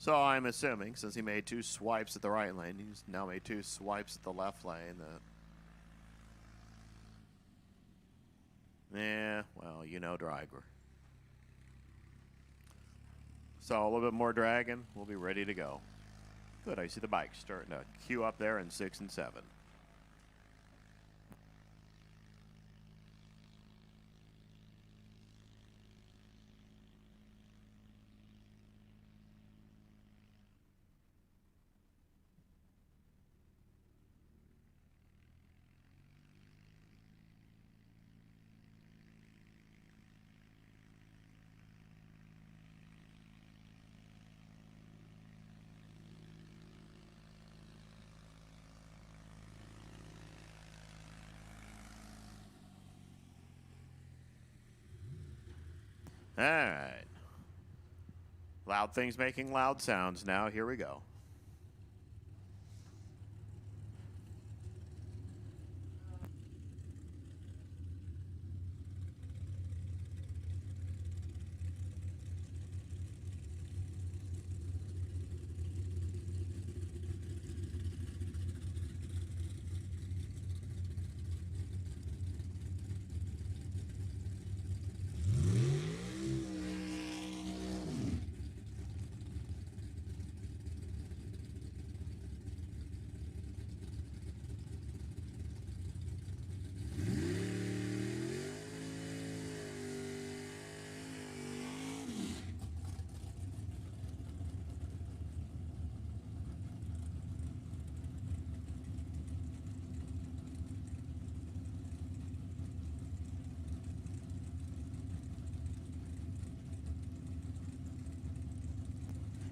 So I'm assuming, since he made 2 swipes at the right lane, he's now made 2 swipes at the left lane. Yeah, well, you know Driver. So a little bit more dragging, we'll be ready to go. Good, I see the bikes starting to queue up there in 6 and 7. All right. Loud things making loud sounds now. Here we go.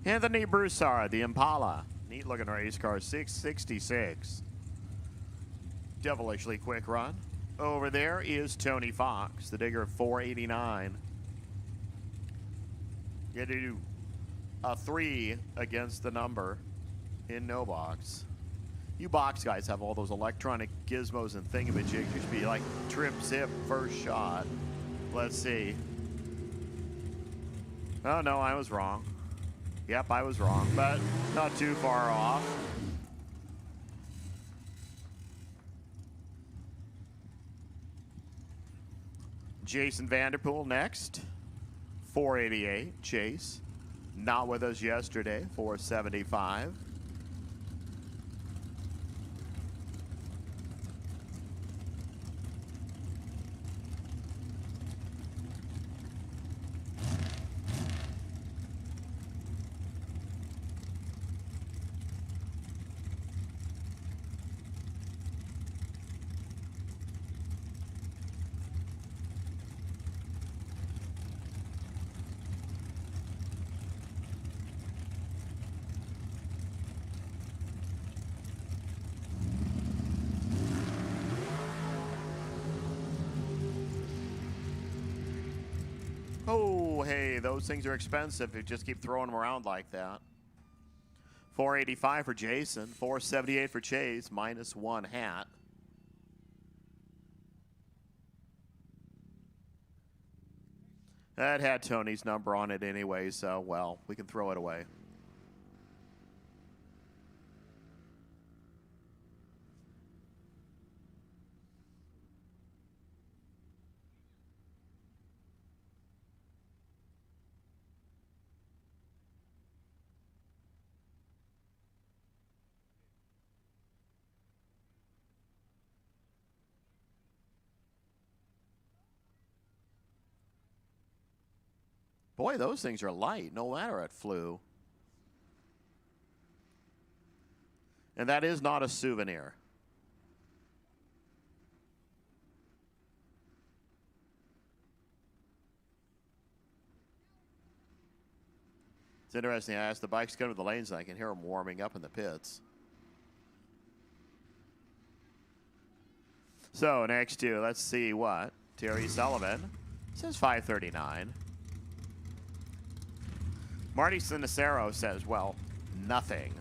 Anthony Broussard, the Impala. Neat looking race car, 666. Devilishly quick run. Over there is Tony Fox, the digger, 489. You had to do a 3 against the number in no box. You box guys have all those electronic gizmos and thingamajigs. You should be like Trimp zip first shot. Let's see. Oh no, I was wrong. Yep, I was wrong, but not too far off. Jason Vanderpool next, 488. Chase, not with us yesterday, 475. Oh, hey, those things are expensive if you just keep throwing them around like that. 485 for Jason, 478 for Chase, -1 hat. That had Tony's number on it anyway, so, well, we can throw it away. Boy, those things are light, no matter at flu. And that is not a souvenir. It's interesting, as the bikes come to the lanes, I can hear them warming up in the pits. So next to, let's see what, Terry Sullivan says 539. Marty Sinicero says, well, nothing.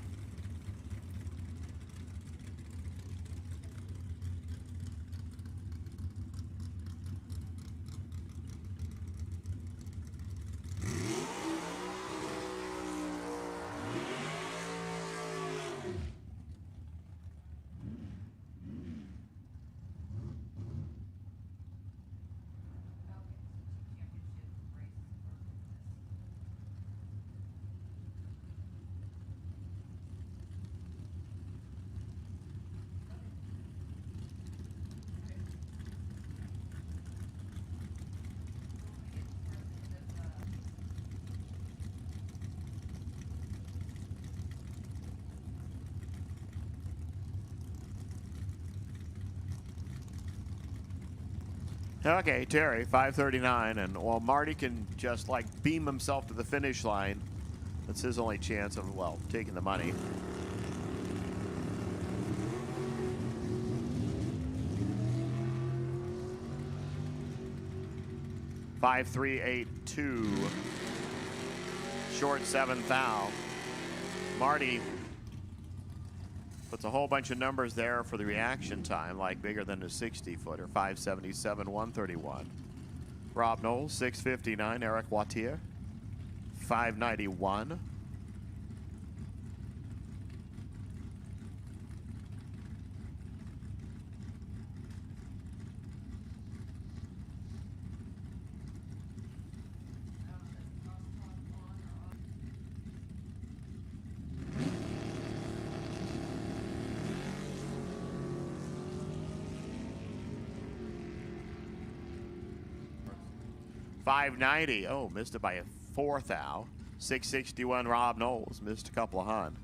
Okay, Terry, 539, and while Marty can just like beam himself to the finish line, that's his only chance of, well, taking the money. $5,382. Short 7th thou. Marty puts a whole bunch of numbers there for the reaction time, like bigger than a 60-footer. 577, 131. Rob Knowles, 659. Eric Wattier, 591. $590. Oh, missed it by a 4th thou. 661. Rob Knowles missed a couple of hun.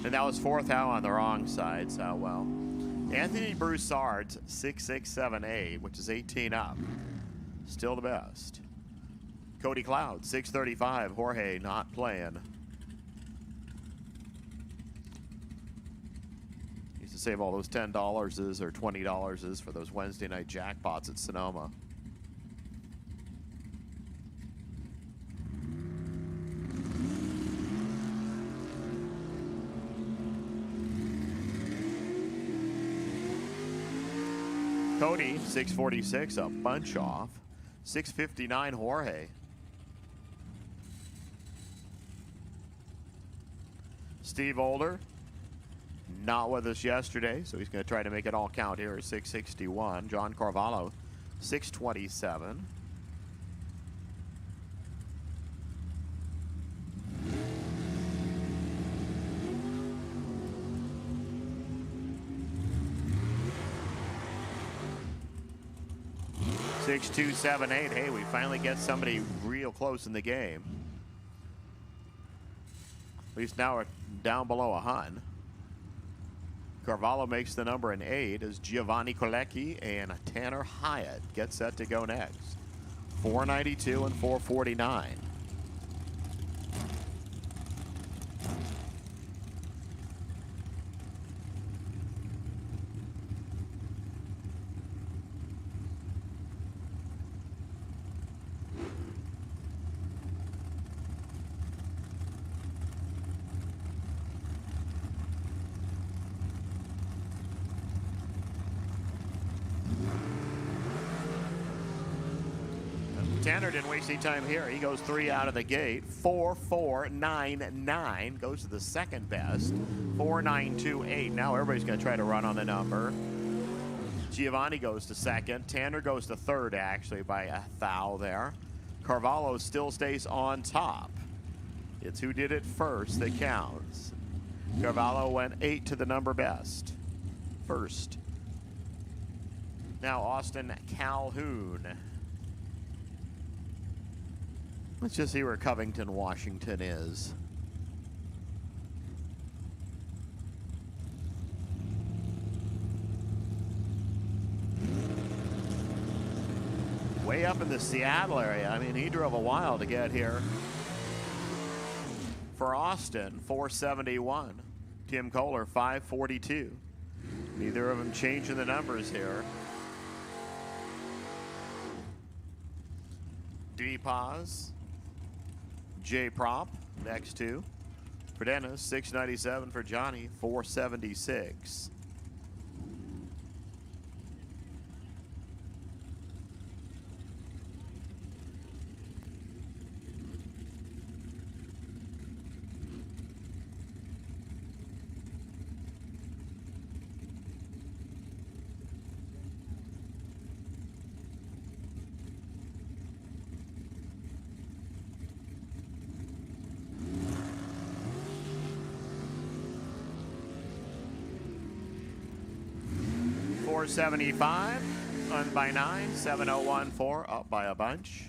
And that was 4th thou on the wrong side. So well, Anthony Broussard's 6678, which is 18 up. Still the best. Cody Cloud 635. Jorge not playing. To save all those $10 or $20 for those Wednesday night jackpots at Sonoma. Cody 646, a bunch off. 659 Jorge. Steve Older not with us yesterday, so he's going to try to make it all count here at 661. John Carvalho, 627. Six, 2, 7, 8. Hey, we finally get somebody real close in the game. At least now we're down below a hun. Carvalho makes the number an 8 as Giovanni Colecchi and Tanner Hyatt get set to go next. 492 and 449. Tanner didn't waste any time here. He goes 3 out of the gate. 4,499 goes to the second best. 4,928. Now everybody's going to try to run on the number. Giovanni goes to second. Tanner goes to third, actually, by a thou there. Carvalho still stays on top. It's who did it first that counts. Carvalho went 8 to the number best. First. Now Austin Calhoun. Let's just see where Covington, Washington is. Way up in the Seattle area. I mean, he drove a while to get here. For Austin, 471. Tim Kohler, 542. Neither of them changing the numbers here. D-Paz. J Prop, next two. For Dennis, 697. For Johnny, 476. $475, on by 9, 7014, up by a bunch.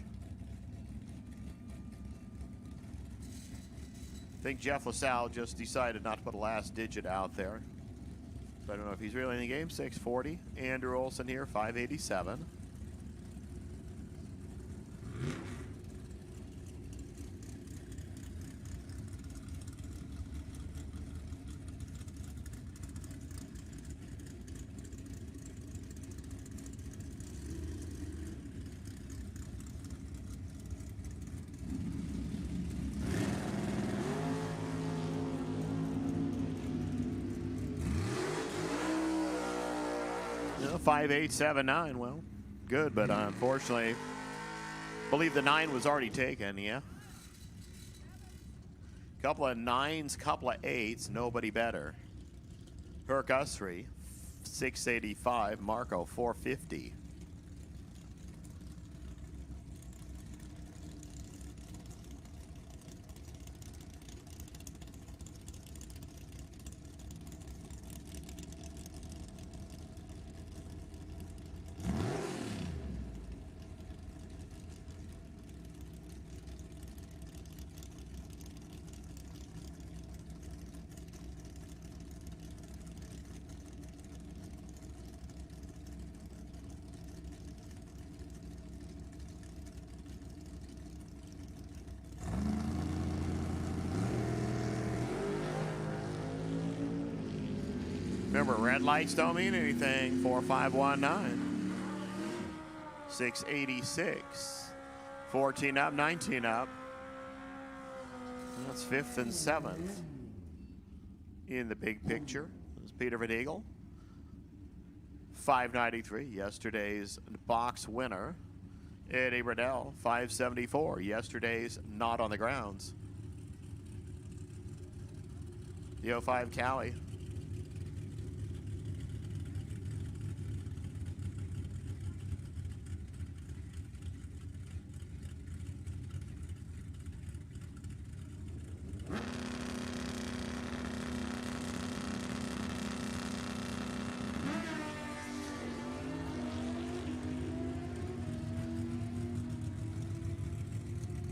I think Jeff LaSalle just decided not to put a last digit out there. But I don't know if he's really in the game. 640. Andrew Olson here, 587. You know, 5879. Well, good, but unfortunately, believe the 9 was already taken. Yeah. Couple of 9s, couple of 8s, nobody better. Herc Usry, 685. Marco, 450. Remember, red lights don't mean anything. 4519. 686. 14 up, 19 up. That's 5th and 7th. In the big picture is Peter Van Eagle. 593, yesterday's box winner. Eddie Riddell, 574, yesterday's not on the grounds. The 05 Cali.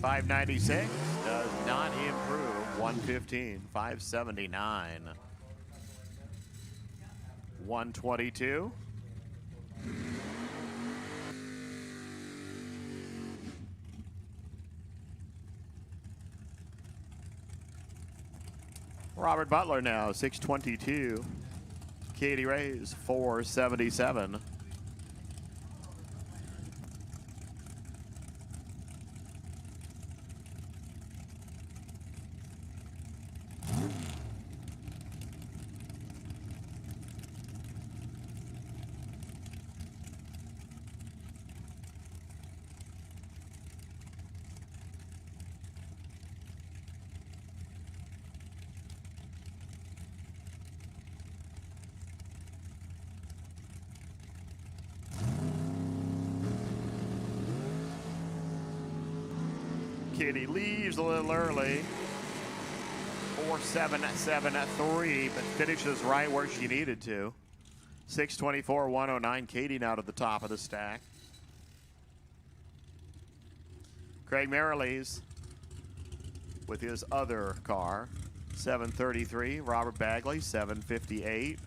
$596 does not improve. 115, 579. 122. Robert Butler now, 622. Katie Ray's, 477. Kitty leaves a little early. 4.773, but finishes right where she needed to. 624, 109. Katie now to the top of the stack. Craig Mariles with his other car. 733. Robert Bagley, 758.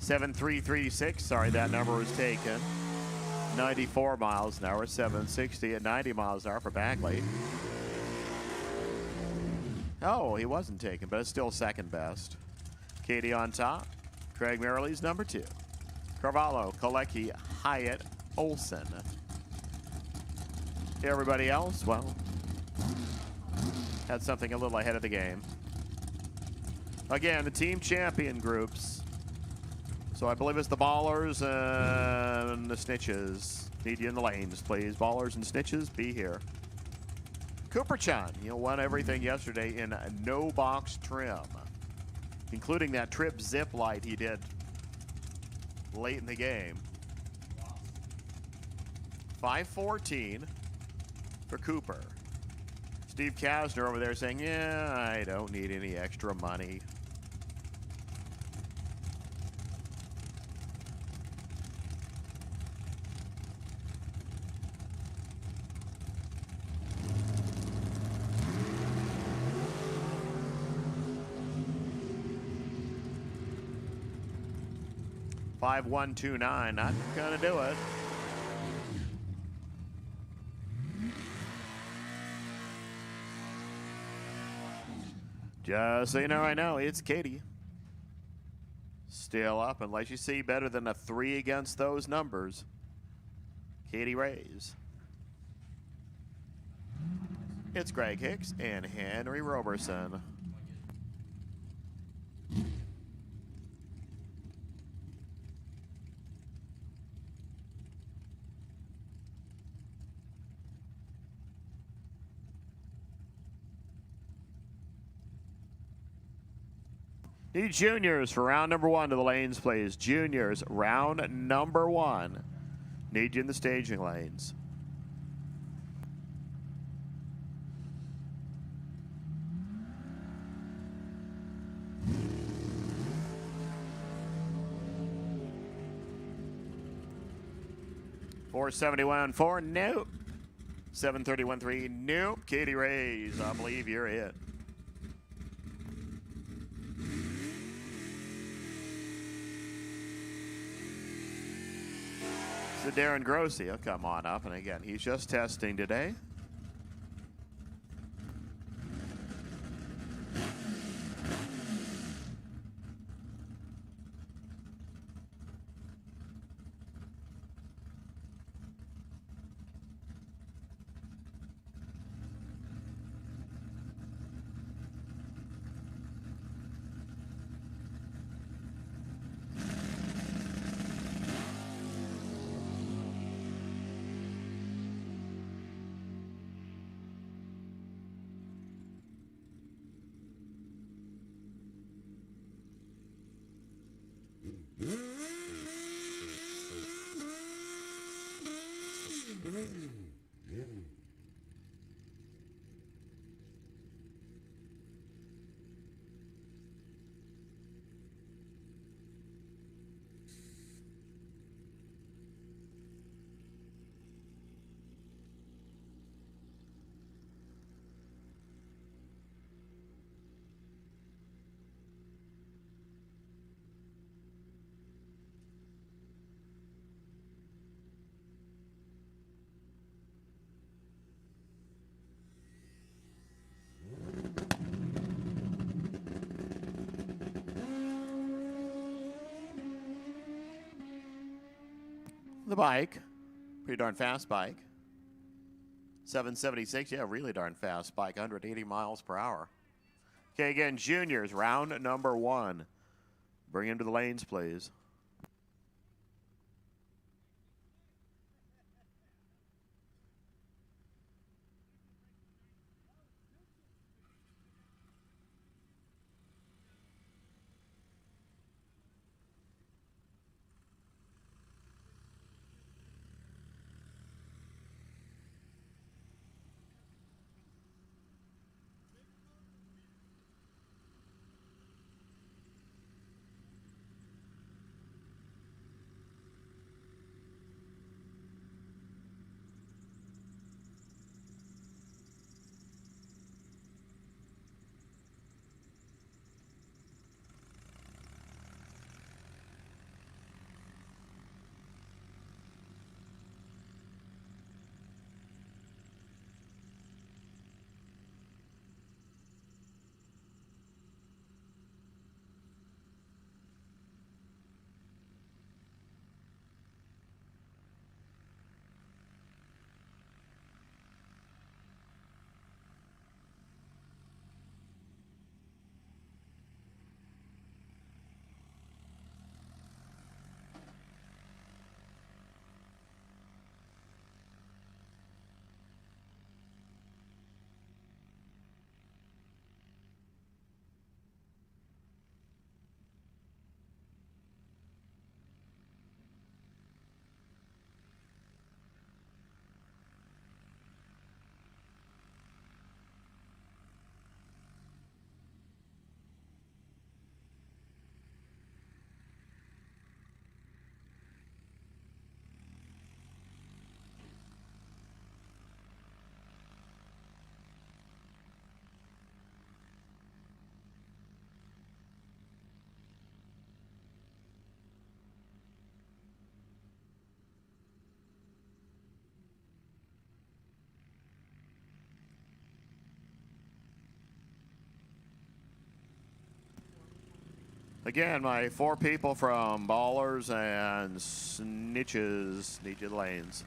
$7,336. Sorry, that number was taken. 94 miles an hour, 760 at 90 miles an hour for Bagley. Oh, he wasn't taken, but it's still second best. Katie on top. Craig Mariles number 2. Carvalho, Kalecki, Hyatt, Olson. Everybody else, well, had something a little ahead of the game. Again, the team champion groups. So I believe it's the Ballers and the Snitches. Need you in the lanes, please. Ballers and Snitches, be here. Cooper Chan, won everything yesterday in no box trim, including that trip zip light he did late in the game. 514 for Cooper. Steve Kasner over there saying, yeah, I don't need any extra money. 5129, not gonna do it. Just so you know right now, it's Katie. Still up, unless you see better than a 3 against those numbers. Katie Rays. It's Greg Hicks and Henry Roberson. Need juniors for round number 1 to the lanes, please. Juniors, round number 1. Need you in the staging lanes. $471.4, nope. $731.3, nope. Katie Rays, I believe you're it. So Darren Grossi will come on up, and again, he's just testing today. The bike, pretty darn fast bike. 776, yeah, really darn fast bike, 180 miles per hour. Okay, again, juniors, round number 1. Bring him to the lanes, please. Again, my 4 people from Ballers and Snitches need your lanes.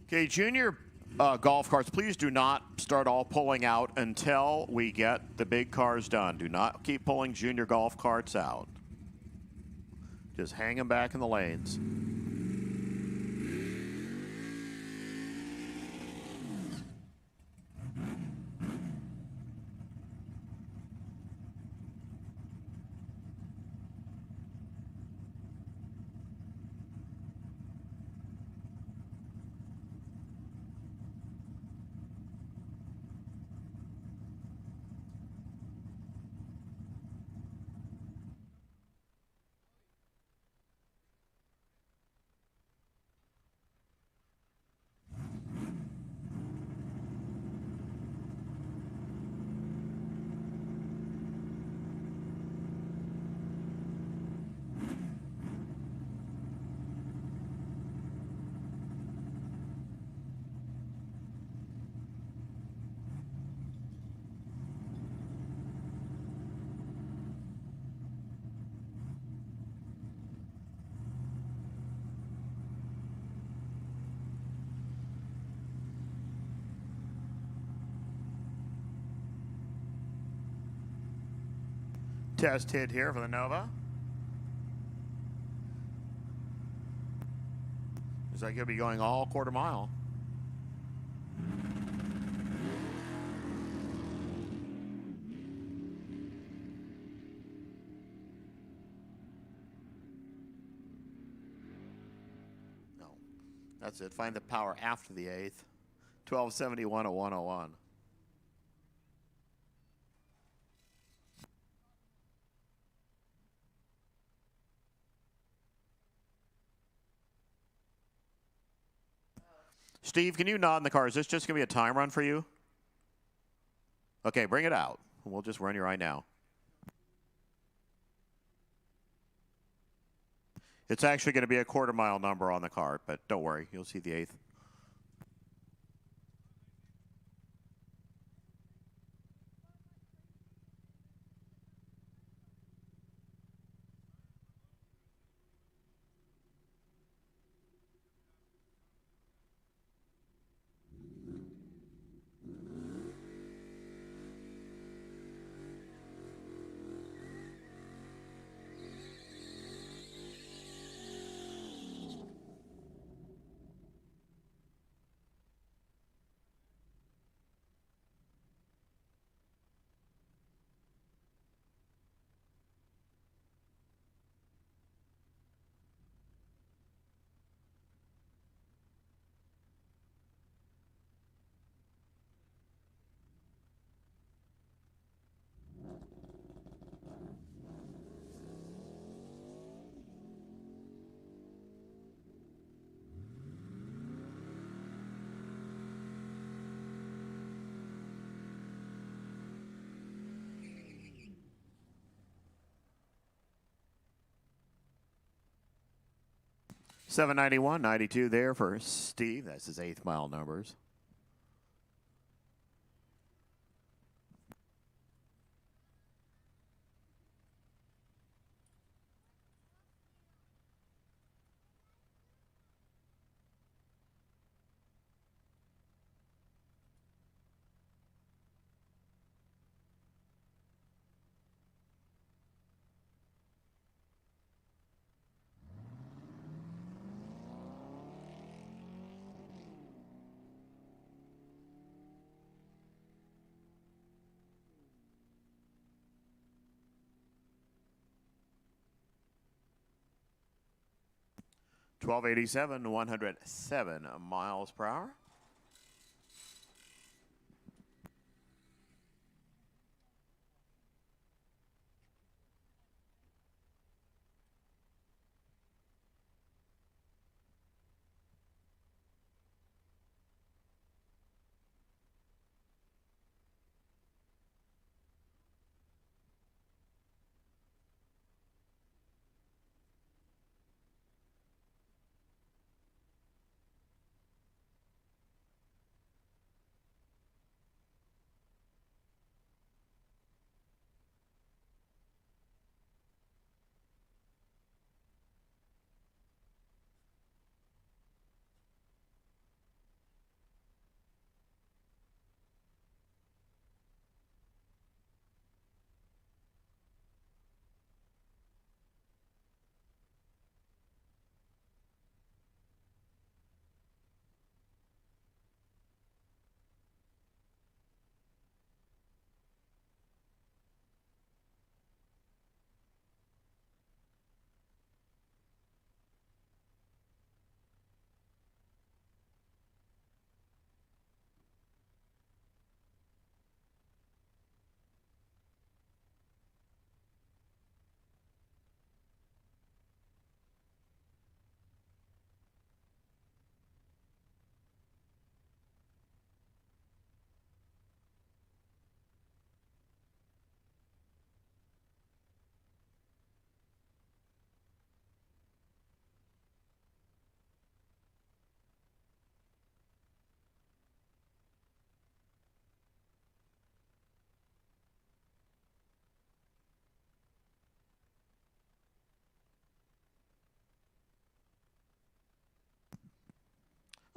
Okay, junior golf carts, please do not start all pulling out until we get the big cars done. Do not keep pulling junior golf carts out. Just hang them back in the lanes. Test hit here for the Nova. Looks like he'll be going all quarter mile. No, that's it. Find the power after the 8th. 1271 at 101. Steve, can you nod in the car? Is this just going to be a time run for you? Okay, bring it out. We'll just run you right now. It's actually going to be a quarter mile number on the cart, but don't worry. You'll see the 8th. 791, 92 there for Steve. That's his 8th mile numbers. $12.87, 107 miles per hour.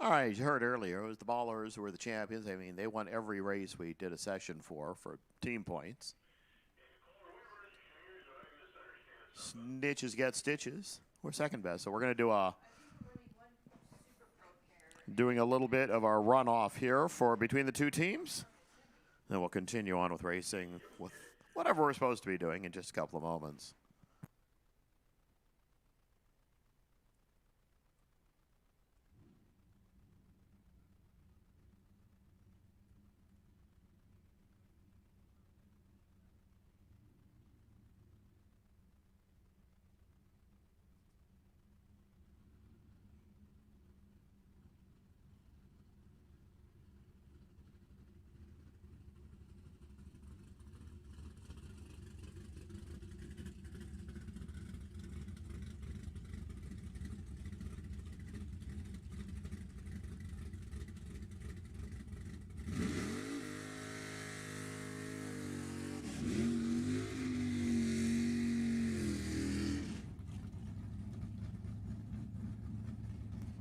All right, you heard earlier, it was the Ballers who were the champions. I mean, they won every race we did a session for team points. Snitches get stitches. We're second best, so we're going to do doing a little bit of our runoff here for between the two teams. Then we'll continue on with racing with whatever we're supposed to be doing in just a couple of moments.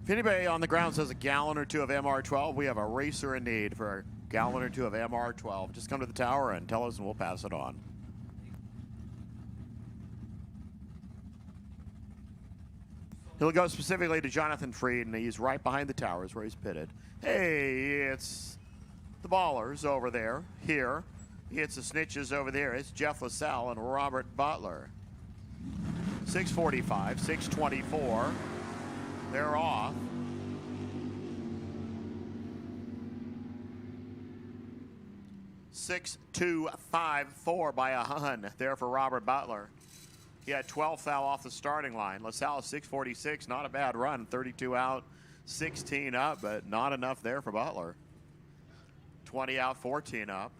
If anybody on the ground says a gallon or two of MR12, we have a racer in need for a gallon or two of MR12. Just come to the tower and tell us and we'll pass it on. He'll go specifically to Jonathan Freed, and he's right behind the towers where he's pitted. Hey, it's the Ballers over there, here. It's the Snitches over there. It's Jeff LaSalle and Robert Butler. 6:45, 6:24. They're off. $6.254 by a hun there for Robert Butler. He had 12 foul off the starting line. LaSalle 6:46, not a bad run. 32 out, 16 up, but not enough there for Butler. 20 out, 14 up.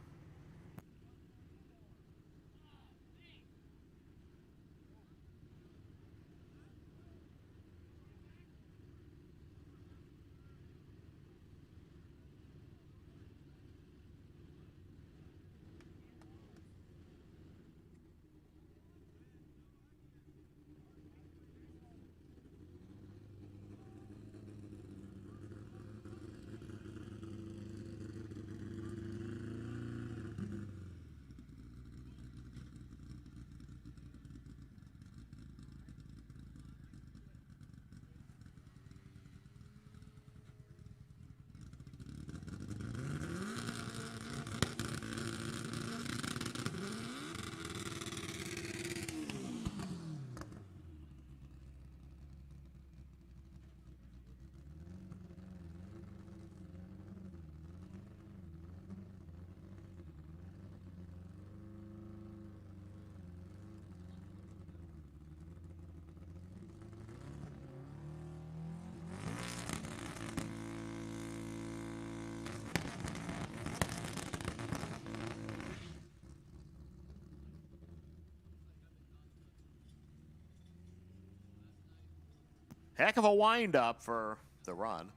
Heck of a wind-up for the run.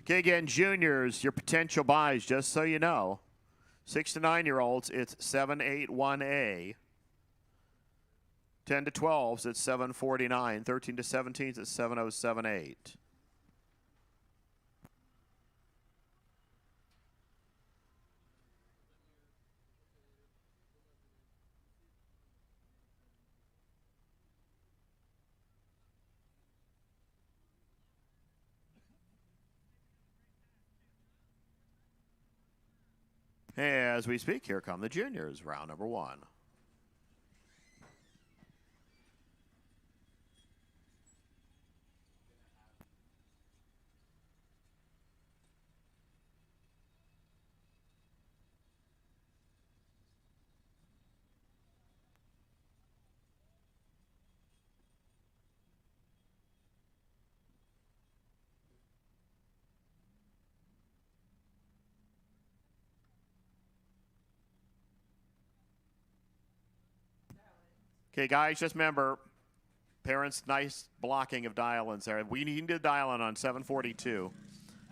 Okay, again, juniors, your potential buys, just so you know. 6 to 9-year-olds, it's 781A. 10 to 12s, it's 749. 13 to 17s, it's 7078. As we speak, here come the juniors, round number 1. Okay, guys, just remember, parents, nice blocking of dial-ins there. We need to dial in on 742.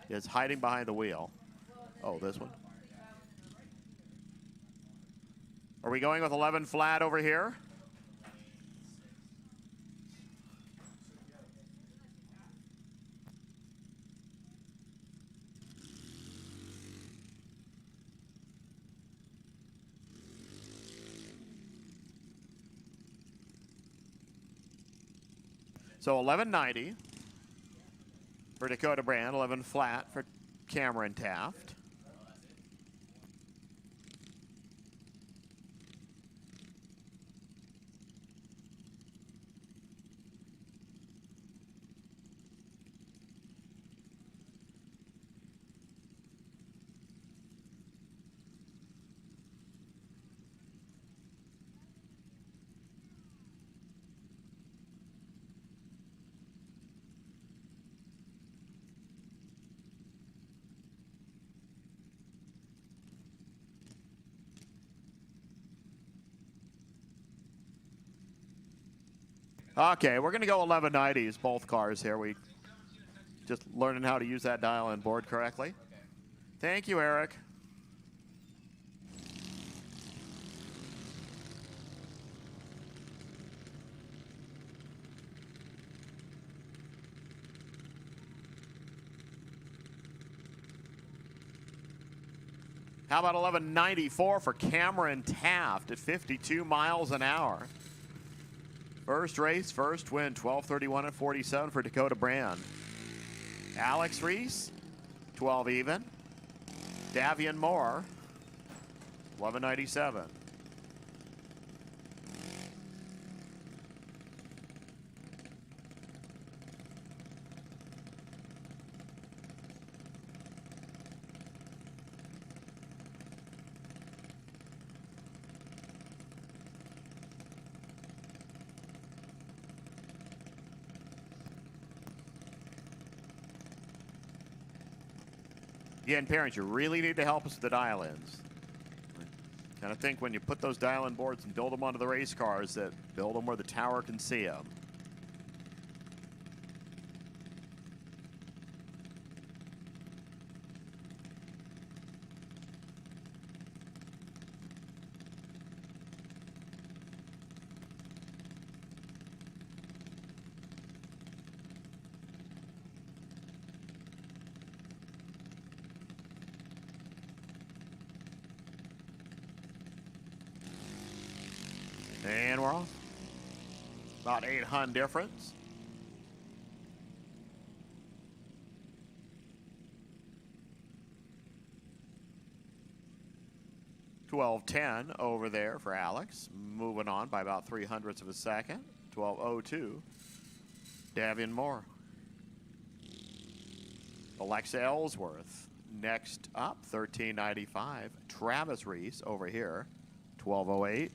It's hiding behind the wheel. Oh, this one. Are we going with 11 flat over here? So 1190 for Dakota Brand, 11 flat for Cameron Taft. Okay, we're going to go 1190s, both cars here. We just learning how to use that dial-in board correctly. Thank you, Eric. How about 1194 for Cameron Taft at 52 miles an hour? First race, first win, 12:31 at 47 for Dakota Brand. Alex Reese, 12 even. Davian Moore, 1197. Again, parents, you really need to help us with the dial-ins. Kind of think when you put those dial-in boards and build them onto the race cars, that build them where the tower can see them. And we're off. About 800 difference. $12.10 over there for Alex. Moving on by about 0.03 of a second. 12.02. Davian Moore. Alexa Ellsworth. Next up, 13.95. Travis Reese over here. 12.08.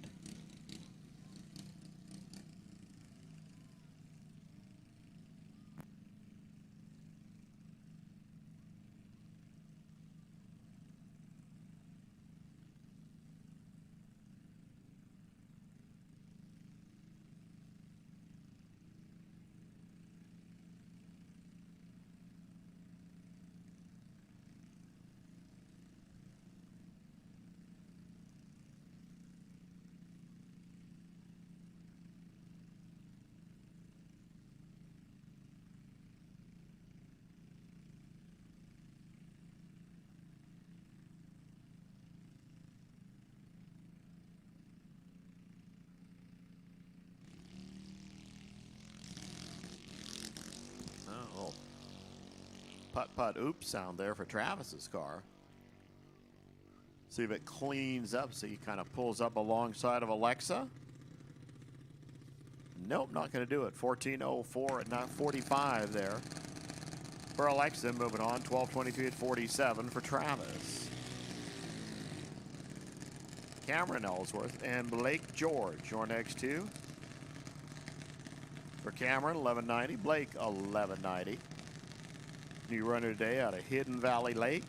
Oh, putt-putt oops sound there for Travis's car. See if it cleans up. So he kind of pulls up alongside of Alexa. Nope, not going to do it. 14.04 at 9:45 there for Alexa. Moving on, 12:23 at 47 for Travis. Cameron Ellsworth and Blake George, your next two. For Cameron, 1190. Blake, 1190. New runner today out of Hidden Valley Lake.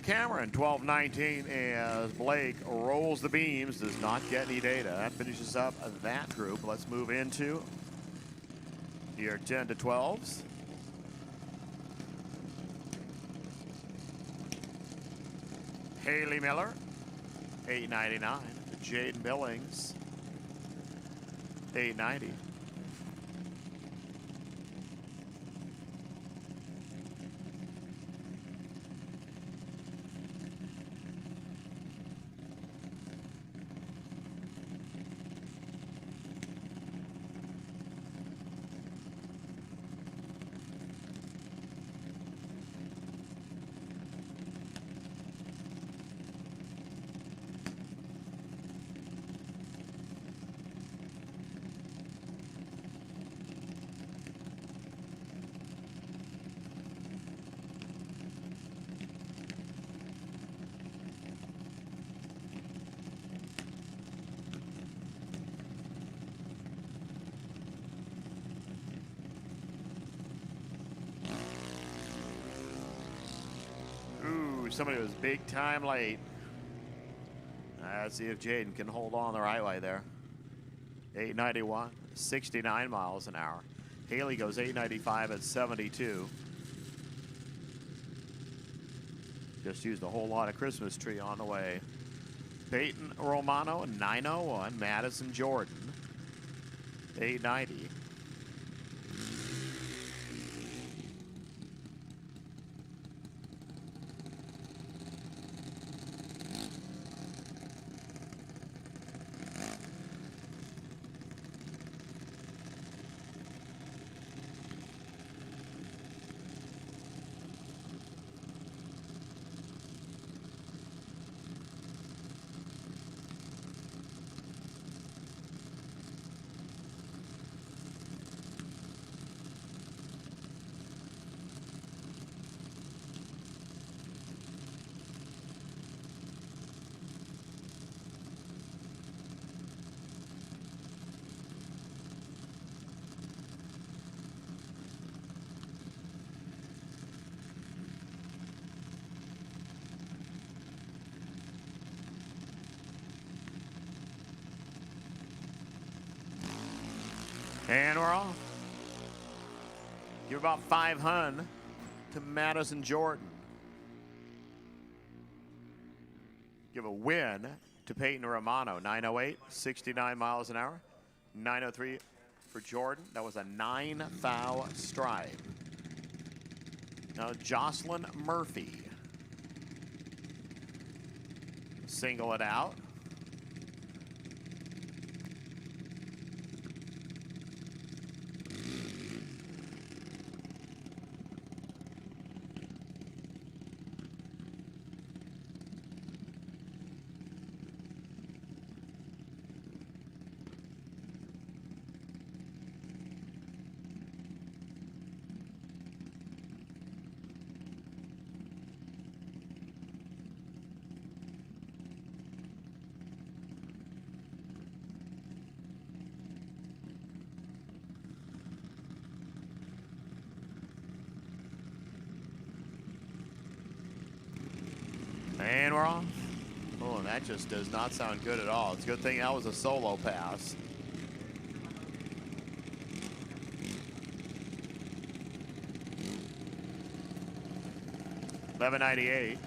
Cameron, 12:19 as Blake rolls the beams, does not get any data. That finishes up that group. Let's move into your 10 to 12s. Haley Miller, 899. Jaden Billings, 890. Somebody was big time late. Let's see if Jaden can hold on the right way there. 891, 69 miles an hour. Haley goes 895 at 72. Just used a whole lot of Christmas tree on the way. Peyton Romano, 901. Madison Jordan, 890. And we're off. Give about 500 to Madison Jordan. Give a win to Peyton Romano. 908, 69 miles an hour. 903 for Jordan. That was a 9-thou stripe. Now Jocelyn Murphy. Single it out. And we're off. Oh, and that just does not sound good at all. It's a good thing that was a solo pass. $11.98,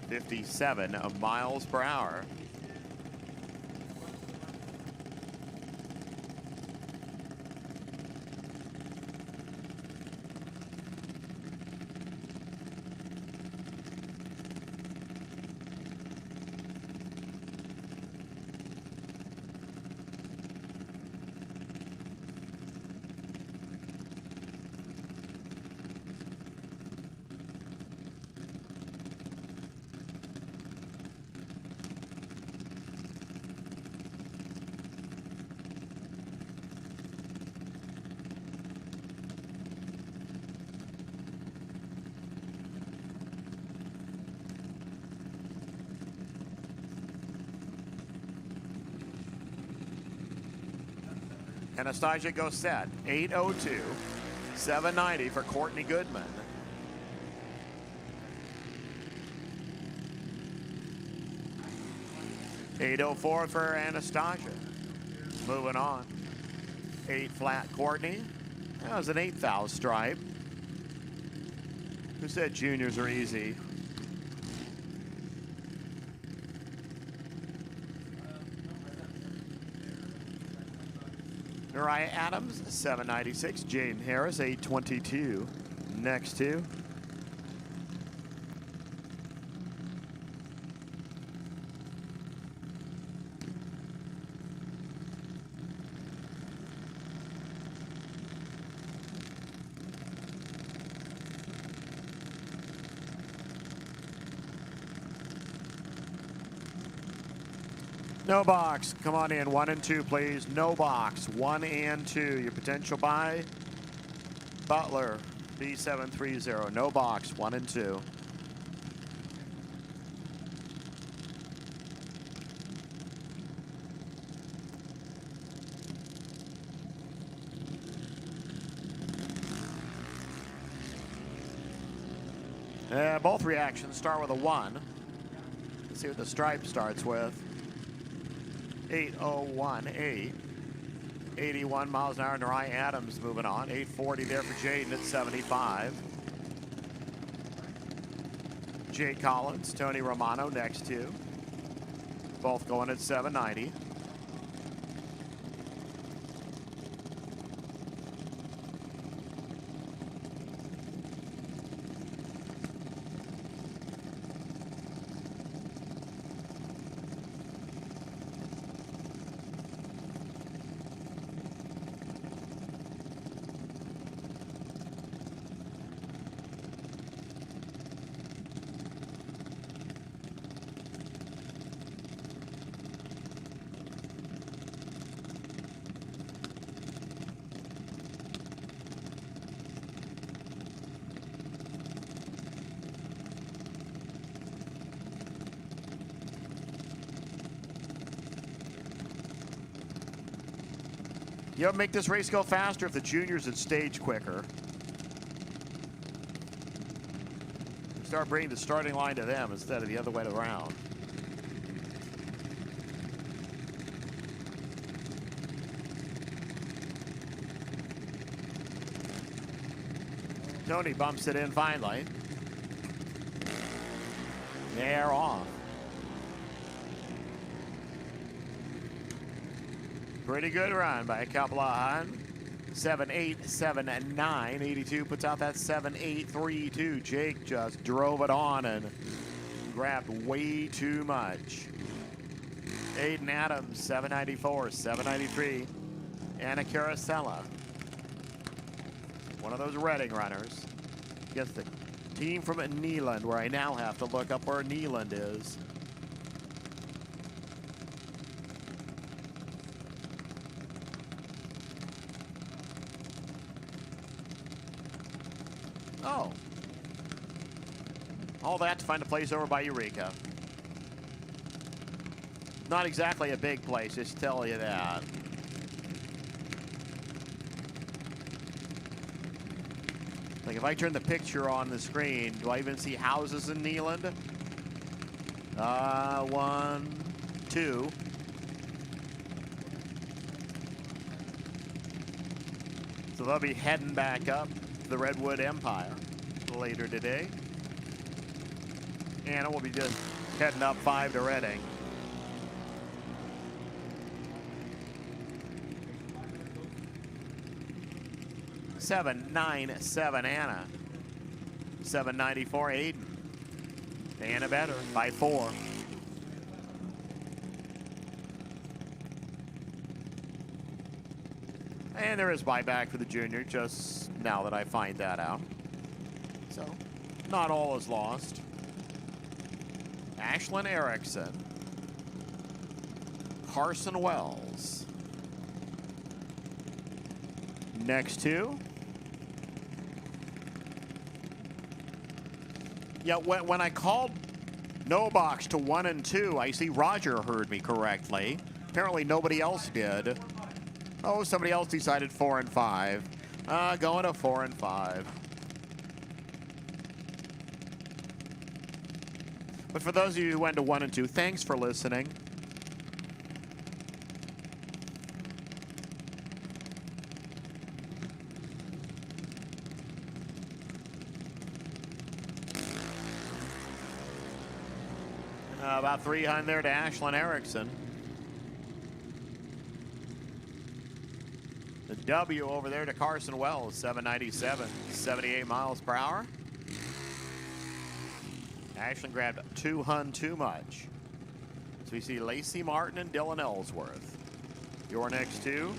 57 miles per hour. Anastasia goes set. 8:02. 790 for Courtney Goodman. $8.04 for Anastasia. Moving on. 8 flat Courtney. That was an 8th stripe. Who said juniors are easy? Mariah Adams, 796. Jane Harris, 822. Next two. No box. Come on in. 1 and 2, please. No box. 1 and 2. Your potential buy. Butler, B730. No box. 1 and 2. Both reactions start with a 1. Let's see what the stripe starts with. 8:01.8. 81 miles an hour. Nari Adams moving on. 8:40 there for Jaden at 75. Jake Collins, Tony Romano next two. Both going at 790. You know, make this race go faster if the juniors had staged quicker. Start bringing the starting line to them instead of the other way around. Tony bumps it in finally. They're off. Pretty good run by a couple on. 7.8, 7.9. 82 puts out that 7.832. Jake just drove it on and grabbed way too much. Aiden Adams, 7.94, 7.93. Anna Carosella, one of those Reading runners. Gets the team from Neyland, where I now have to look up where Neyland is. Oh. All that to find a place over by Eureka. Not exactly a big place, just tell you that. Like if I turn the picture on the screen, do I even see houses in Neyland? 1, 2. So they'll be heading back up to the Redwood Empire later today. And we'll be just heading up 5 to Reading. $7.97 Anna. $7.94 Aiden. Anna better by 4. And there is buyback for the junior just now that I find that out. So not all is lost. Ashlyn Erickson. Carson Wells. Next 2. Yeah, when I called no box to 1 and 2, I see Roger heard me correctly. Apparently nobody else did. Oh, somebody else decided 4 and 5. Going to 4 and 5. But for those of you who went to 1 and 2, thanks for listening. About 300 there to Ashlyn Erickson. The W over there to Carson Wells, 797, 78 miles per hour. Ashlyn grabbed 200 too much. So we see Lacey Martin and Dylan Ellsworth. Your next 2.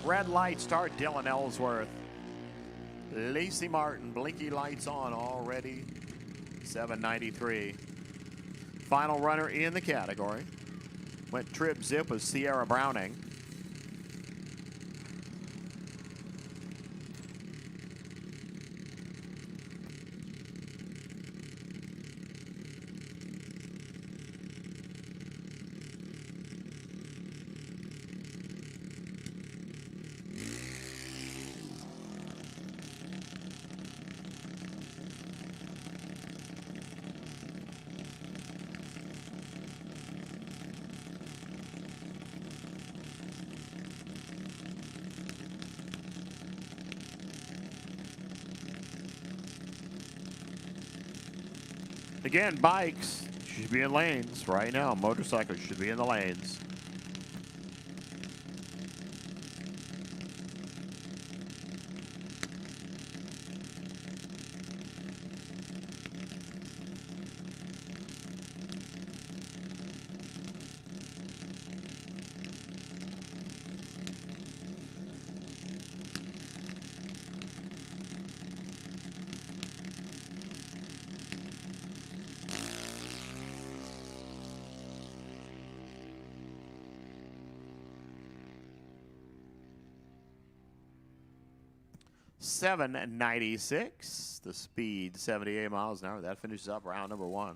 Red light start, Dylan Ellsworth. Lacey Martin, blinky lights on already. 793. Final runner in the category. Went trip zip with Sierra Browning. Again, bikes should be in lanes right now. Motorcycles should be in the lanes. $7.96. The speed, 78 miles an hour. That finishes up round number 1.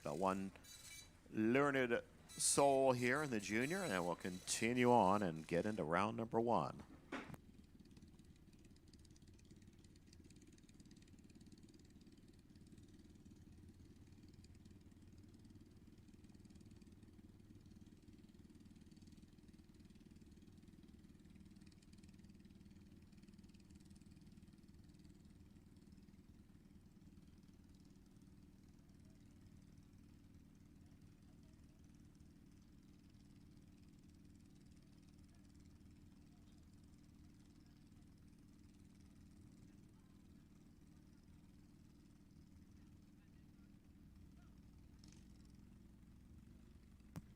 Got one learned soul here in the junior, and then we'll continue on and get into round number 1.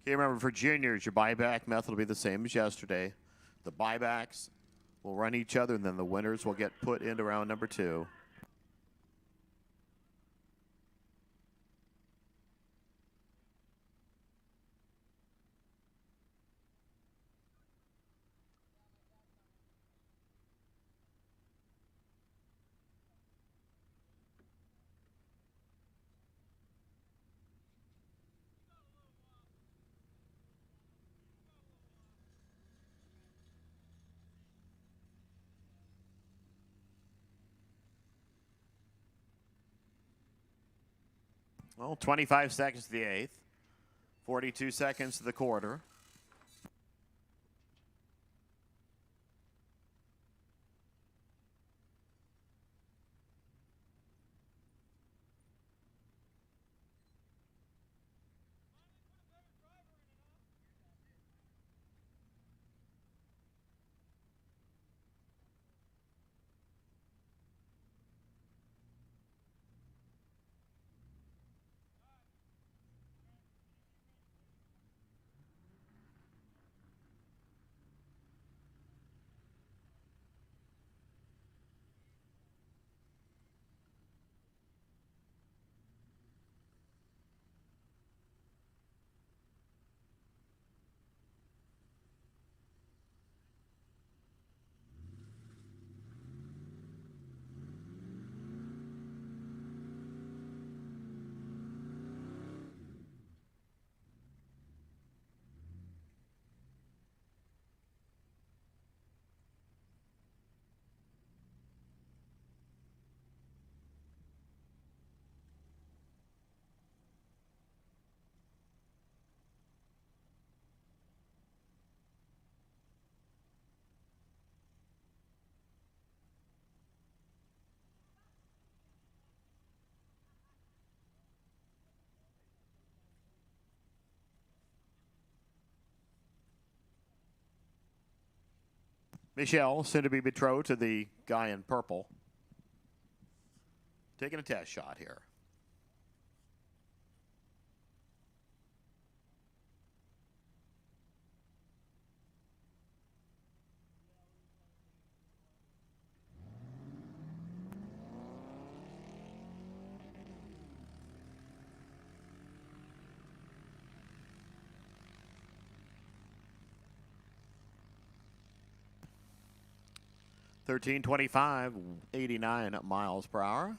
Okay, remember for juniors, your buyback method will be the same as yesterday. The buybacks will run each other, and then the winners will get put into round number 2. Well, 25 seconds to the 8th, 42 seconds to the quarter. Michelle, soon to be betrothed to the guy in purple. Taking a test shot here. $13.25, 89 miles per hour.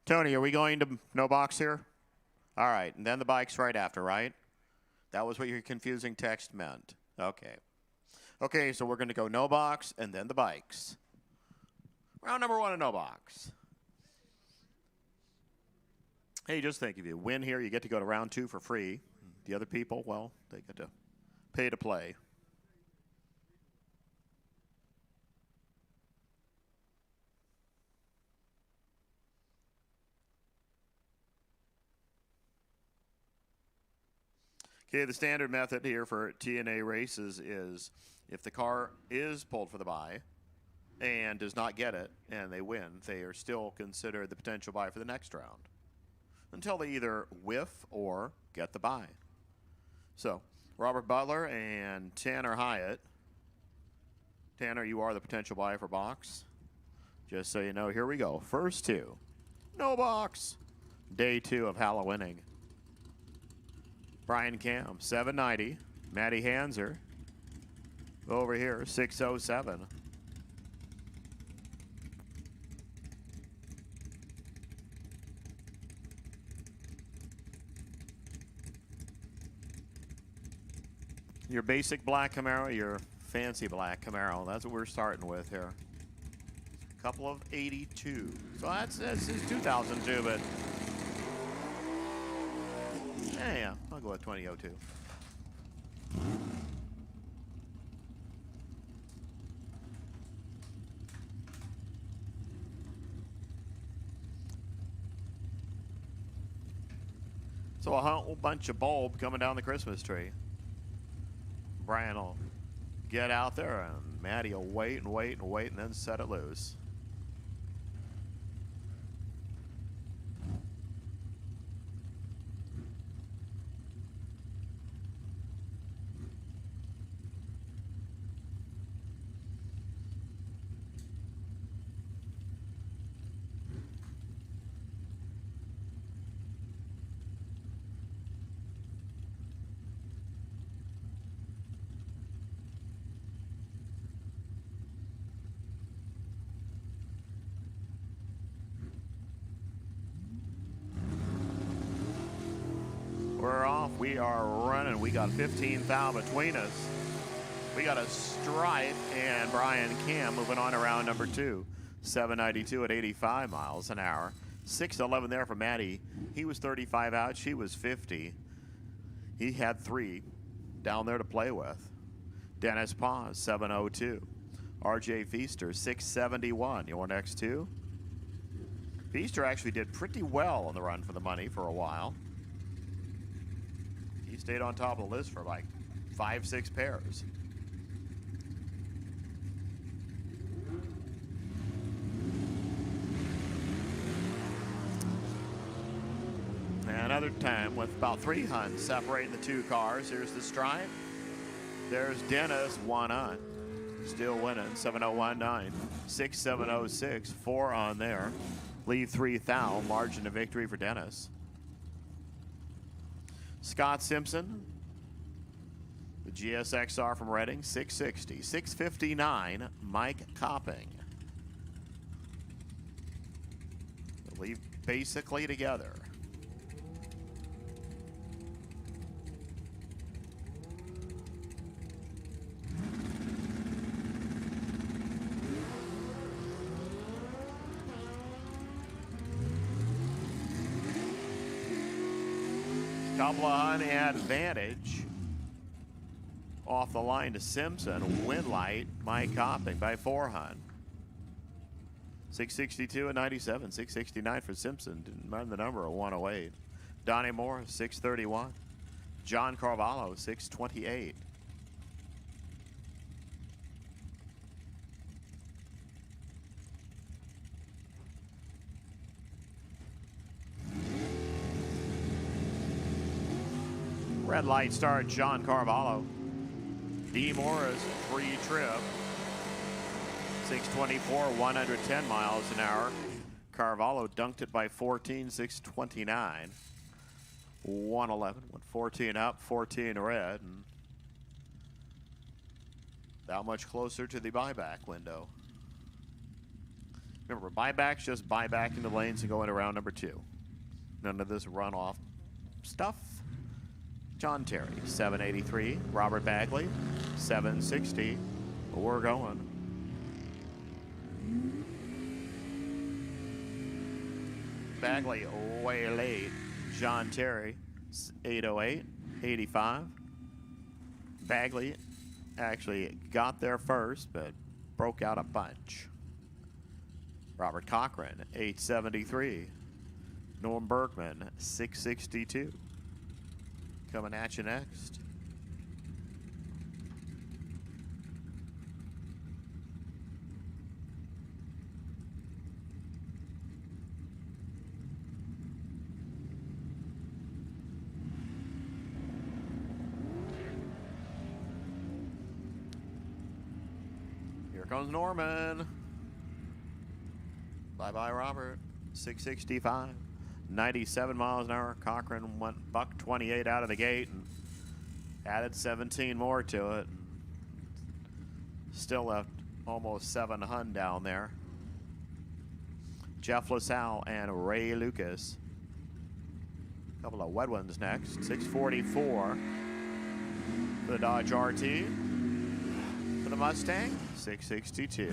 Tony, are we going to no box here? All right, and then the bikes right after, right? That was what your confusing text meant. Okay. Okay, so we're going to go no box and then the bikes. Round number 1 of no box. Hey, just think, if you win here, you get to go to round 2 for free. The other people, well, they get to pay to play. Okay, the standard method here for TNA races is if the car is pulled for the buy and does not get it and they win, they are still considered the potential buy for the next round until they either whiff or get the buy. So, Robert Butler and Tanner Hyatt. Tanner, you are the potential buy for box. Just so you know, here we go. First 2. No box. Day 2 of HALLOWINNING. Brian Cam, 790. Matty Hanser, over here, 607. Your basic black Camaro, your fancy black Camaro. That's what we're starting with here. Couple of 82. So that's 2002, but yeah, I'll go with 2002. So a whole bunch of bulb coming down the Christmas tree. Brian will get out there and Matty will wait and wait and wait and then set it loose. We're off. We are running. We got 15 thou between us. We got a Stripe and Brian Cam moving on to round number 2. 792 at 85 miles an hour. 611 there for Matty. He was 35 out. She was 50. He had 3 down there to play with. Dennis Paz, 702. RJ Feaster, 671. Your next 2. Feaster actually did pretty well on the run for the money for a while. He stayed on top of the list for like 5-6 pairs. Another time with about 3 hunts separating the 2 cars. Here's the Stripe. There's Dennis, 1 on. Still winning, 701.9. 6706, 4 on there. Leave 3 thou, margin of victory for Dennis. Scott Simpson, the GSXR from Reading, 660. 659, Mike Copping. They'll leave basically together. Couple of advantage off the line to Simpson. Winlight, Mike Copping by 4 hun. 662 and 97. 669 for Simpson. Didn't mind the number of 108. Donnie Moore, 631. John Carvalho, 628. Red light start, John Carvalho. D. Morris, free trip. 624, 110 miles an hour. Carvalho dunked it by 14, 629. 111, went 14 up, 14 red. And that much closer to the buyback window. Remember, buybacks, just buy back into lanes and go into round number 2. None of this runoff stuff. John Terry, 783. Robert Bagley, 760. We're going. Bagley way late. John Terry, 808, 85. Bagley actually got there first, but broke out a bunch. Robert Cochran, 873. Norm Bergman, 662. Coming at you next. Here comes Norman. Bye-bye, Robert. 665. 97 miles an hour. Cochran went $128 out of the gate and added 17 more to it. Still left almost 700 down there. Jeff LaSalle and Ray Lucas. A couple of wet ones next. 644 for the Dodge RT. For the Mustang, 662.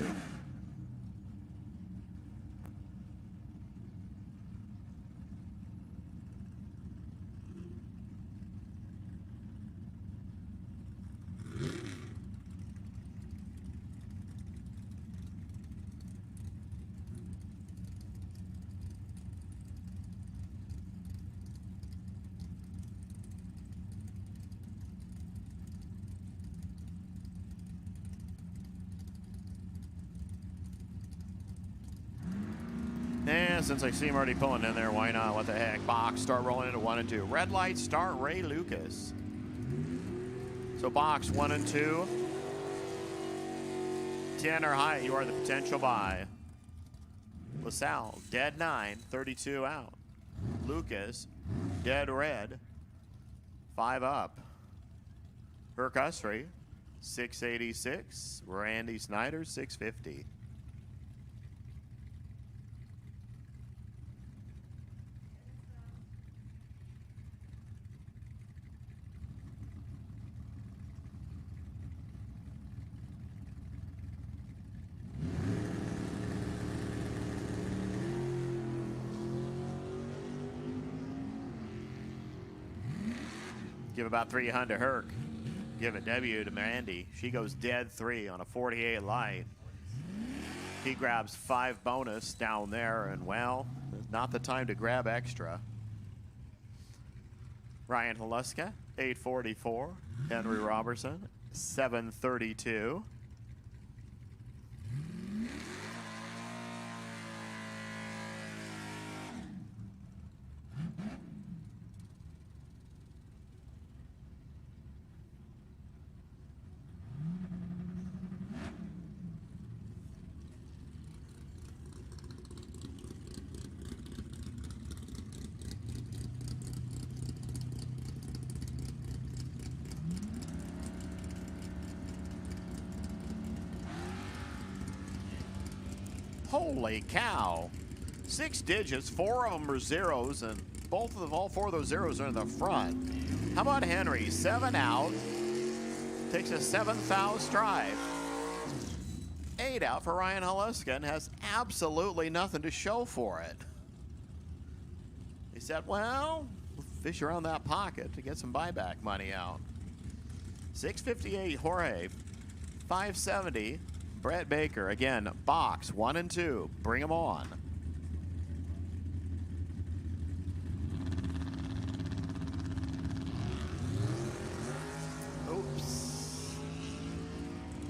Yeah, since I see him already pulling in there, why not? What the heck? Box, start rolling into 1 and 2. Red light, start Ray Lucas. So box 1 and 2. 10 or high, you are the potential buy. LaSalle, dead 9, 32 out. Lucas, dead red, 5 up. Hercusry, 686. Randy Snyder, 650. Give about 300 to Herc. Give a W to Mandy. She goes dead 3 on a 48 light. He grabs 5 bonus down there, and well, not the time to grab extra. Ryan Haluska, 844. Henry Robertson, 732. Holy cow. 6 digits, 4 of them are zeros, and all 4 of those zeros are in the front. How about Henry? 7 out. Takes a 7th out stride. 8 out for Ryan Haluska and has absolutely nothing to show for it. He said, well, fish around that pocket to get some buyback money out. 658 Jorge. 570 Brett Baker. Again, box 1 and 2. Bring them on. Oops.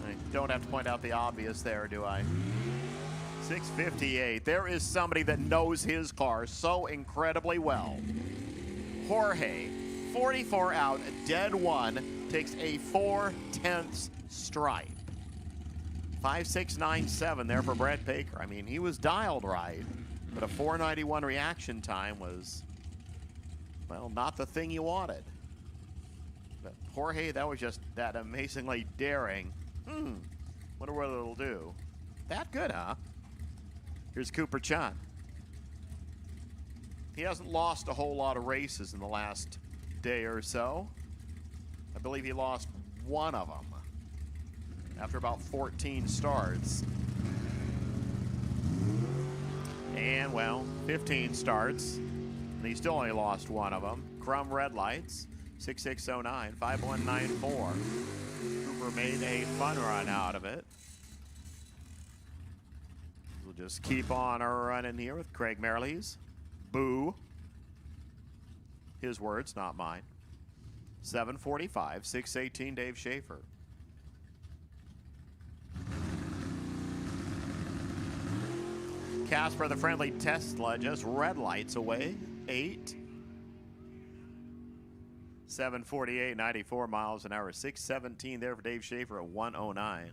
I don't have to point out the obvious there, do I? 658. There is somebody that knows his car so incredibly well. Jorge, 44 out, dead 1, takes a 4/10 stripe. 5697 there for Brett Baker. I mean, he was dialed right, but a 491 reaction time was, well, not the thing you wanted. But Jorge, that was just that amazingly daring. Wonder what it'll do. That good, huh? Here's Cooper Chun. He hasn't lost a whole lot of races in the last day or so. I believe he lost one of them after about 14 starts. And, well, 15 starts. And he still only lost one of them. Crum Red Lights, 6609, 5194. Cooper made a fun run out of it. We'll just keep on running here with Craig Merrilies. Boo. His words, not mine. 745, 618, Dave Schaefer. Casper, the friendly Tesla, just red lights away. 8. 748, 94 miles an hour. 617 there for Dave Schaefer at 109.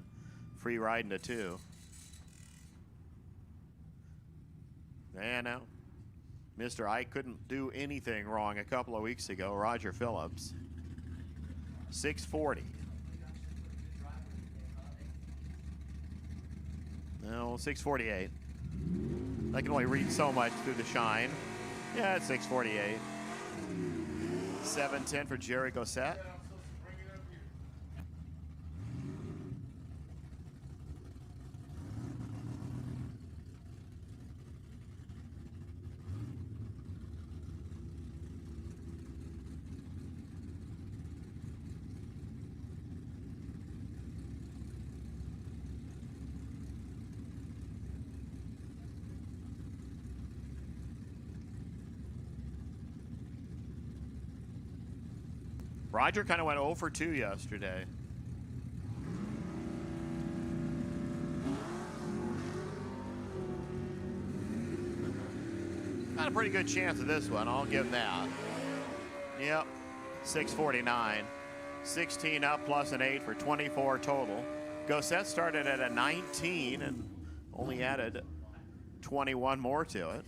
Free riding to 2. And now, Mr. I couldn't do anything wrong a couple of weeks ago. Roger Phillips. 640. No, 648. I can only read so much through the shine. Yeah, it's 648. 710 for Jerry Gossett. Roger kind of went 0 for 2 yesterday. Got a pretty good chance of this one, I'll give him that. Yep, 649. 16 up plus an 8 for 24 total. Gossett started at a 19 and only added 21 more to it.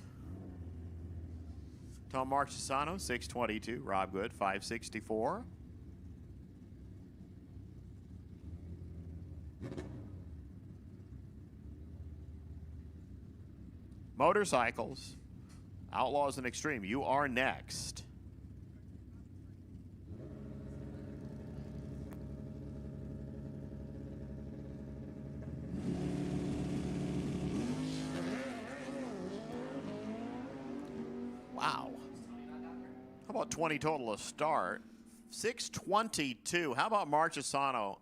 Tom Marchesano, 622. Rob Good, 564. Motorcycles, Outlaws and Extreme, you are next. Wow. How about 20 total to start? 622. How about Marchesano?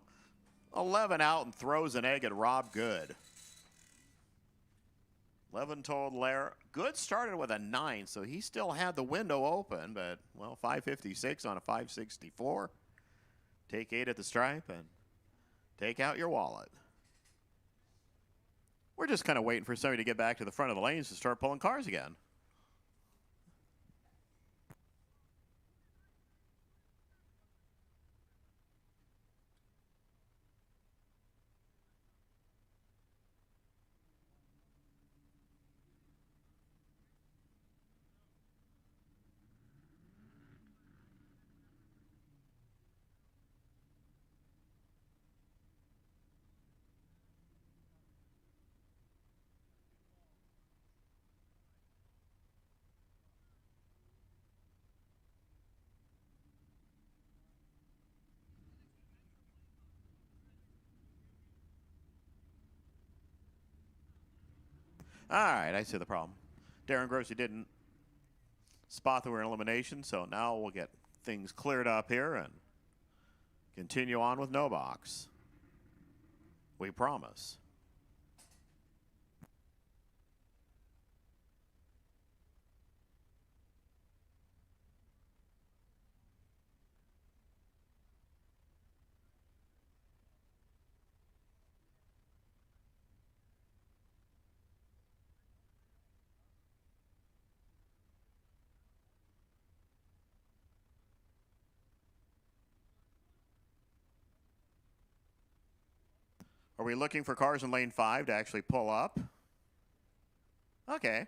11 out and throws an egg at Rob Good. 11 total there. Good started with a 9, so he still had the window open, but, well, 556 on a 564. Take 8 at the stripe and take out your wallet. We're just kind of waiting for somebody to get back to the front of the lanes to start pulling cars again. All right, I see the problem. Darren Grossi didn't spot that we're in elimination, so now we'll get things cleared up here and continue on with no box. We promise. Are we looking for cars in lane 5 to actually pull up? Okay.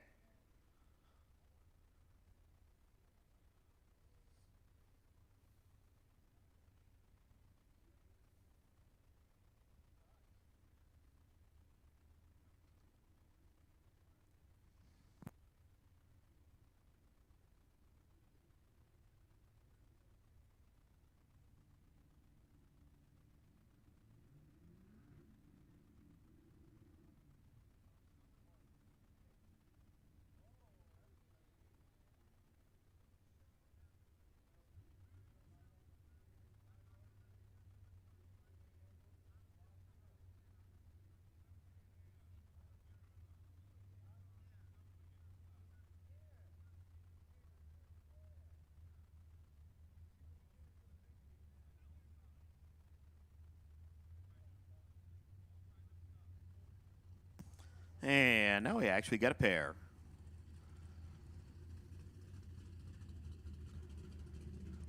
And now we actually got a pair.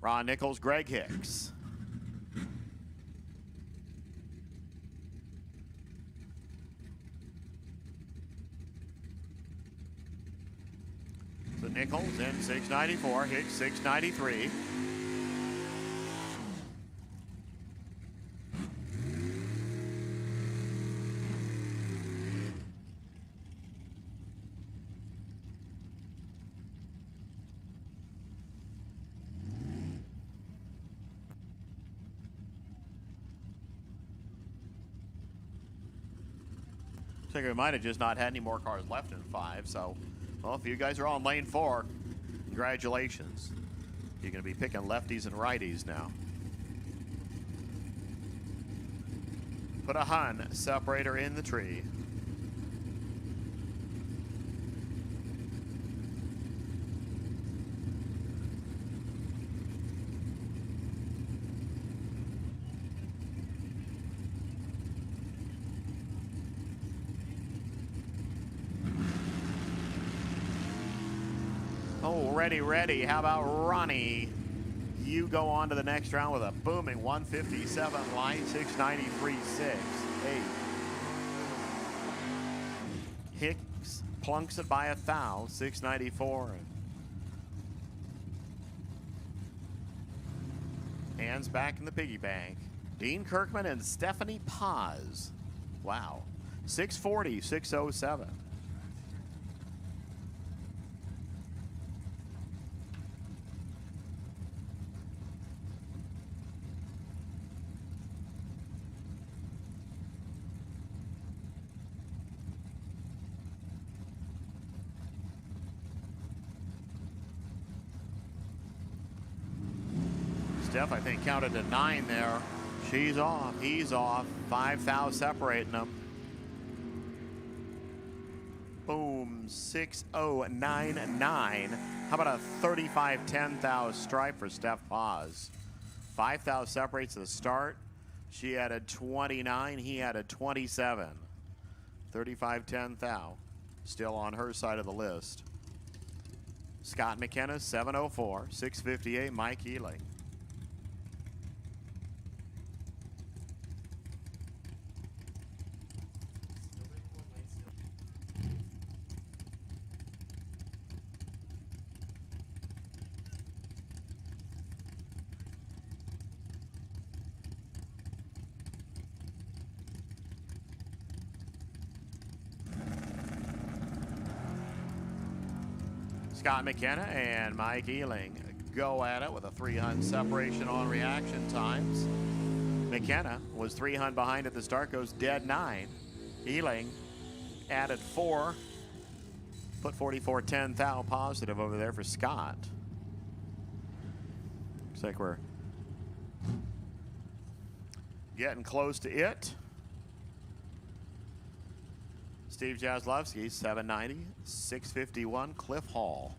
Ron Nichols, Greg Hicks. So Nichols in 694, Hicks 693. I think we might have just not had any more cars left in 5, so, well, if you guys are all in lane 4, congratulations. You're going to be picking lefties and righties now. Put a Hun separator in the tree. Oh, ready. How about Ronnie? You go on to the next round with a booming 157 line, 693.6. 8. Hicks plunks it by 1,000, 694. Hands back in the piggy bank. Dean Kirkman and Stephanie Paz. Wow. 640, 607. Steph, I think, counted to 9 there. She's off. He's off. 5,000 separating them. Boom. 6,099. How about a 35-10,000 stripe for Steph Paz? 5,000 separates at the start. She had a 29. He had a 27. 35-10,000. Still on her side of the list. Scott McKenna, 704. 658, Mike Ealing. Scott McKenna and Mike Ealing go at it with a 300 separation on reaction times. McKenna was 300 behind at the start, goes dead 9. Ealing added 4, put 44-10,000 positive over there for Scott. Looks like we're getting close to it. Steve Jaslowski, 790, 651, Cliff Hall.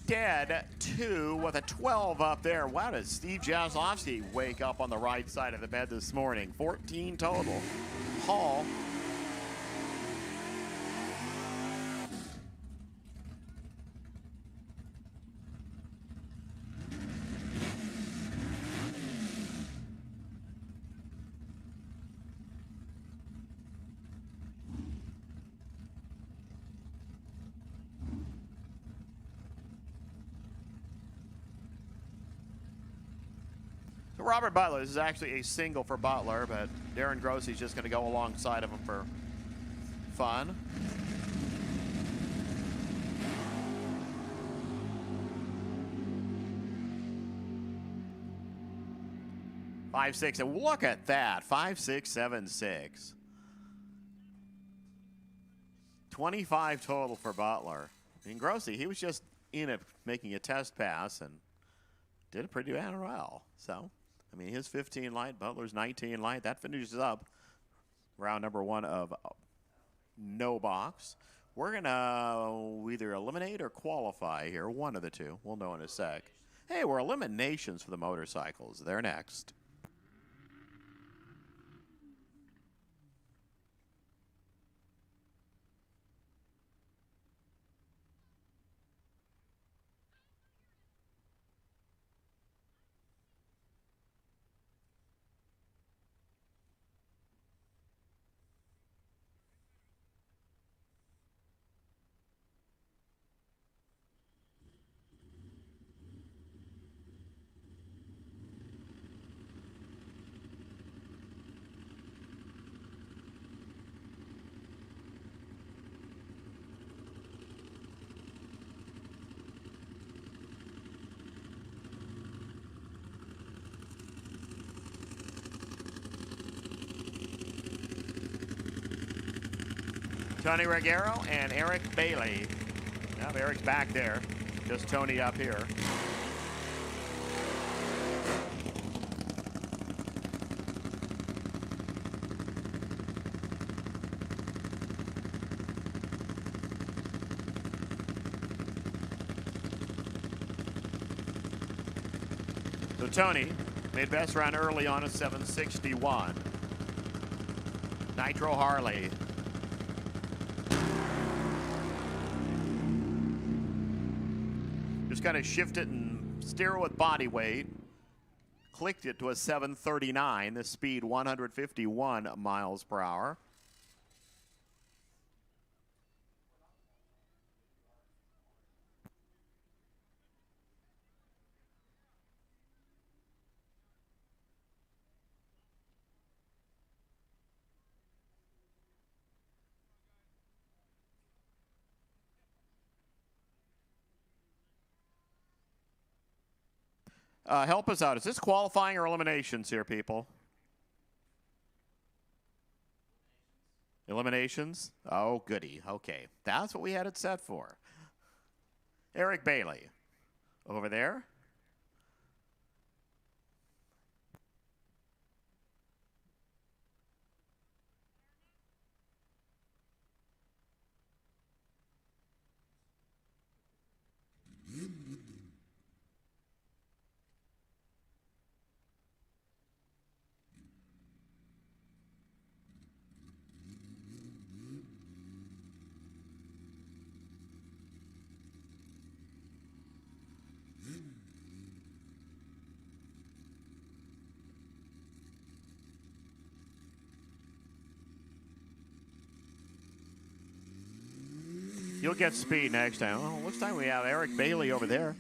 Dead 2 with a 12 up there. Wow, does Steve Jaslowski wake up on the right side of the bed this morning? 14 total. Hall. Robert Butler, this is actually a single for Butler, but Darren Grossi's just going to go alongside of him for fun. Five, 6, and look at that, 5, 6, 7, 6. 25 total for Butler. I mean, Grossi, he was just in it making a test pass and did it pretty damn well. So I mean, his 15 light, Butler's 19 light. That finishes up round number 1 of no box. We're going to either eliminate or qualify here. One of the two. We'll know in a sec. Hey, we're eliminations for the motorcycles. They're next. Tony Reguero and Eric Bailey. Now Eric's back there. Just Tony up here. So Tony made best run early on a 761. Nitro Harley. Just kind of shift it and steer with body weight. Clicked it to a 739. The speed 151 miles per hour. Help us out. Is this qualifying or eliminations here, people? Eliminations? Oh, goody. Okay. That's what we had it set for. Eric Bailey. Over there. You'll get speed next time. Well, looks like we have Eric Bailey over there.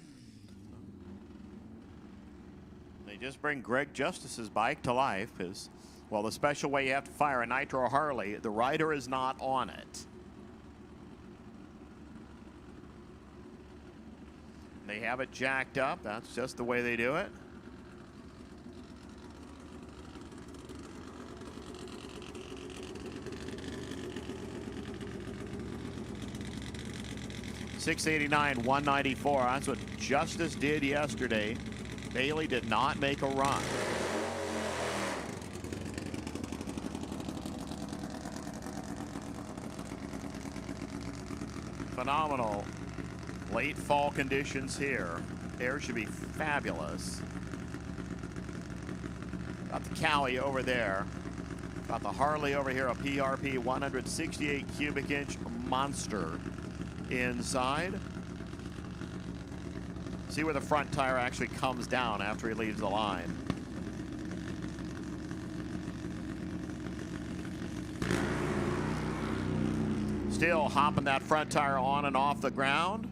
They just bring Greg Justice's bike to life. Because, well, the special way you have to fire a Nitro Harley, the rider is not on it. They have it jacked up. That's just the way they do it. .689, 194. That's what Justice did yesterday. Bailey did not make a run. Phenomenal late fall conditions here. Air should be fabulous. Got the Cowie over there. Got the Harley over here, a PRP 168 cubic inch monster inside. See where the front tire actually comes down after he leaves the line. Still hopping that front tire on and off the ground.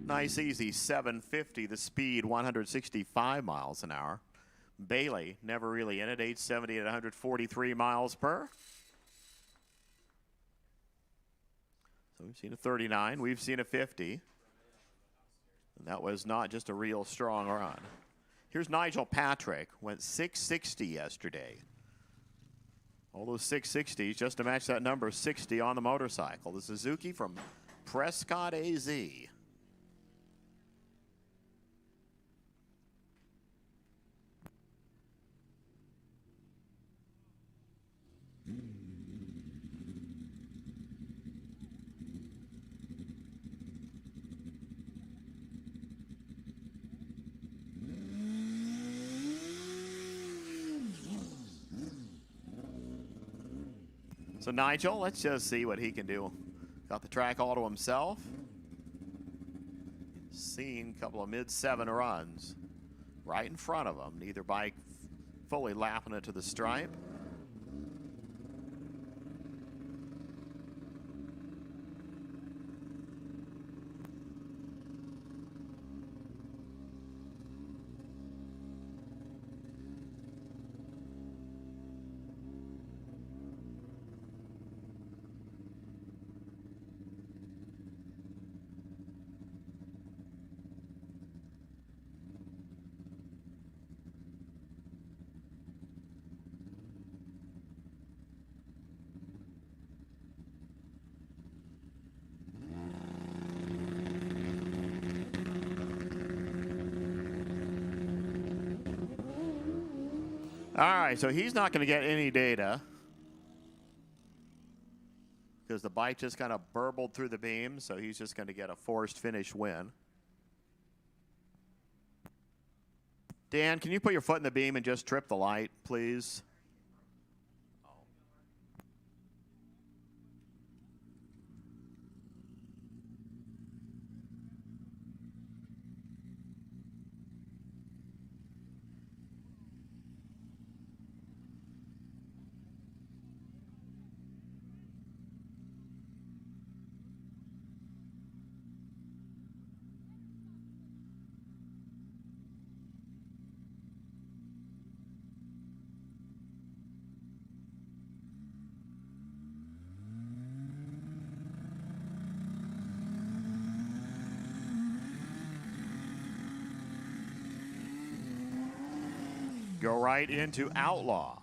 Nice easy 750, the speed 165 miles an hour. Bailey never really in it, 870 at 143 miles per. So we've seen a 39, we've seen a 50. And that was not just a real strong run. Here's Nigel Patrick, went 660 yesterday. All those 660s just to match that number 60 on the motorcycle. The Suzuki from Prescott, AZ. So Nigel, let's just see what he can do. Got the track all to himself. Seen a couple of mid-7 runs right in front of him. Neither bike fully lapping it to the stripe. All right, so he's not going to get any data because the bike just kind of burbled through the beam, so he's just going to get a forced finish win. Dan, can you put your foot in the beam and just trip the light, please? Go right into Outlaw.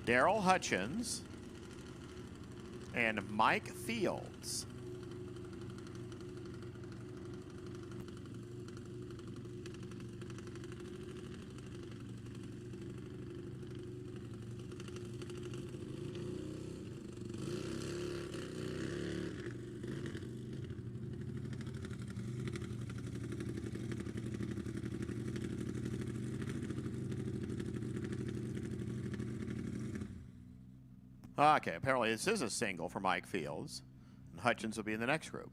Daryl Hutchins and Mike Fields. Okay, apparently this is a single for Mike Fields, and Hutchins will be in the next group.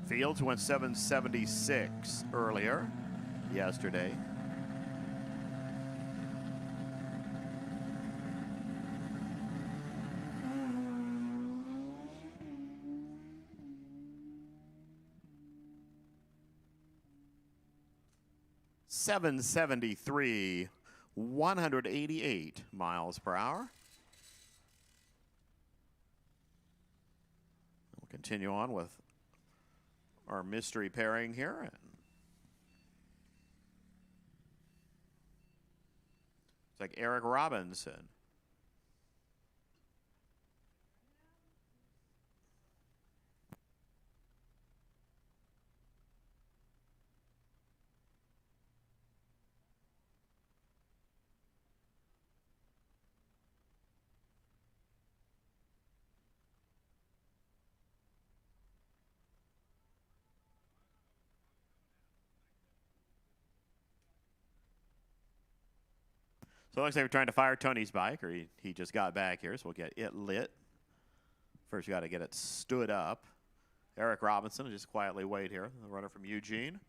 Fields went 776 earlier yesterday. .773, 188 miles per hour. We'll continue on with our mystery pairing here. It's like Eric Robinson. So it looks like we're trying to fire Tony's bike, or he just got back here, so we'll get it lit. First, you got to get it stood up. Eric Robinson will just quietly wait here, the runner from Eugene.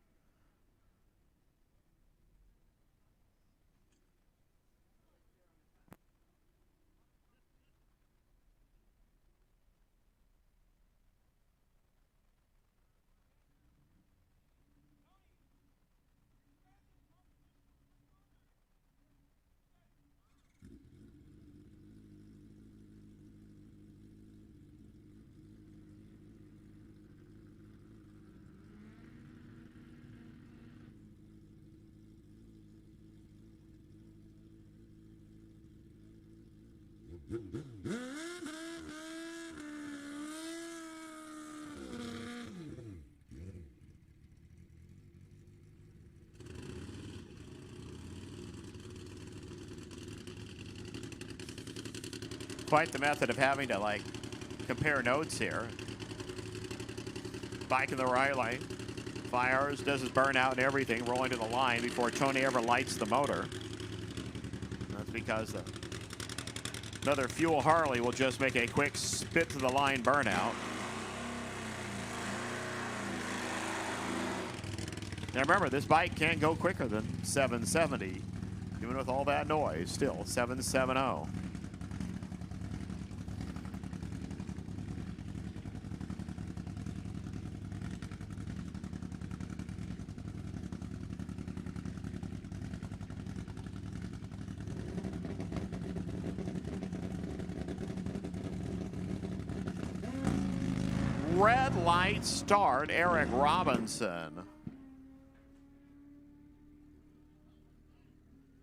Quite the method of having to, like, compare notes here. Bike in the right lane, Fires, does his burnout and everything, rolling to the line before Tony ever lights the motor. That's because another Fuel Harley will just make a quick spit to the line burnout. Now remember, this bike can't go quicker than 770, even with all that noise. Still 770. Red light start, Eric Robinson.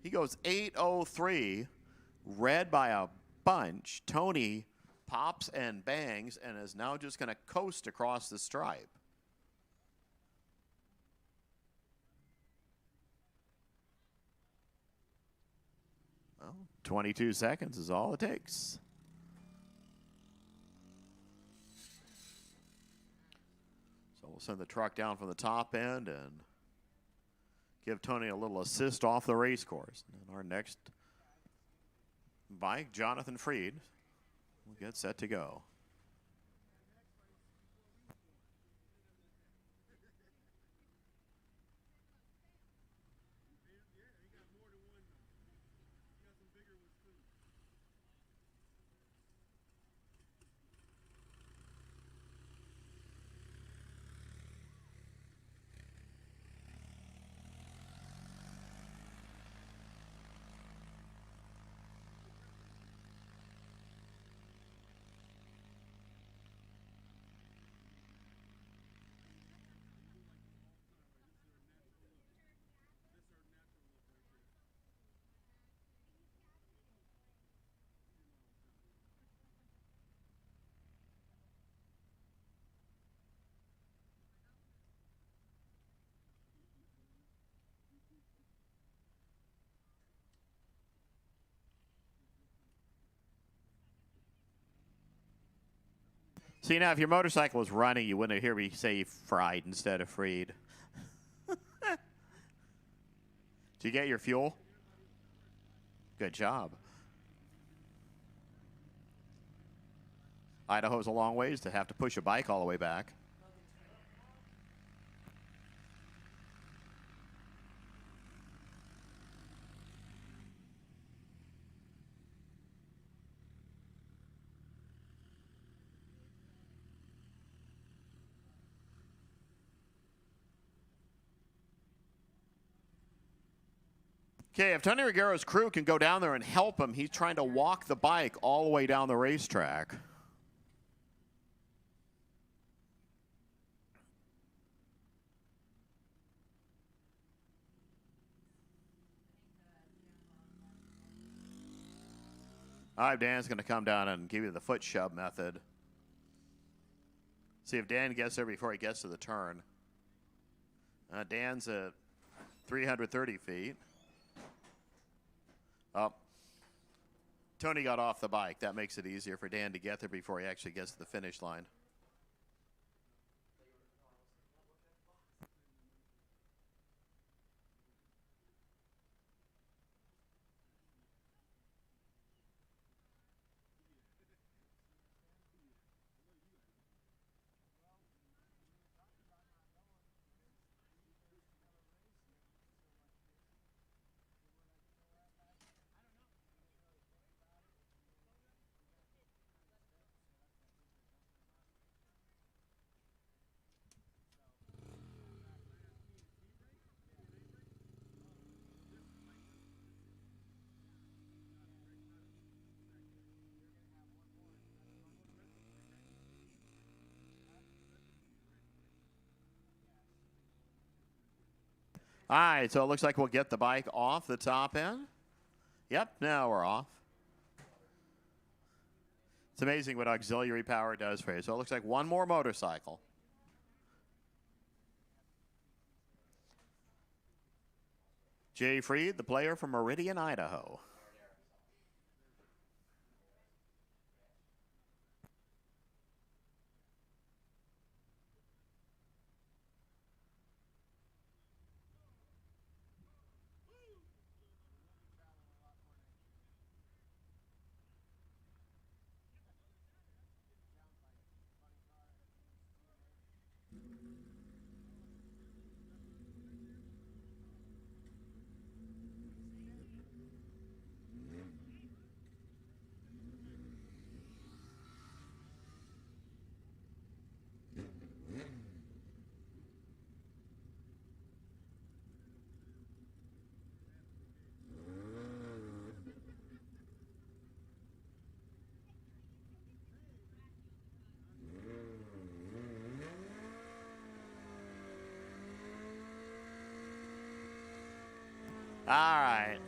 He goes 8:03, red by a bunch. Tony pops and bangs and is now just going to coast across the stripe. Well, 22 seconds is all it takes. So we'll send the truck down from the top end and give Tony a little assist off the race course. And our next bike, Jonathan Freed, will get set to go. See, now, if your motorcycle was running, you wouldn't hear me say fried instead of freed. Did you get your fuel? Good job. Idaho's a long ways to have to push a bike all the way back. Okay, if Tony Reguero's crew can go down there and help him, he's trying to walk the bike all the way down the racetrack. All right, Dan's going to come down and give you the foot shove method. See if Dan gets there before he gets to the turn. Dan's at 330 feet. Oh, Tony got off the bike. That makes it easier for Dan to get there before he actually gets to the finish line. All right, so it looks like we'll get the bike off the top end. Yep, now we're off. It's amazing what auxiliary power does for you. So it looks like one more motorcycle. Jay Freed, the player from Meridian, Idaho. All right.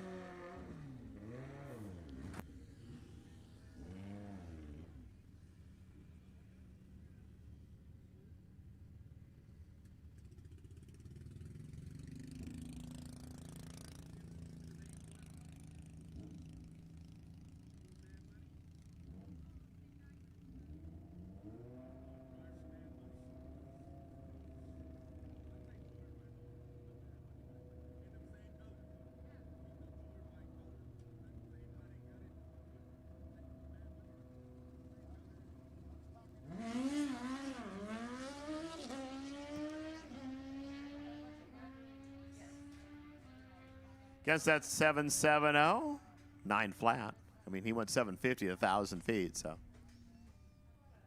Guess that's 770. 9 flat. I mean, he went 750 at 1,000 feet, so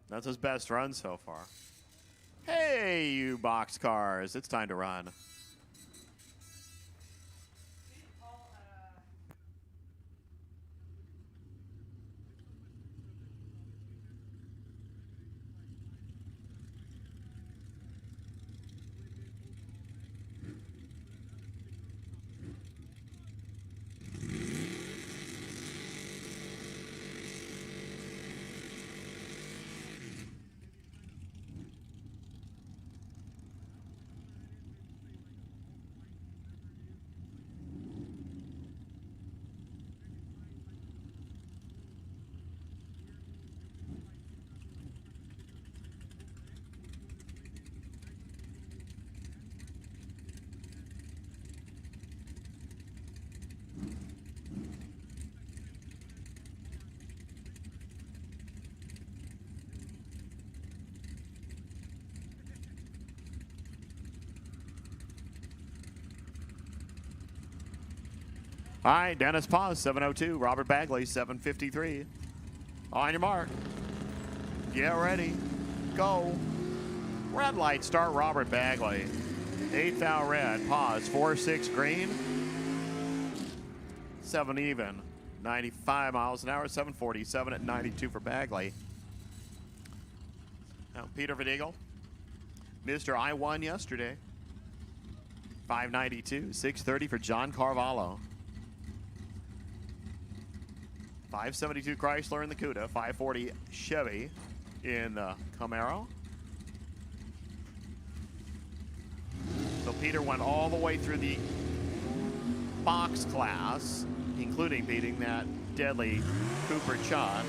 that's his best run so far. Hey, you boxcars, it's time to run. All right, Dennis Paz, 702. Robert Bagley, 753. On your mark. Get ready. Go. Red light start, Robert Bagley. 8th out red. Pause. 4-6 green. 7 even. 95 miles an hour. 747 at 92 for Bagley. Now, Peter Van Mr. I won yesterday. 592. 630 for John Carvalho. 572 Chrysler in the Cuda, 540 Chevy in the Camaro. So Peter went all the way through the box class, including beating that deadly Cooper Chun.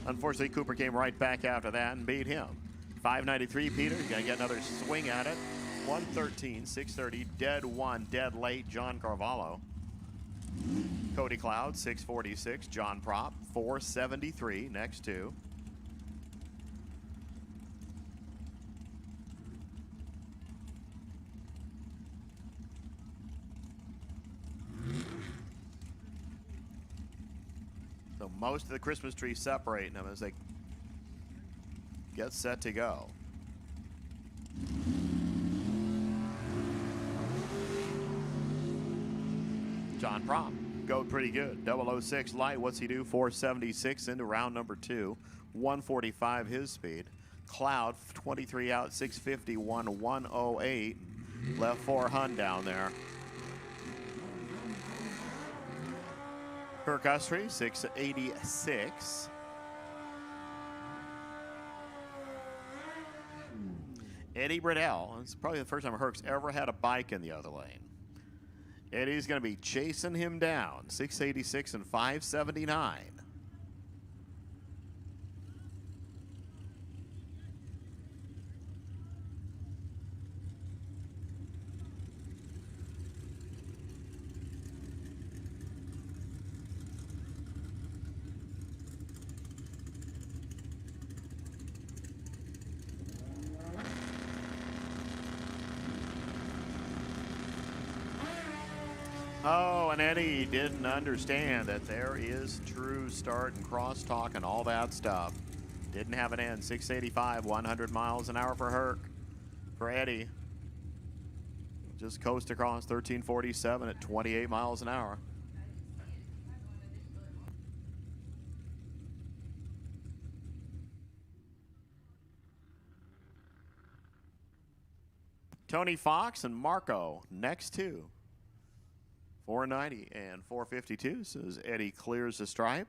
Unfortunately, Cooper came right back after that and beat him. 593 Peter, you gotta get another swing at it. 113, 630, dead one, dead late, John Carvalho. Cody Cloud, 646. John Prop, 473. Next two. So most of the Christmas trees separating them as they get set to go. John Prop. Go pretty good. 006 light. What's he do? 476 into round number 2. 145 his speed. Cloud 23 out. 651. 108. Left 4 Hun down there. Kirk Ustry 686. Eddie Bradell. It's probably the first time Herc's ever had a bike in the other lane. Eddie's going to be chasing him down. 686 and 579. Oh, and Eddie didn't understand that there is true start and crosstalk and all that stuff. Didn't have an end. 685, 100 miles an hour for Herc. For Eddie, just coast across 1347 at 28 miles an hour. Tony Fox and Marco, next two. 490 and 452 says Eddie clears the stripe.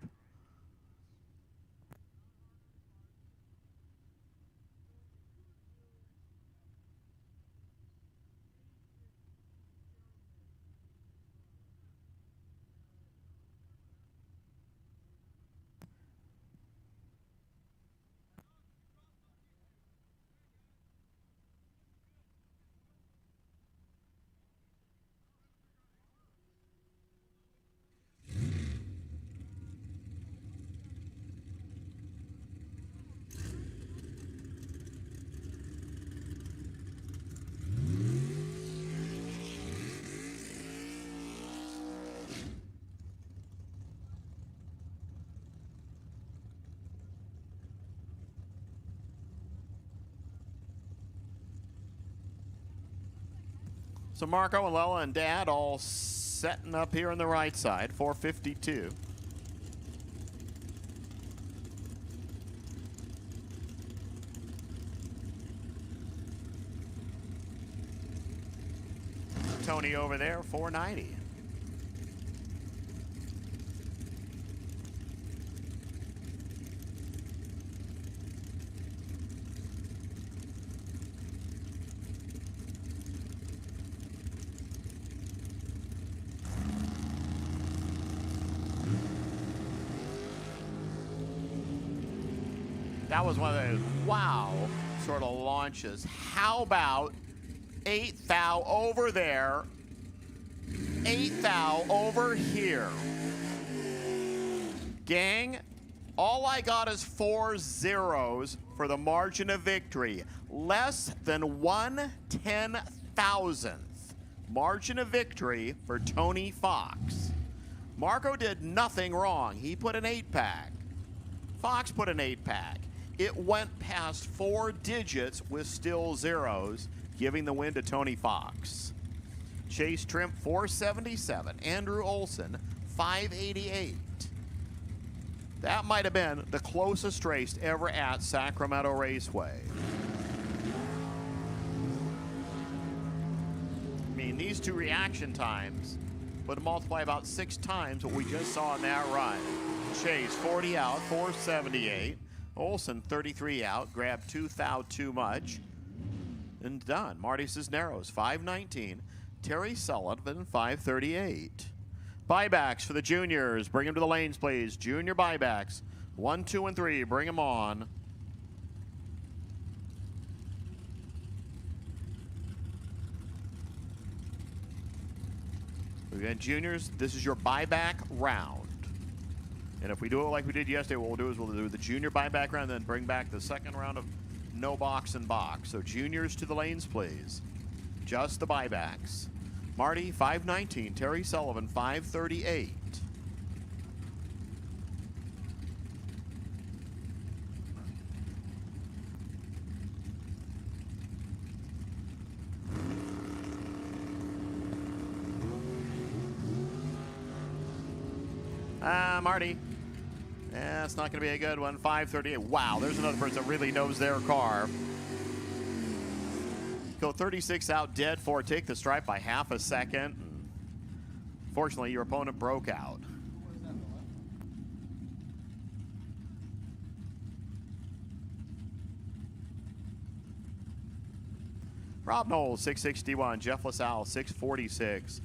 So Marco and Lela and Dad all setting up here on the right side, 452. Tony over there, 490. That was one of those wow sort of launches. How about 8 thou over there, 8 thou over here? Gang, all I got is 4 zeros for the margin of victory. Less than 1/10,000th margin of victory for Tony Fox. Marco did nothing wrong. He put an 8-pack. Fox put an 8-pack. It went past 4 digits with still zeros, giving the win to Tony Fox. Chase Trimp, 477. Andrew Olson, 588. That might have been the closest race ever at Sacramento Raceway. I mean, these two reaction times would multiply about 6 times what we just saw in that run. Chase, 40 out, 478. Olson, 33 out, grabbed 2 thou too much. And done. Marty Cisneros, 519. Terry Sullivan, 538. Buybacks for the juniors. Bring them to the lanes, please. Junior buybacks. 1, 2, and 3. Bring them on. We've got juniors. This is your buyback round. And if we do it like we did yesterday, what we'll do is we'll do the junior buyback round, then bring back the second round of no box and box. So juniors to the lanes, please. Just the buybacks. Marty, 519. Terry Sullivan, 538. Marty. Yeah, it's not going to be a good one. 538. Wow, there's another person that really knows their car. Go 36 out dead for. Take the stripe by half a second. Fortunately, your opponent broke out. Rob Knowles, 661. Jeff LaSalle, 646.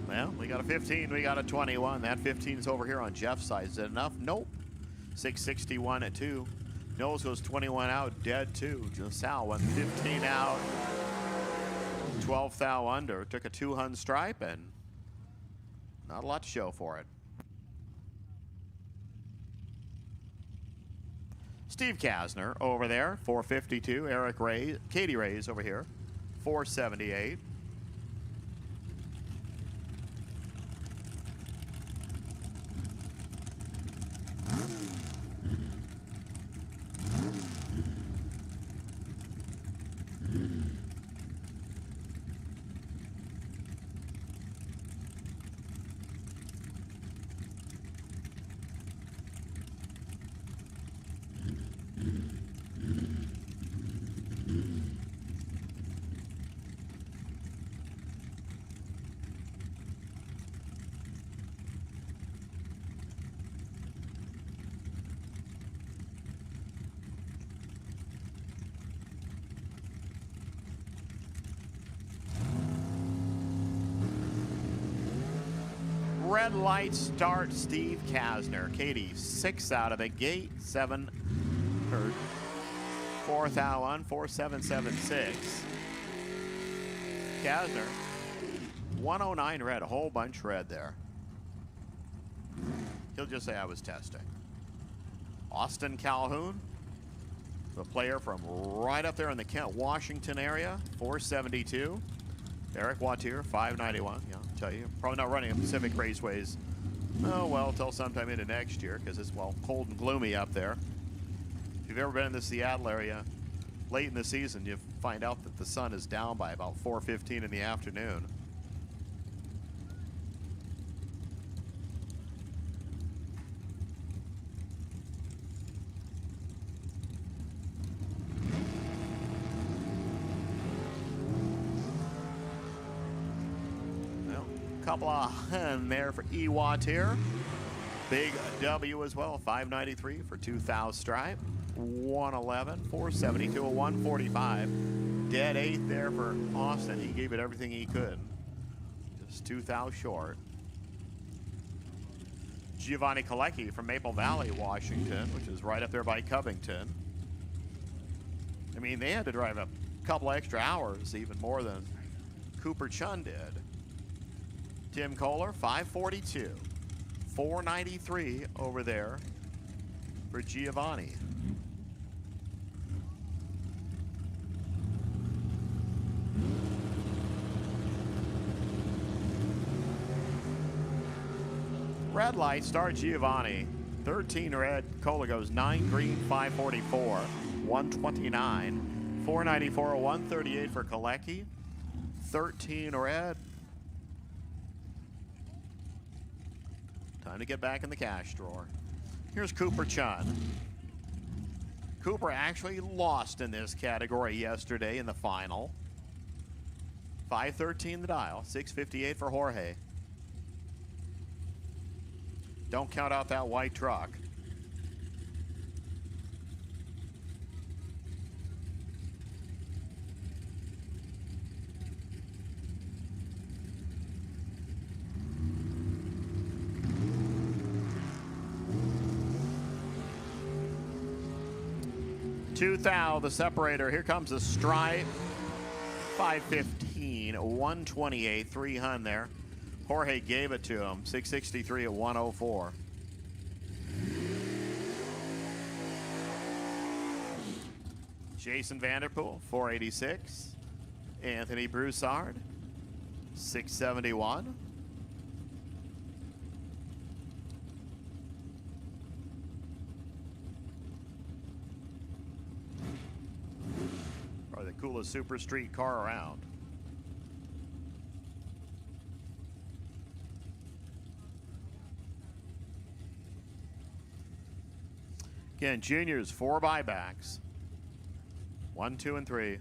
Well, we got a 15, we got a 21. That 15's over here on Jeff's side. Is it enough? Nope. 661 at 2. Knowles goes 21 out, dead 2. LaSalle went 15 out, 12 thou under. Took a 200 stripe and not a lot to show for it. Steve Kasner over there, 452. Eric Ray, Katie Ray's over here, 478. red light start, Steve Kasner. Katie, 6 out of the gate, 7, or 4th out on, 4776. Kasner, 109 red, a whole bunch red there. He'll just say I was testing. Austin Calhoun, the player from right up there in the Kent, Washington area, 472. Eric Wattier, 591. Yeah, I'll tell you, probably not running a Pacific Raceways. Oh, well, till sometime into next year because it's, well, cold and gloomy up there. If you've ever been in the Seattle area late in the season, you find out that the sun is down by about 4:15 in the afternoon. Couple of there for Ewat here. Big W as well, 593 for 2,000 stripe. 111, 472, a 145. Dead 8 there for Austin. He gave it everything he could. Just 2,000 short. Giovanni Kalecki from Maple Valley, Washington, which is right up there by Covington. I mean, they had to drive a couple extra hours, even more than Cooper Chun did. Tim Kohler, 542. 493 over there for Giovanni. Red light, start Giovanni. 13 red, Kohler goes 9 green, 544. 129. 494, 138 for Kalecki. 13 red. Time to get back in the cash drawer. Here's Cooper Chun. Cooper actually lost in this category yesterday in the final. 513 the dial, 658 for Jorge. Don't count out that white truck. $2,000, the separator. Here comes the stripe. 515, 128, 300 there. Jorge gave it to him. 663 at 104. Jason Vanderpool, 486. Anthony Broussard, 671. Probably the coolest super street car around. Again, juniors, 4 buybacks. 1, 2, and 3.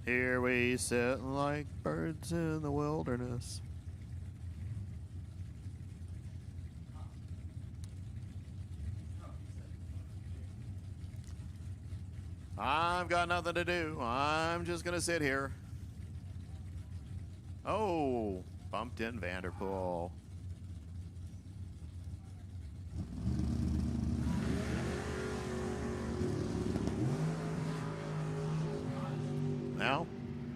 Here we sit like birds in the wilderness. I've got nothing to do. I'm just going to sit here. Oh, bumped in Vanderpool. Well,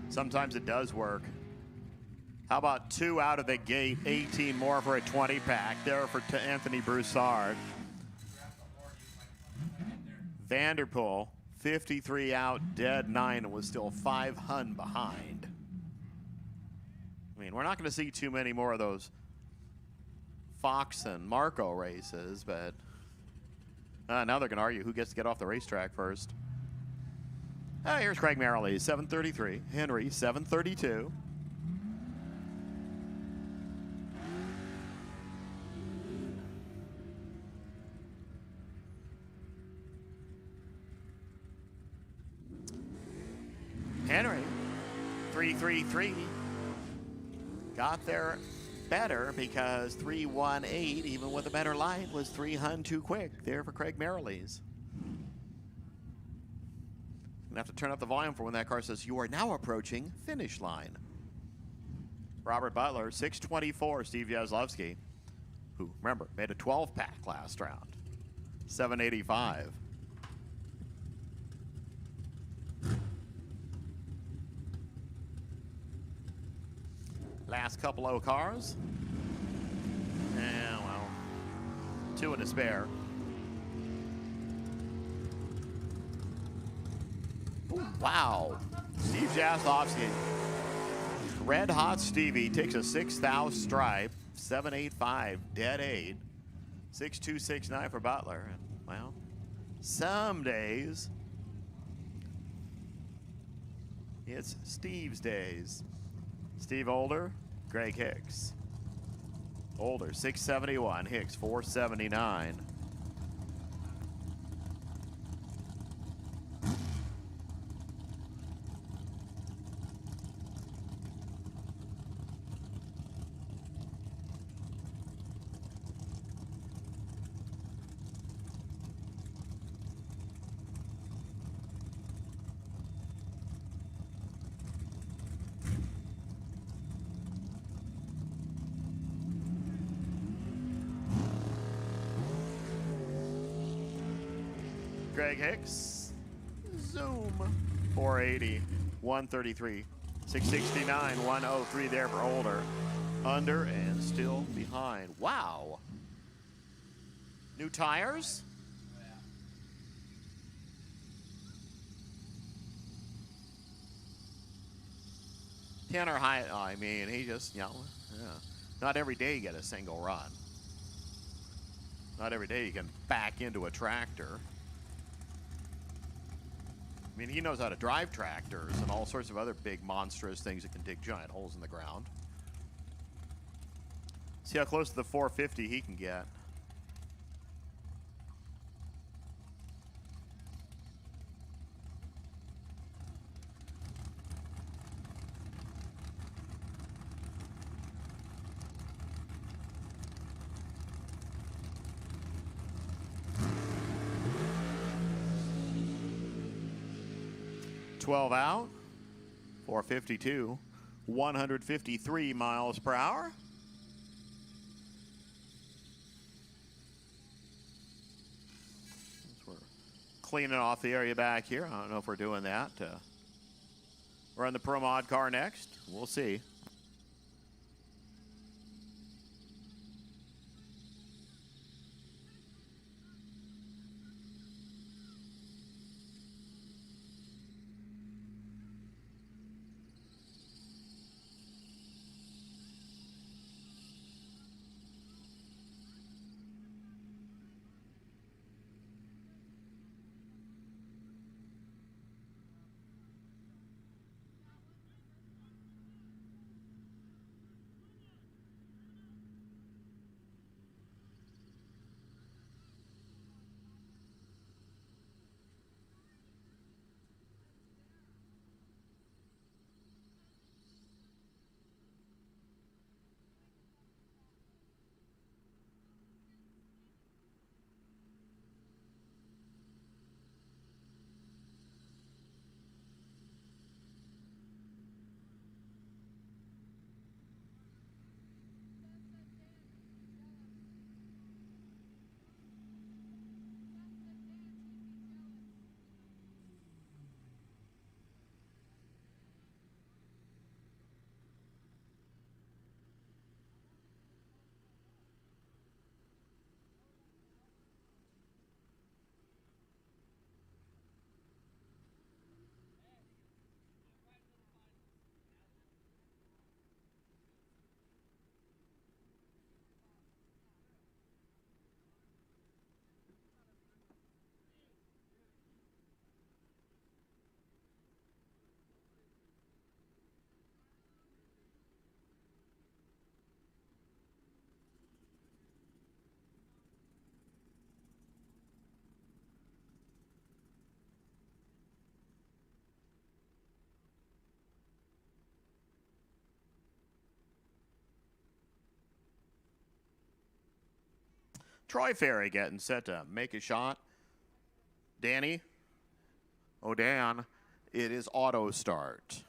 sometimes it does work. How about 2 out of the gate, 18 more for a 20-pack there for Anthony Broussard. Vanderpool, 53 out, dead 9, and was still 500 behind. I mean, we're not going to see too many more of those Fox and Marco races, but now they're going to argue who gets to get off the racetrack first. Here's Craig Merrily, 733. Henry, 732. Henry, 333. Got there better because 318, even with a better light, was 300 too quick there for Craig Merrilees. Gonna have to turn up the volume for when that car says you are now approaching finish line. Robert Butler, 624. Steve Jaslowski, who, remember, made a 12-pack last round, 785. Last couple of cars. And, well, 2 and a spare. Ooh, wow. Steve Jaslowski. Red Hot Stevie takes a 6,000 stripe. 785, dead 8. 6269 for Butler. And, well, some days it's Steve's days. Steve Older, Greg Hicks. Older, 671. Hicks, 479. Greg Hicks, zoom, 480, 133, 669, 103 there for Older. Under and still behind. Wow. New tires? Tanner Hyatt, I mean, he just, yeah. Not every day you get a single run. Not every day you can back into a tractor. I mean, he knows how to drive tractors and all sorts of other big, monstrous things that can dig giant holes in the ground. See how close to the 450 he can get. Out, 452, 153 miles per hour. We're cleaning off the area back here. I don't know if we're doing that. We're on the Pro Mod car next. We'll see. Troy Ferry getting set to make a shot. Danny. Oh, Dan. It is auto start.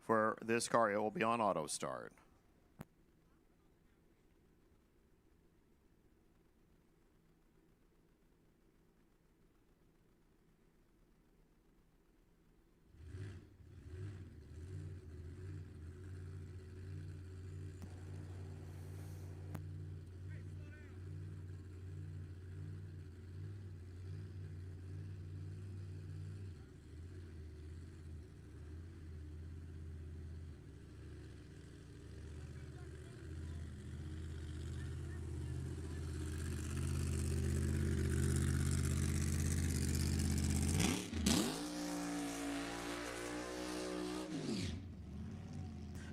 For this car, it will be on auto start.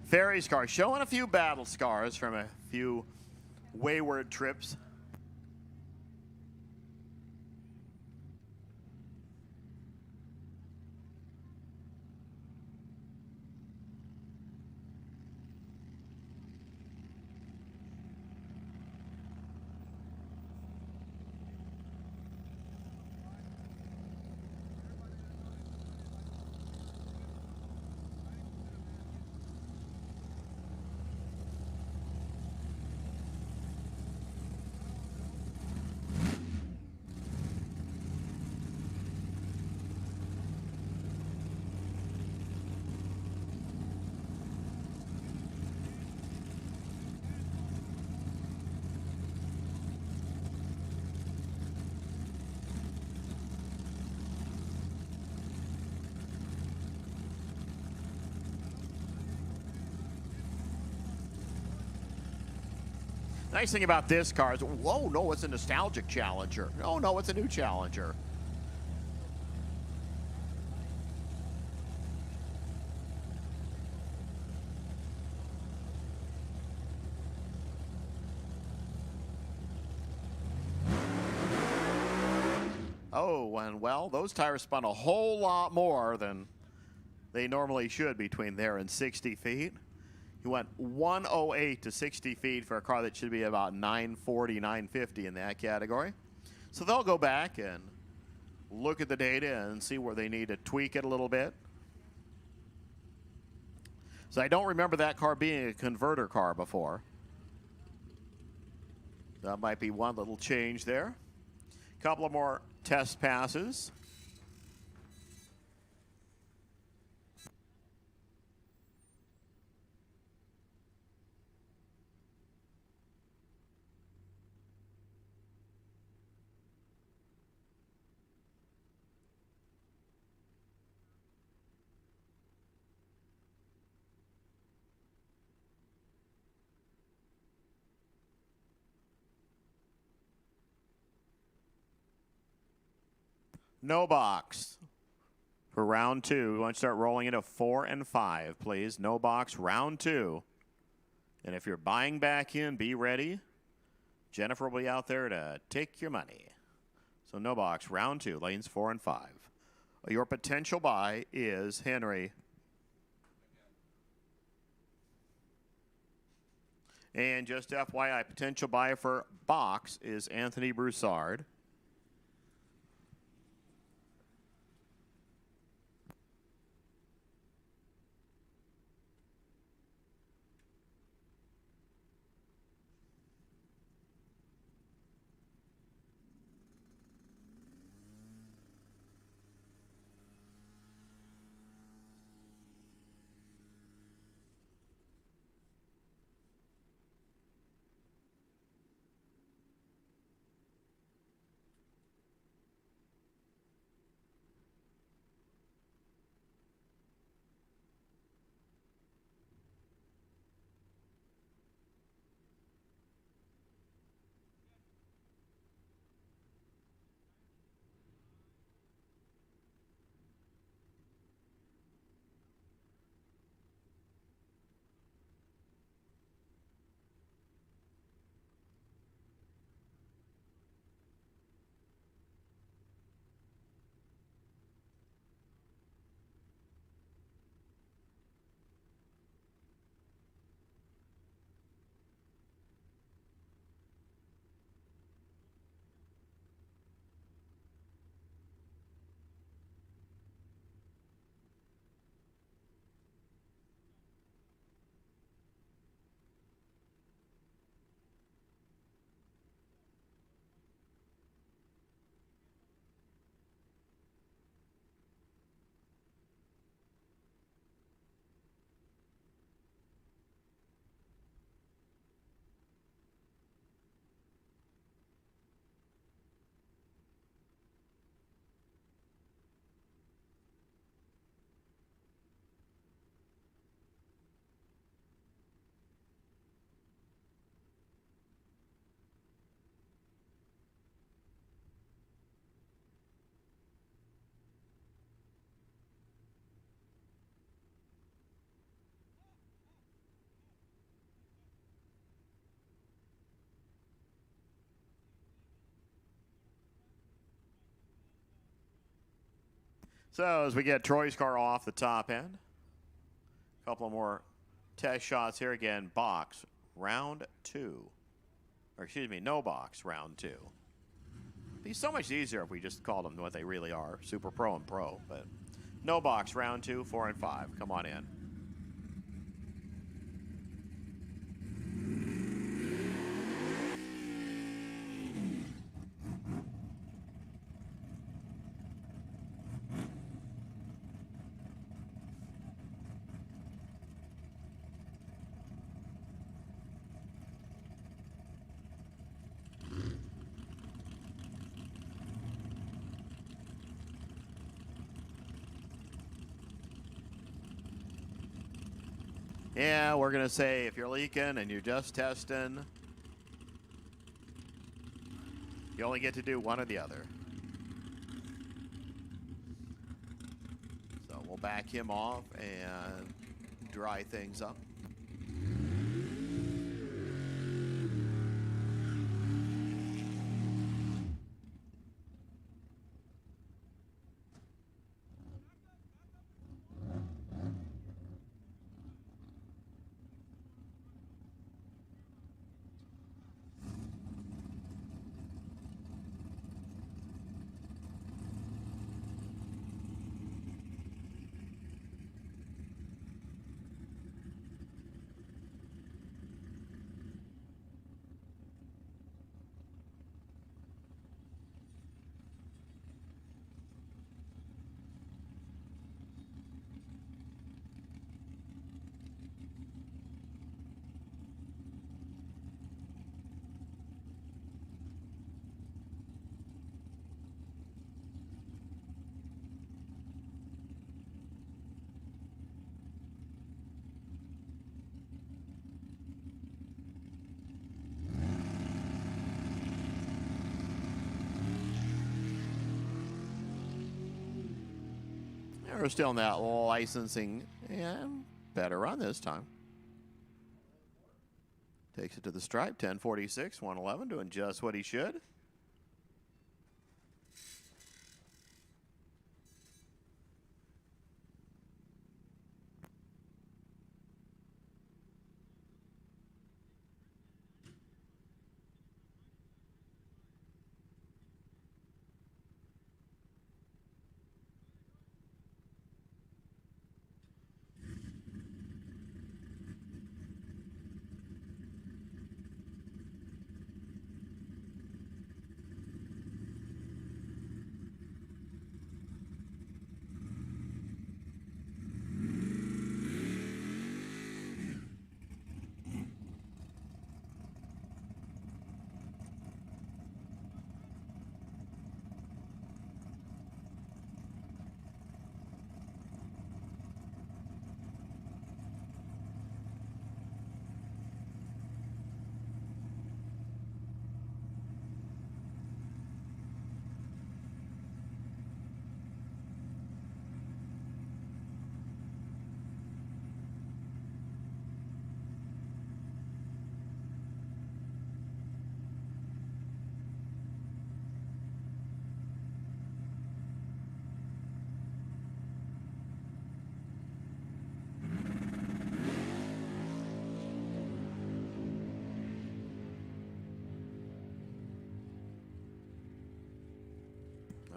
Ferry's car showing a few battle scars from a few wayward trips. Nice thing about this car is, whoa, no, it's a nostalgic Challenger. No, it's a new Challenger. Oh, and well, those tires spun a whole lot more than they normally should between there and 60 feet. He went 108 to 60 feet for a car that should be about 940, 950 in that category. So they'll go back and look at the data and see where they need to tweak it a little bit. So I don't remember that car being a converter car before. That might be one little change there. A couple of more test passes. No box for round two. We want to start rolling into 4 and 5, please. No box, round two. And if you're buying back in, be ready. Jennifer will be out there to take your money. So no box, round two, lanes 4 and 5. Your potential buy is Henry. And just FYI, potential buy for box is Anthony Broussard. So as we get Troy's car off the top end, a couple more test shots here again. Box, round 2. Or excuse me, no box, round 2. It'd be so much easier if we just called them what they really are, Super Pro and Pro. But no box, round 2, 4 and 5. Come on in. Yeah, we're going to say if you're leaking and you're just testing, you only get to do one or the other. So we'll back him off and dry things up. We're still in that licensing and better run this time. Takes it to the stripe, 1046, 111, doing just what he should.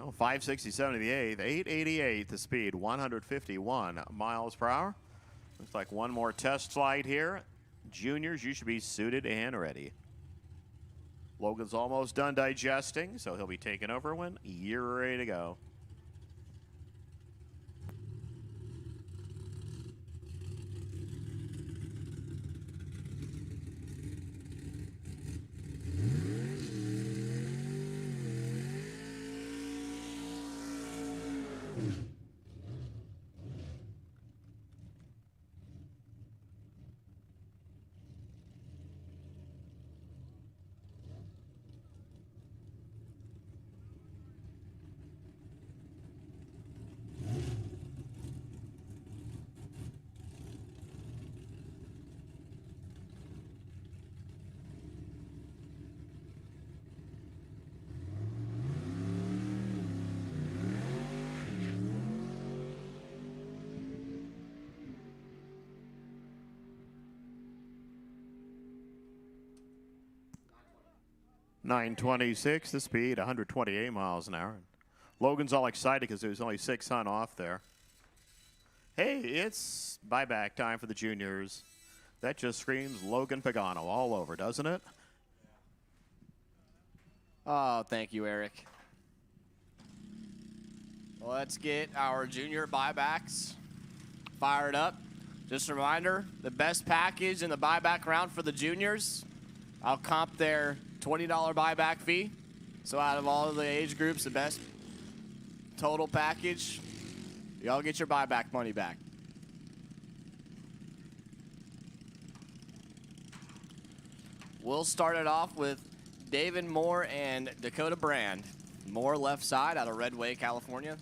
Well, 567 to the 8th, 888 the speed, 151 miles per hour. Looks like one more test flight here. Juniors, you should be suited and ready. Logan's almost done digesting, so he'll be taking over when you're ready to go. 926 the speed, 128 miles an hour. Logan's all excited because there's only 6 on off there. Hey, it's buyback time for the juniors. That just screams Logan Pagano all over, doesn't it? Oh, thank you, Eric. Let's get our junior buybacks fired up. Just a reminder, the best package in the buyback round for the juniors, I'll comp their $20 buyback fee. So out of all of the age groups, the best total package, y'all get your buyback money back. We'll start it off with David Moore and Dakota Brand. Moore left side out of Redway, California.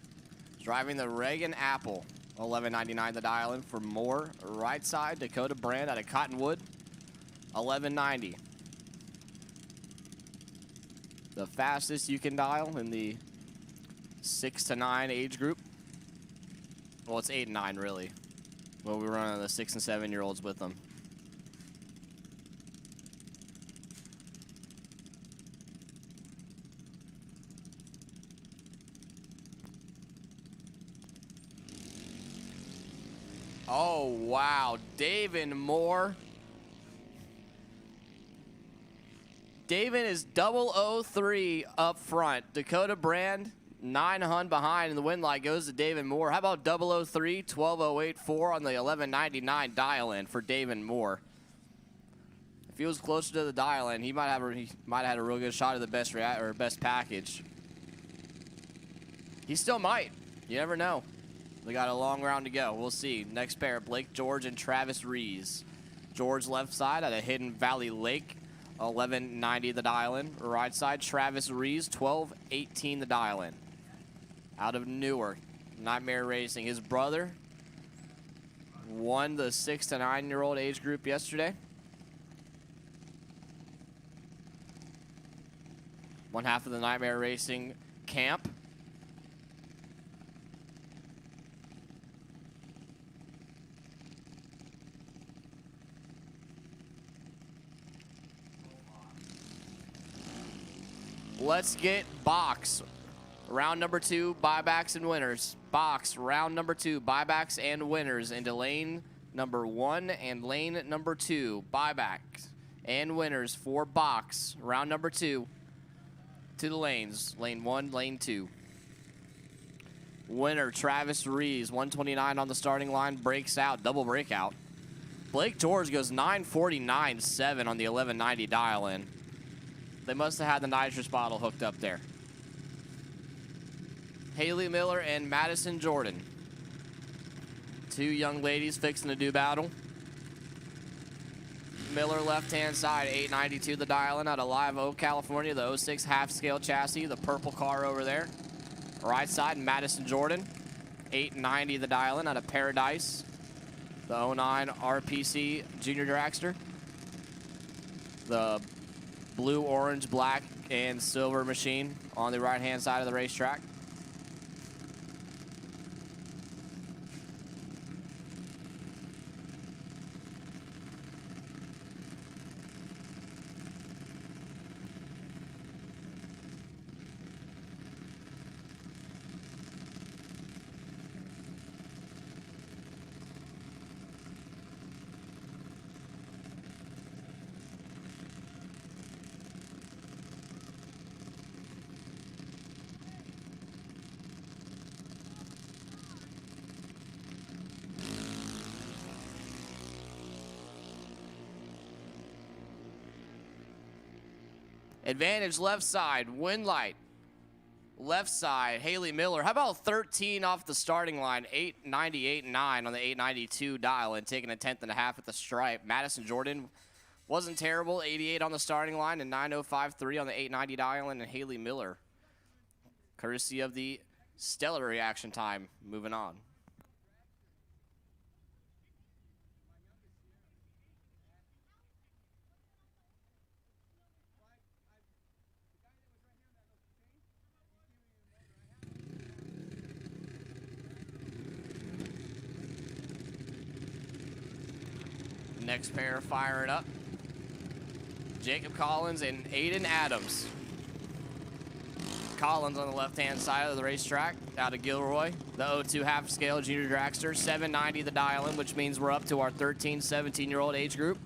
Driving the Reagan Apple, $11.99 the dial in for Moore. Right side, Dakota Brand out of Cottonwood, $11.90. The fastest you can dial in the 6 to 9 age group. Well, it's 8 and 9 really. Well, we're running the 6 and 7-year-olds with them. Oh, wow. David Moore. David is 003 up front. Dakota Brand, 9 hun behind, and the win light goes to David Moore. How about 003, 12.084 on the 11.99 dial-in for David Moore? If he was closer to the dial-in, he might have had a real good shot at the best package. He still might. You never know. We got a long round to go. We'll see. Next pair, Blake George and Travis Rees. George left side at a Hidden Valley Lake, $11.90 the dial-in. Right side, Travis Rees, $12.18 the dial-in. Out of Newark, Nightmare Racing. His brother won the 6 to 9-year-old age group yesterday. One half of the Nightmare Racing camp. Let's get box. Round number 2, buybacks and winners. Box, round number 2, buybacks and winners into lane number 1 and lane number 2. Buybacks and winners for box. Round number 2 to the lanes. Lane 1, lane 2. Winner, Travis Rees, 129 on the starting line, breaks out, double breakout. Blake George goes 949.7 on the 1190 dial-in. They must have had the nitrous bottle hooked up there. Haley Miller and Madison Jordan. 2 young ladies fixing to do battle. Miller left-hand side, 892 the dial-in out of Live Oak, California. The 06 half-scale chassis, the purple car over there. Right side, Madison Jordan, 890 the dial-in out of Paradise. The 09 RPC Junior Dragster. The blue, orange, black, and silver machine on the right-hand side of the racetrack. Advantage left side, win light. Left side, Haley Miller. How about 13 off the starting line? 898.9 on the 892 dial and taking a 10th and a half at the stripe. Madison Jordan wasn't terrible. 88 on the starting line and 905.3 on the 890 dial and Haley Miller. Courtesy of the stellar reaction time. Moving on. Next pair firing up. Jacob Collins and Aiden Adams. Collins on the left-hand side of the racetrack out of Gilroy. The 02 half-scale junior dragster, 790 the dial-in, which means we're up to our 13, 17-year-old age group.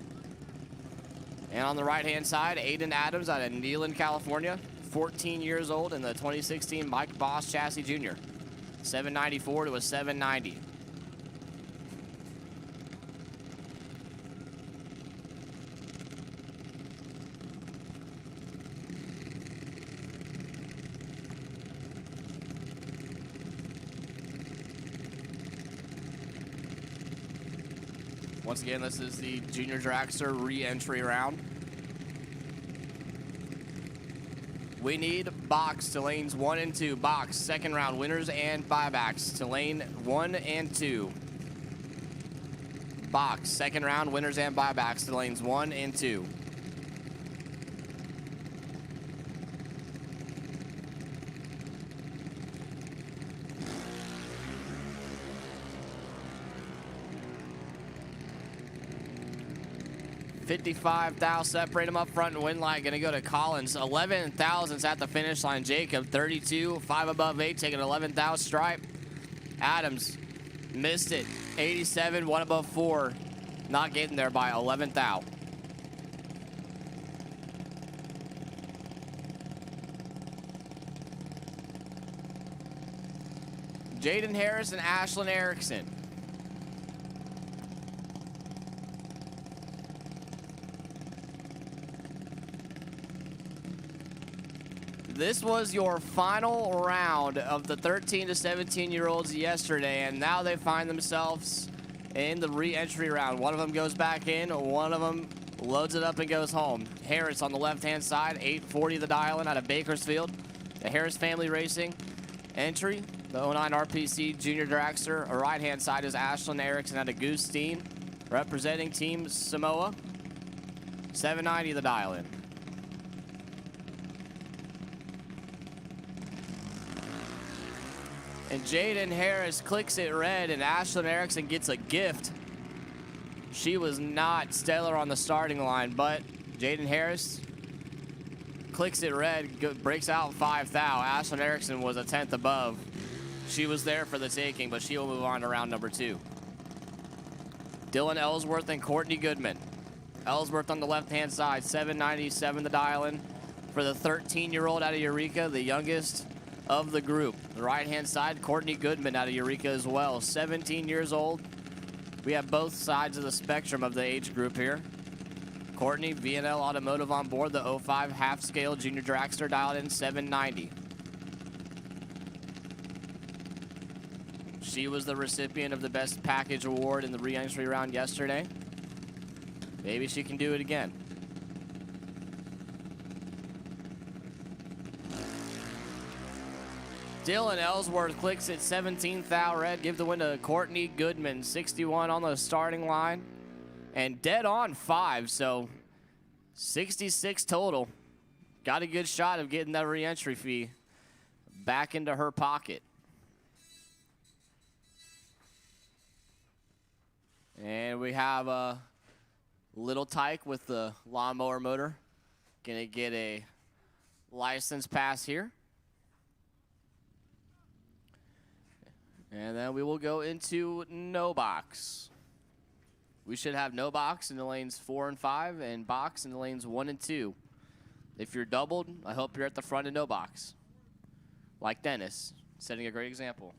And on the right-hand side, Aiden Adams out of Neyland, California, 14 years old in the 2016 Mike Boss Chassis Jr. 794 to a 790. Once again, this is the Junior Dragster re-entry round. We need box to lanes 1 and 2. Box, second round, winners and buybacks to lane 1 and 2. Box, second round, winners and buybacks to lanes 1 and 2. $55,000 separate them up front and win light. Gonna go to Collins. 11,000's at the finish line. Jacob 32, 5 above 8, taking 11,000 stripe. Adams missed it. 87, 1 above 4, not getting there by 11,000. Jaden Harris and Ashlyn Erickson. This was your final round of the 13 to 17-year-olds yesterday, and now they find themselves in the re-entry round. One of them goes back in, one of them loads it up and goes home. Harris on the left-hand side, 840 the dial-in out of Bakersfield. The Harris family racing entry, the 09 RPC Junior Dragster. A right-hand side is Ashlyn Erickson out of Goosteen, representing Team Samoa. 790 the dial-in. And Jaden Harris clicks it red, and Ashlyn Erickson gets a gift. She was not stellar on the starting line, but Jaden Harris clicks it red, breaks out 5,000. Ashlyn Erickson was a 10th above. She was there for the taking, but she will move on to round number 2. Dylan Ellsworth and Courtney Goodman. Ellsworth on the left-hand side, 797 the dial-in for the 13-year-old out of Eureka, the youngest of the group. The right-hand side, Courtney Goodman out of Eureka as well, 17 years old. We have both sides of the spectrum of the age group here. Courtney, V&L Automotive on board, the 05 half-scale junior dragster dialed in 790. She was the recipient of the Best Package Award in the re-entry round yesterday. Maybe she can do it again. Dylan Ellsworth clicks at 17,000 red. Give the win to Courtney Goodman, 61 on the starting line. And dead on 5, so 66 total. Got a good shot of getting that re-entry fee back into her pocket. And we have a Little Tyke with the lawnmower motor. Gonna get a license pass here. And then we will go into no box. We should have no box in the lanes 4 and 5 and box in the lanes 1 and 2. If you're doubled, I hope you're at the front of no box. Like Dennis, setting a great example.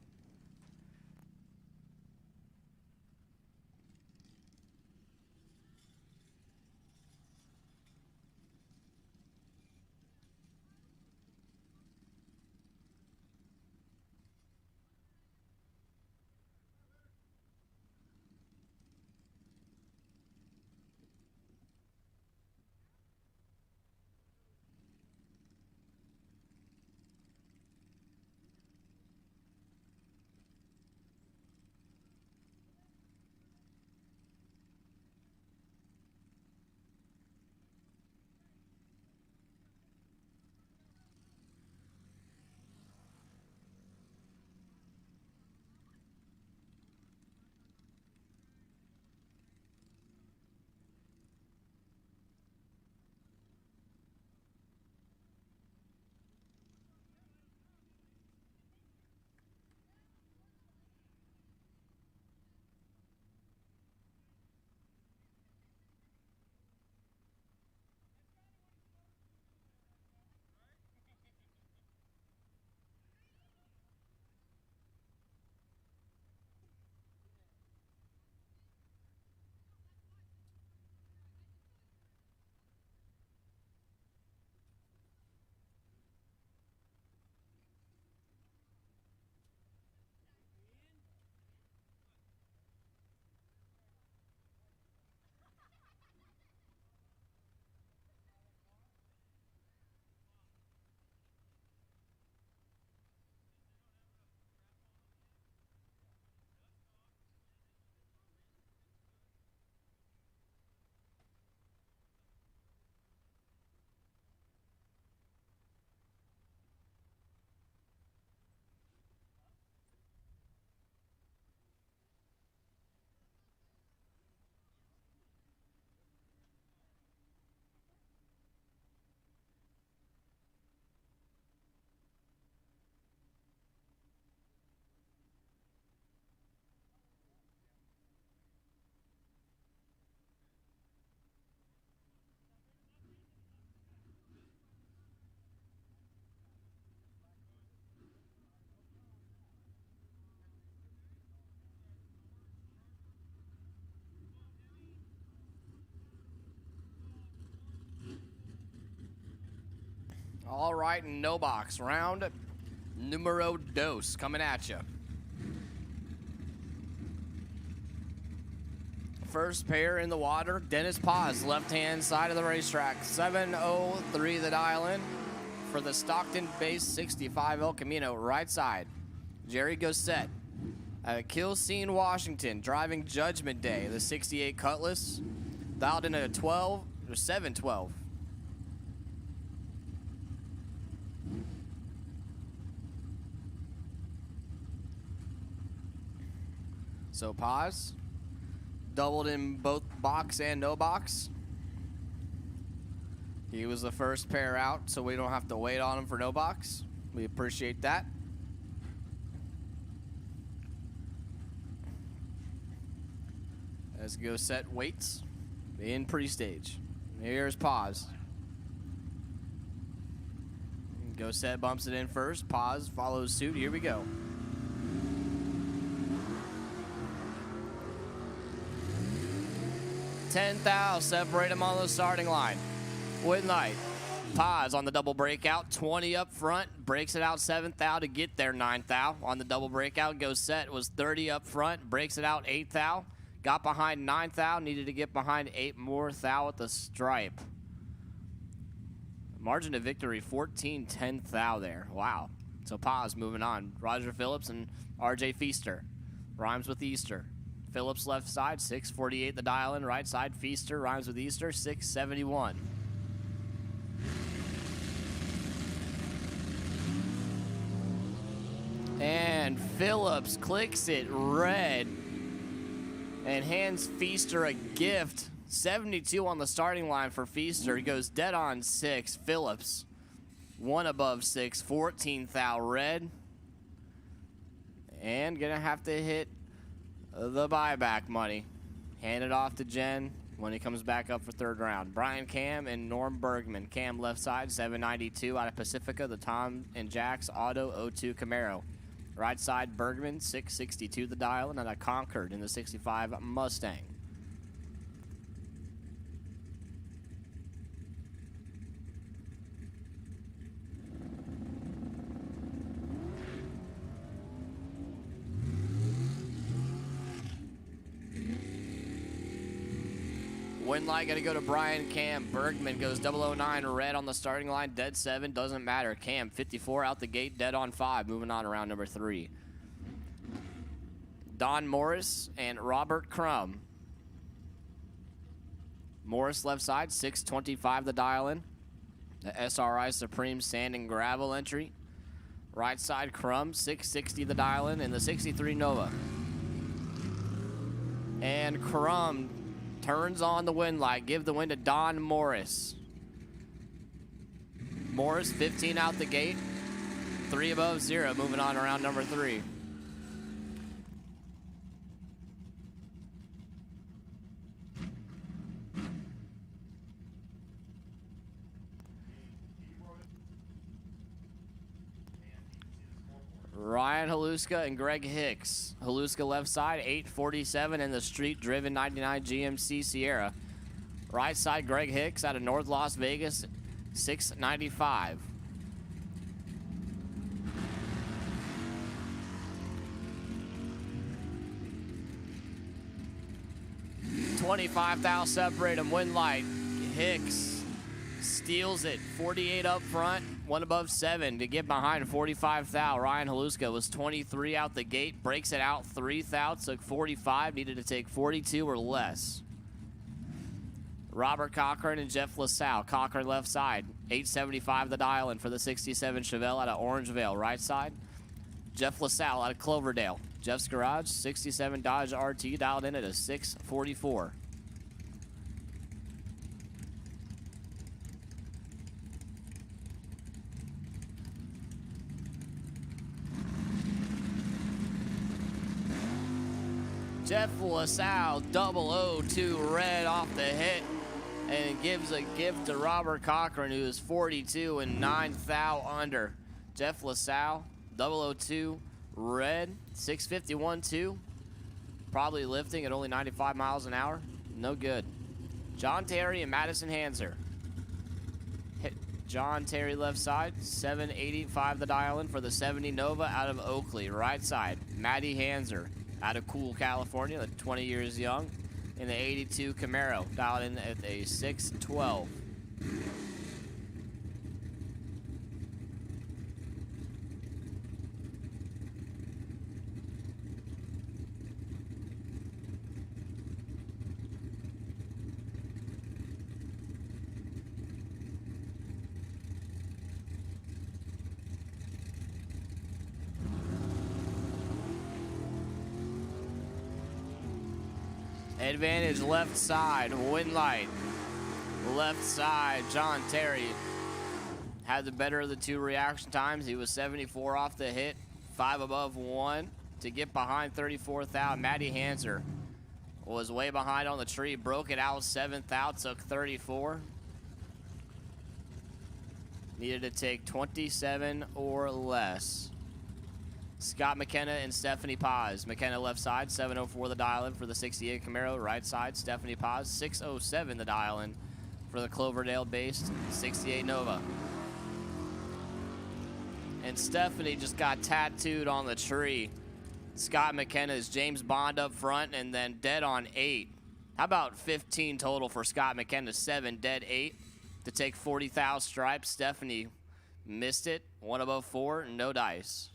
All right, no box. Round numero dos coming at you. First pair in the water. Dennis Paz, left-hand side of the racetrack. 7:03 the dial in for the Stockton-based 65 El Camino. Right side, Jerry Gossett. Kilseen, Washington, driving Judgment Day. The 68 Cutlass, dialed in at a 12 or 7:12. So Paz doubled in both box and no box. He was the first pair out, so we don't have to wait on him for no box. We appreciate that. As Gossett waits in pre-stage. Here's Paz. Gossett bumps it in first. Paz follows suit. Here we go. $10,000 separate them on the starting line. Win light. Paz on the double breakout, 20 up front, breaks it out 7,000 to get there 9,000. On the double breakout, Gossett was 30 up front, breaks it out 8,000. Got behind 9,000, needed to get behind 8 more thou at the stripe. Margin of victory 14-10 thou there. Wow. So Paz moving on. Roger Phillips and RJ Feaster. Rhymes with Easter. Phillips left side, 648 the dial in. Right side, Feaster rhymes with Easter, 671. And Phillips clicks it red and hands Feaster a gift. 72 on the starting line for Feaster. He goes dead on 6. Phillips, 1 above 6, 14 thou red. And gonna have to hit the buyback money. Hand it off to Jen when he comes back up for third round. Brian Cam and Norm Bergman. Cam left side, 792 out of Pacifica, the Tom and Jack's Auto 02 Camaro. Right side, Bergman, 662 the dial, and a Concord in the 65 Mustang. Win light, gotta go to Brian Cam. Bergman goes 009 red on the starting line, dead 7, doesn't matter. Cam 54 out the gate, dead on 5, moving on to round number 3. Don Morris and Robert Crum. Morris left side, 625 the dial in. The SRI Supreme Sand and Gravel entry. Right side, Crum, 660 the dial in the 63 Nova. And Crum turns on the win light. Give the win to Don Morris. Morris, 15 out the gate. 3 above 0. Moving on to round number 3. Ryan Haluska and Greg Hicks. Haluska left side, 847 in the street-driven 99 GMC Sierra. Right side, Greg Hicks out of North Las Vegas, 695. $25,000 separate them. Win light. Hicks steals it. 48 up front. 1 above 7 to get behind 45 thou. Ryan Haluska was 23 out the gate, breaks it out 3 thou, took 45, needed to take 42 or less. Robert Cochran and Jeff LaSalle. Cochran left side, 875 the dial in for the 67 Chevelle out of Orangevale. Right side, Jeff LaSalle out of Cloverdale. Jeff's Garage, 67 Dodge RT, dialed in at a 644. Jeff LaSalle, 002 red off the hit, and gives a gift to Robert Cochran, who is 42 and 9 thou under. Jeff LaSalle, 002 red, 651-2. Probably lifting at only 95 miles an hour. No good. John Terry and Madison Hanser. John Terry left side, 785 the dial in for the 70 Nova out of Oakley. Right side, Matty Hanser out of Cool, California, the 20 years young, in the 82 Camaro, dialed in at a 612. Advantage left side, win light. Left side, John Terry had the better of the two reaction times. He was 74 off the hit, 5 above 1 to get behind 34th out. Matty Hanser was way behind on the tree, broke it out 7th out, took 34. Needed to take 27 or less. Scott McKenna and Stephanie Paz. McKenna left side, 704 the dial in for the 68 Camaro. Right side, Stephanie Paz, 607 the dial in for the Cloverdale-based 68 Nova. And Stephanie just got tattooed on the tree. Scott McKenna's James Bond up front and then dead on 8. How about 15 total for Scott McKenna? 7, dead 8 to take 40,000 stripes. Stephanie missed it. 1 above 4, no dice.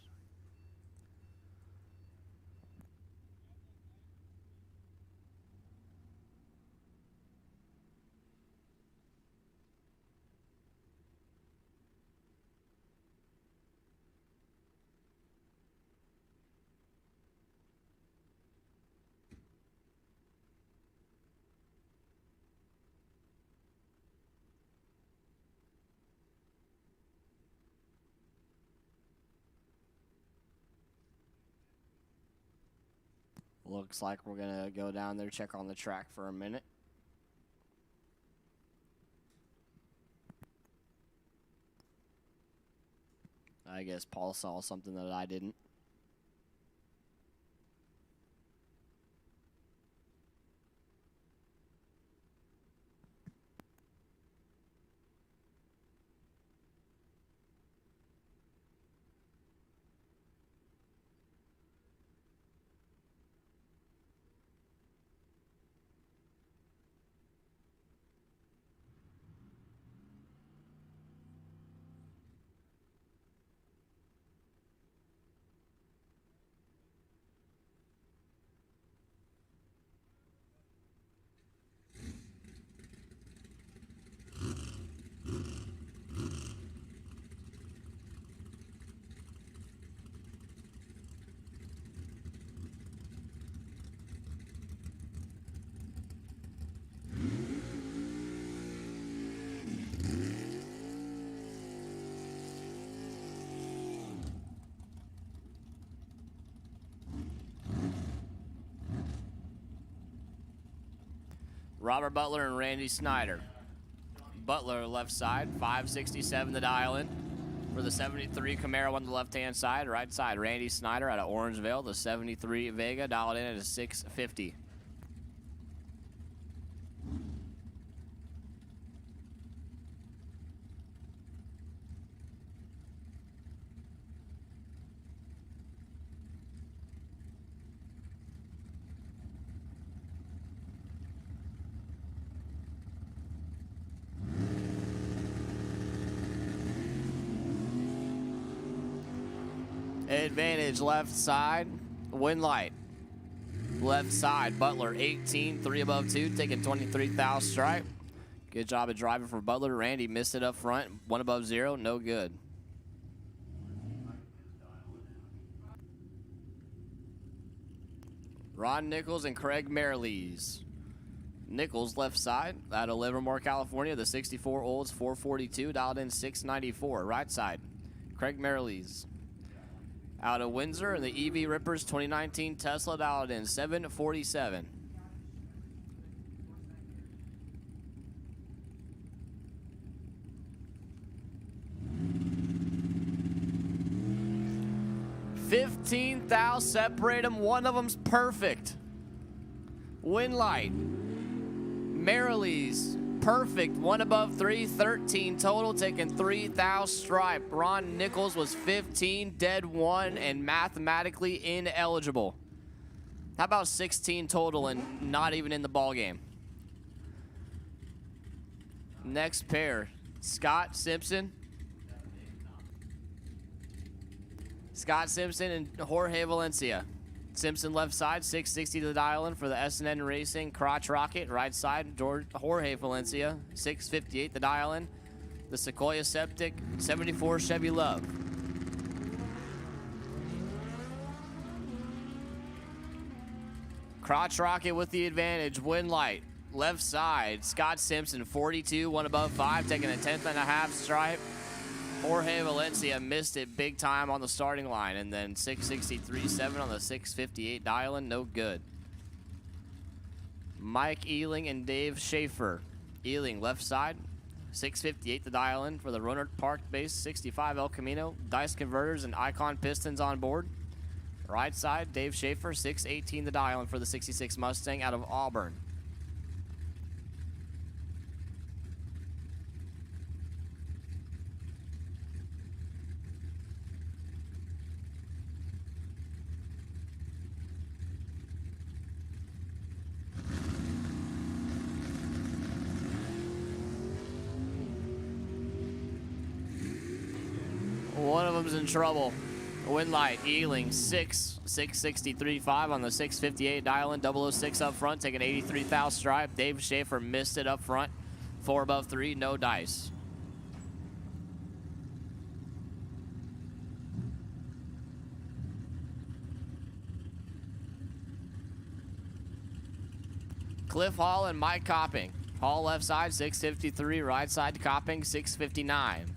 Looks like we're going to go down there, check on the track for a minute. I guess Paul saw something that I didn't. Robert Butler and Randy Snyder. Butler left side, 567 the dial in for the 73 Camaro on the left-hand side. Right side, Randy Snyder out of Orangevale, the 73 Vega, dialed in at a 650. Advantage left side, win light. Left side, Butler 18, 3 above 2, taking 23,000 stripe. Good job of driving for Butler. Randy missed it up front, 1 above 0, no good. Ron Nichols and Craig Merlees. Nichols left side out of Livermore, California, the 64 Olds 442, dialed in 694. Right side, Craig Merlees. Out of Windsor and the EV Rippers 2019 Tesla, dialed in 747. $15,000 separate them. One of them's perfect. Win light. Merlees perfect. 1 above 3, 13 total, taking 3 thou stripe. Ron Nichols was 15, dead 1, and mathematically ineligible. How about 16 total and not even in the ball game? Next pair, Scott Simpson. Scott Simpson and Jorge Valencia. Simpson left side, 660 to the dial-in for the S&N Racing Crotch Rocket. Right side, Jorge Valencia, 658 the dial-in. The Sequoia Septic, 74 Chevy Love. Crotch Rocket with the advantage, win light. Left side, Scott Simpson, 42, 1 above 5, taking a 10th and a half stripe. Jorge Valencia missed it big time on the starting line, and then 663.7 on the 658 dial-in, no good. Mike Ealing and Dave Schaefer. Ealing left side, 658 the dial-in for the Rohnert Park base, 65 El Camino, dice converters and Icon pistons on board. Right side, Dave Schaefer, 618 the dial-in for the 66 Mustang out of Auburn. One of them's in trouble. Win light, Ealing, 663.5 on the 658 dial-in, 006 up front, taking 83 thou stripe. Dave Schaefer missed it up front. 4 above 3, no dice. Cliff Hall and Mike Copping. Hall left side, 653, right side Copping, 659.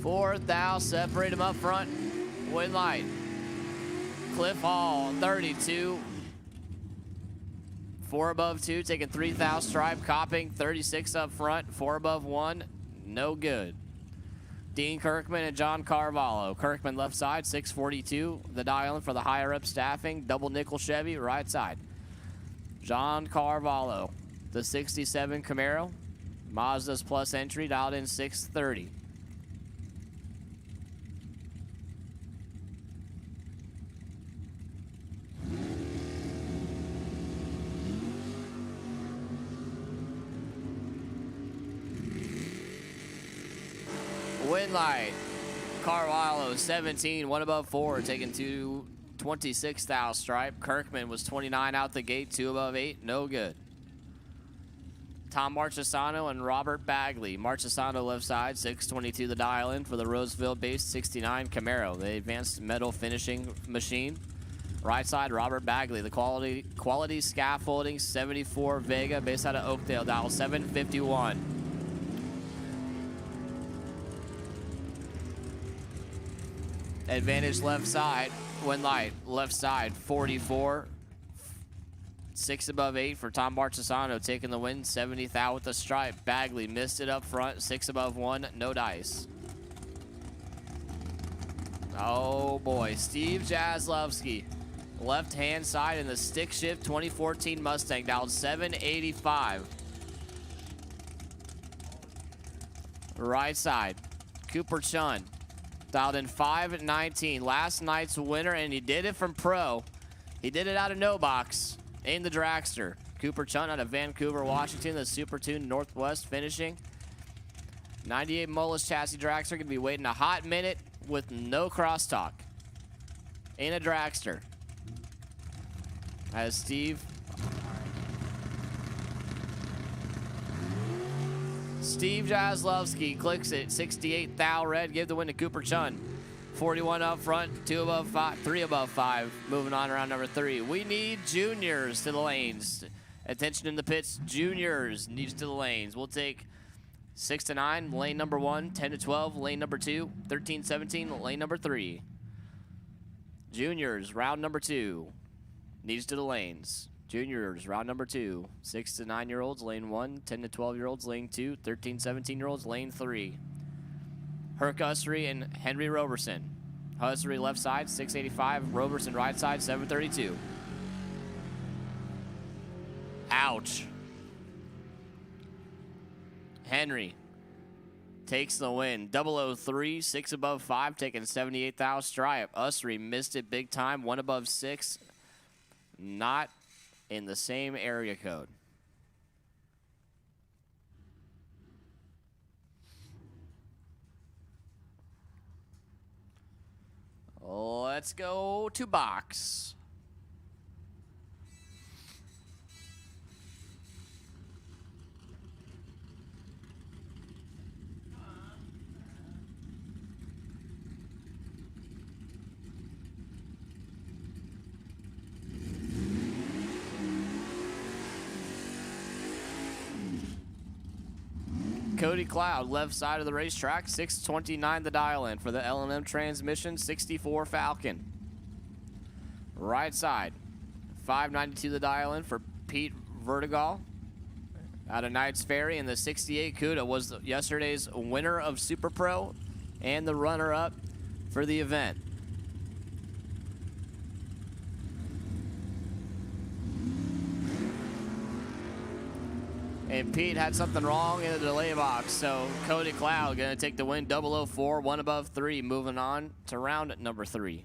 Fourth thou, separate him up front. Win light. Cliff Hall, 32. 4 above 2, taking 3 thou stripe. Copping, 36 up front. 4 above 1, no good. Dean Kirkman and John Carvalho. Kirkman left side, 642. The dial-in for the higher up staffing. Double nickel Chevy, right side. John Carvalho, the 67 Camaro. Mazda's plus entry, dialed in 630. Win light, Carvalho, 17, 1 above 4, taking 226 thou stripe. Kirkman was 29 out the gate, 2 above 8, no good. Tom Marchesano and Robert Bagley. Marchesano left side, 622 the dial-in for the Roseville-based 69 Camaro, the advanced metal finishing machine. Right side, Robert Bagley, the quality scaffolding 74 Vega, based out of Oakdale, dial 751. Advantage left side, win light, left side, 44. 6 above 8 for Tom Marchesano, taking the win, 70 thou with the stripe. Bagley missed it up front, 6 above 1, no dice. Oh boy, Steve Jaslowski, left hand side in the stick shift 2014 Mustang, dialed 785. Right side, Cooper Chun, dialed in 519. Last night's winner, and he did it from pro. He did it out of no box in the dragster. Cooper Chun out of Vancouver, Washington, the Super Tune Northwest finishing. 98 Mullis chassis dragster, gonna be waiting a hot minute with no crosstalk in a dragster. As Steve Jaslowski clicks it, 68 thou red, give the win to Cooper Chun. 41 up front, 2 above 5, 3 above 5. Moving on around number 3. We need juniors to the lanes. Attention in the pits, juniors needs to the lanes. We'll take 6 to 9, lane number 1, 10 to 12, lane number 2, 13, 17, lane number 3. Juniors, round number 2, needs to the lanes. Juniors, round number 2. 6 to 9-year-olds, lane 1. 10 to 12-year-olds, lane 2. 13, 17-year-olds, lane 3. Herc Hussery and Henry Roberson. Hussery left side, 685. Roberson right side, 732. Ouch. Henry takes the win. 003, 6 above 5, taking 78,000 stripe. Hussery missed it big time. 1 above 6. Not in the same area code. Let's go to box. Cody Cloud, left side of the racetrack, 629 the dial in for the L&M transmission, 64 Falcon. Right side, 592 the dial in for Pete Vertigal out of Knights Ferry, and the 68 Cuda was yesterday's winner of Super Pro and the runner-up for the event. And Pete had something wrong in the delay box, so Cody Cloud going to take the win. 004, 1 above 3, moving on to round number 3.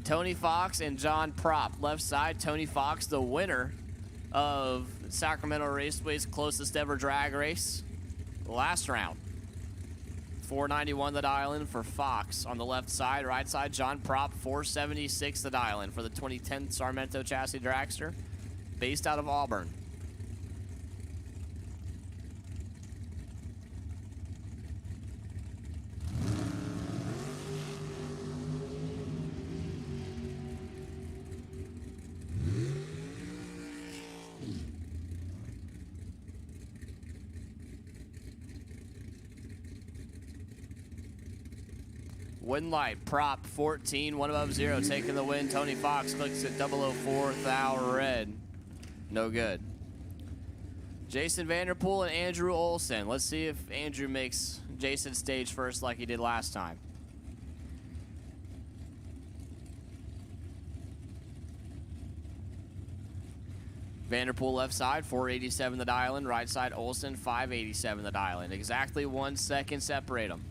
Tony Fox and John Prop, left side. Tony Fox, the winner of Sacramento Raceway's closest ever drag race last round. 491 the dial in for Fox on the left side. Right side, John Prop, 476 the dial in for the 2010 Sacramento chassis dragster based out of Auburn. Win light, Prop 14, 1 above 0, taking the win. Tony Fox clicks at 004, thou red. No good. Jason Vanderpool and Andrew Olson. Let's see if Andrew makes Jason stage first like he did last time. Vanderpool left side, 487 the dial in. Right side, Olson, 587 the dial in. Exactly 1 second separate them.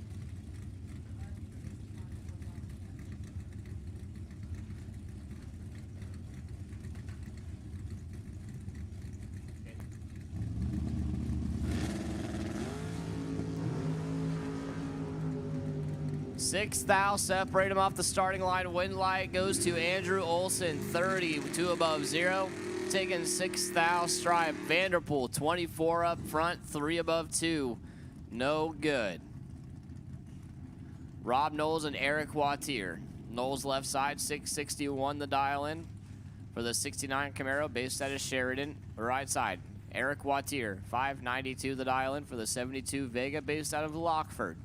Six thou separate him off the starting line. Win light goes to Andrew Olson, 30, 2 above 0. Taking 6 thou stripe. Vanderpool, 24 up front, 3 above 2. No good. Rob Knowles and Eric Wattier. Knowles left side, 661 the dial in for the 69 Camaro based out of Sheridan. Right side, Eric Wattier, 592 the dial in for the 72 Vega based out of Lockford.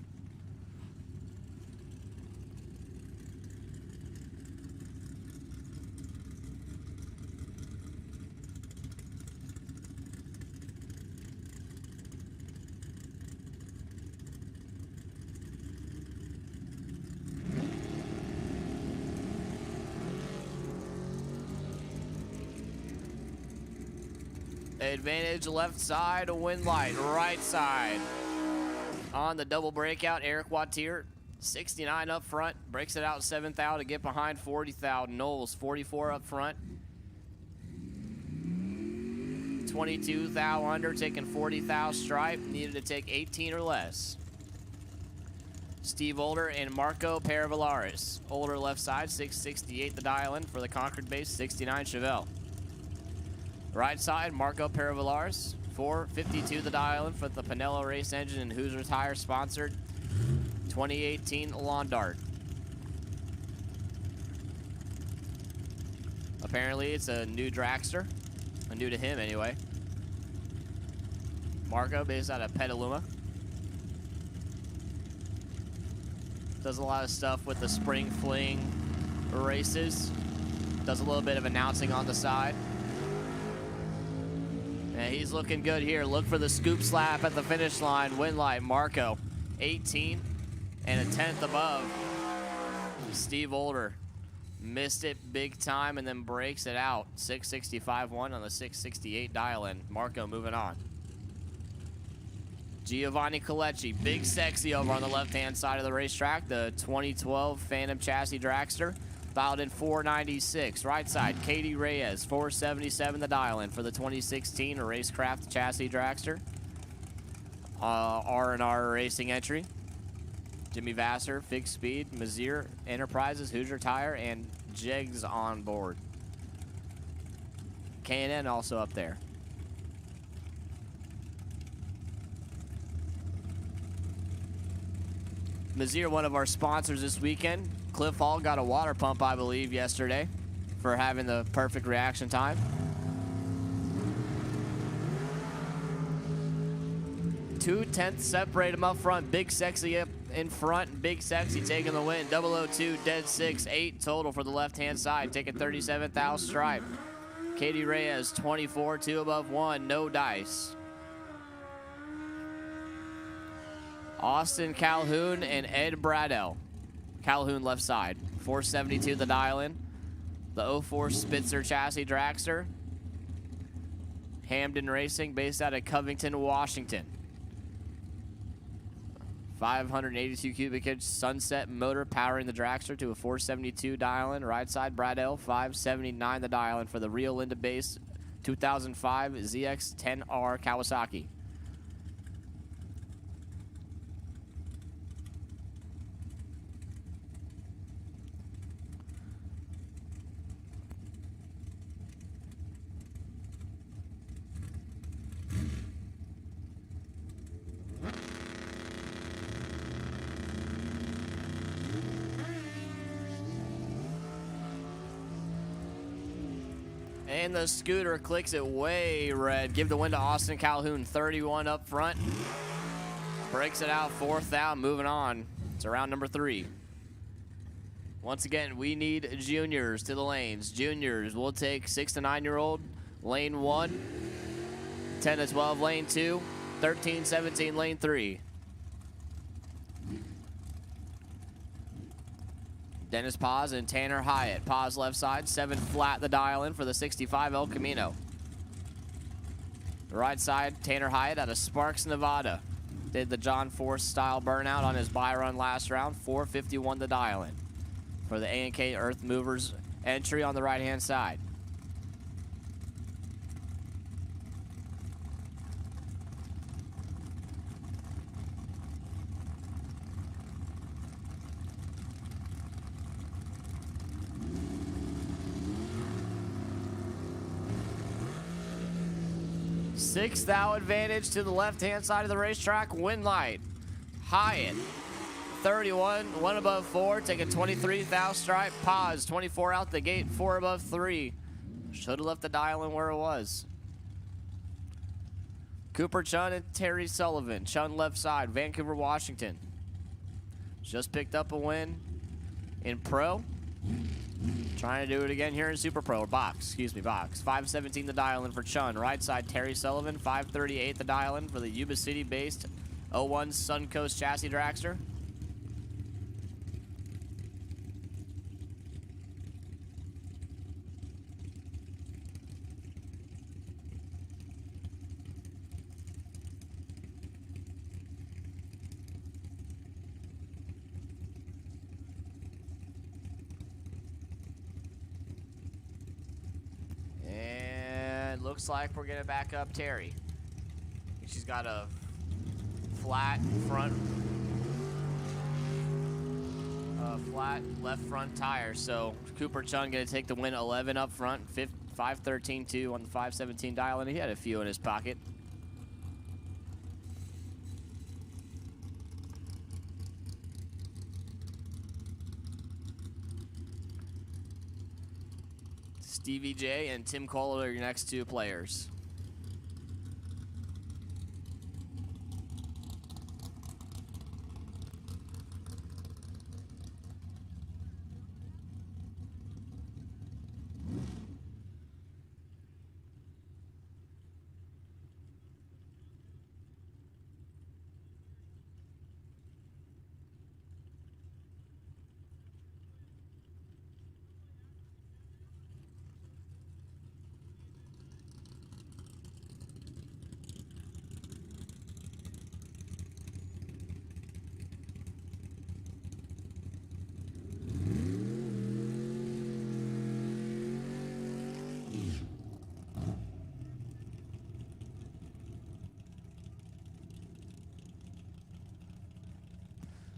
Advantage left side, win light, right side. On the double breakout, Eric Wattier, 69 up front, breaks it out 7 thou to get behind 40 thou. Knowles, 44 up front. 22 thou under, taking 40 thou stripe, needed to take 18 or less. Steve Older and Marco Peravalaris. Older left side, 668 the dial in for the Concord base, 69 Chevelle. Right side, Marco Peravalaris, 452 the dial in for the Pinello race engine and Hoosier Tire sponsored 2018 Lawn Dart. Apparently, it's a new dragster. New to him, anyway. Marco, based out of Petaluma. Does a lot of stuff with the spring fling races. Does a little bit of announcing on the side. And he's looking good here. Look for the scoop slap at the finish line. Win light, Marco, 18 and a 10th above. Steve Older missed it big time and then breaks it out. 665-1 on the 668 dial-in. Marco moving on. Giovanni Colecci, big sexy over on the left-hand side of the racetrack. The 2012 Phantom Chassis Dragster, dialed in 496. Right side, Katie Reyes, 477 the dial-in for the 2016 Racecraft Chassis Dragster. R&R Racing entry. Jimmy Vassar, Fixed Speed, Mazier Enterprises, Hoosier Tire, and Jegs on board. K&N also up there. Mazier, one of our sponsors this weekend. Cliff Hall got a water pump, I believe, yesterday for having the perfect reaction time. 2/10 separate him up front. Big Sexy up in front. Big Sexy taking the win. 002, dead 6, 8 total for the left-hand side. Taking 37th stripe. Katie Reyes, 24, 2 above 1, no dice. Austin Calhoun and Ed Bradell. Calhoun left side. 472 the dial-in. The 04 Spitzer Chassis Dragster. Hamden Racing, based out of Covington, Washington. 582 cubic inch Sunset motor powering the dragster to a 472 dial-in. Right side, Bradell, 579 the dial-in for the Rio Linda base 2005 ZX-10R Kawasaki. And the scooter clicks it way red. Give the win to Austin Calhoun, 31 up front. Breaks it out, 4th out, moving on. It's around number 3. Once again, we need juniors to the lanes. Juniors, we'll take 6 to 9-year-old, lane 1. 10 to 12, lane 2. 13, 17, lane 3. Dennis Paz and Tanner Hyatt. Paz left side, 7 flat the dial-in for the 65 El Camino. The right side, Tanner Hyatt out of Sparks, Nevada. Did the John Force style burnout on his buy run last round. 451 the dial-in for the A&K Earth Movers entry on the right-hand side. Sixth out advantage to the left-hand side of the racetrack. Win light. Hyatt, 31, 1 above 4, taking 23th stripe. Paz, 24 out the gate, 4 above 3. Should have left the dial in where it was. Cooper Chun and Terry Sullivan. Chun left side, Vancouver, Washington. Just picked up a win in Pro. Trying to do it again here in Super Pro, or box, excuse me, box. 517 the dial-in for Chun. Right side, Terry Sullivan, 538 the dial-in for the Yuba City-based 01 Suncoast Chassis Dragster. Looks like we're gonna back up Terry. She's got a flat front, flat left front tire. So Cooper Chun gonna take the win, 11 up front, 513-2 on the 517 dial, and he had a few in his pocket. Stevie J and Tim Kohler are your next two players.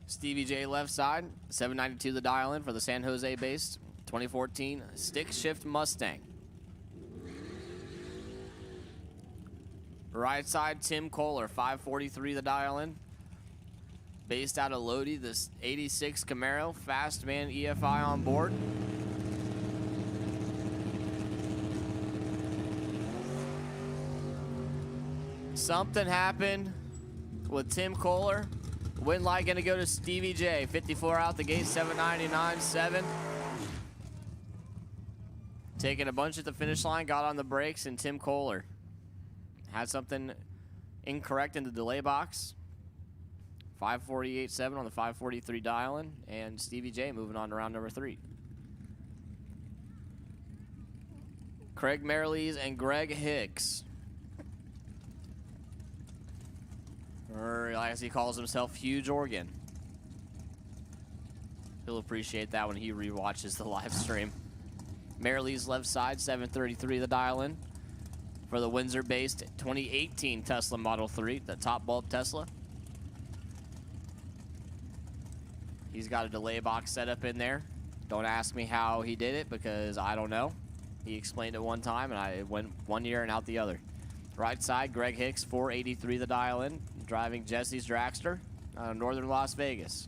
Stevie J left side, 792 the dial in for the San Jose based 2014 stick shift Mustang. Right side, Tim Kohler, 543 the dial in. Based out of Lodi, this 86 Camaro, fast man EFI on board. Something happened with Tim Kohler. Win light gonna go to Stevie J. 54 out the gate, 799.7. Taking a bunch at the finish line, got on the brakes, and Tim Kohler had something incorrect in the delay box. 548.7 on the 543 dial-in, and Stevie J moving on to round number 3. Craig Merrilees and Greg Hicks. Or as he calls himself, Huge Oregon. He'll appreciate that when he rewatches the live stream. Merrilees left side, 733 the dial-in for the Windsor-based 2018 Tesla Model 3, the top bulb Tesla. He's got a delay box set up in there. Don't ask me how he did it because I don't know. He explained it one time and I went one year and out the other. Right side, Greg Hicks, 483 the dial-in, driving Jesse's dragster out of northern Las Vegas.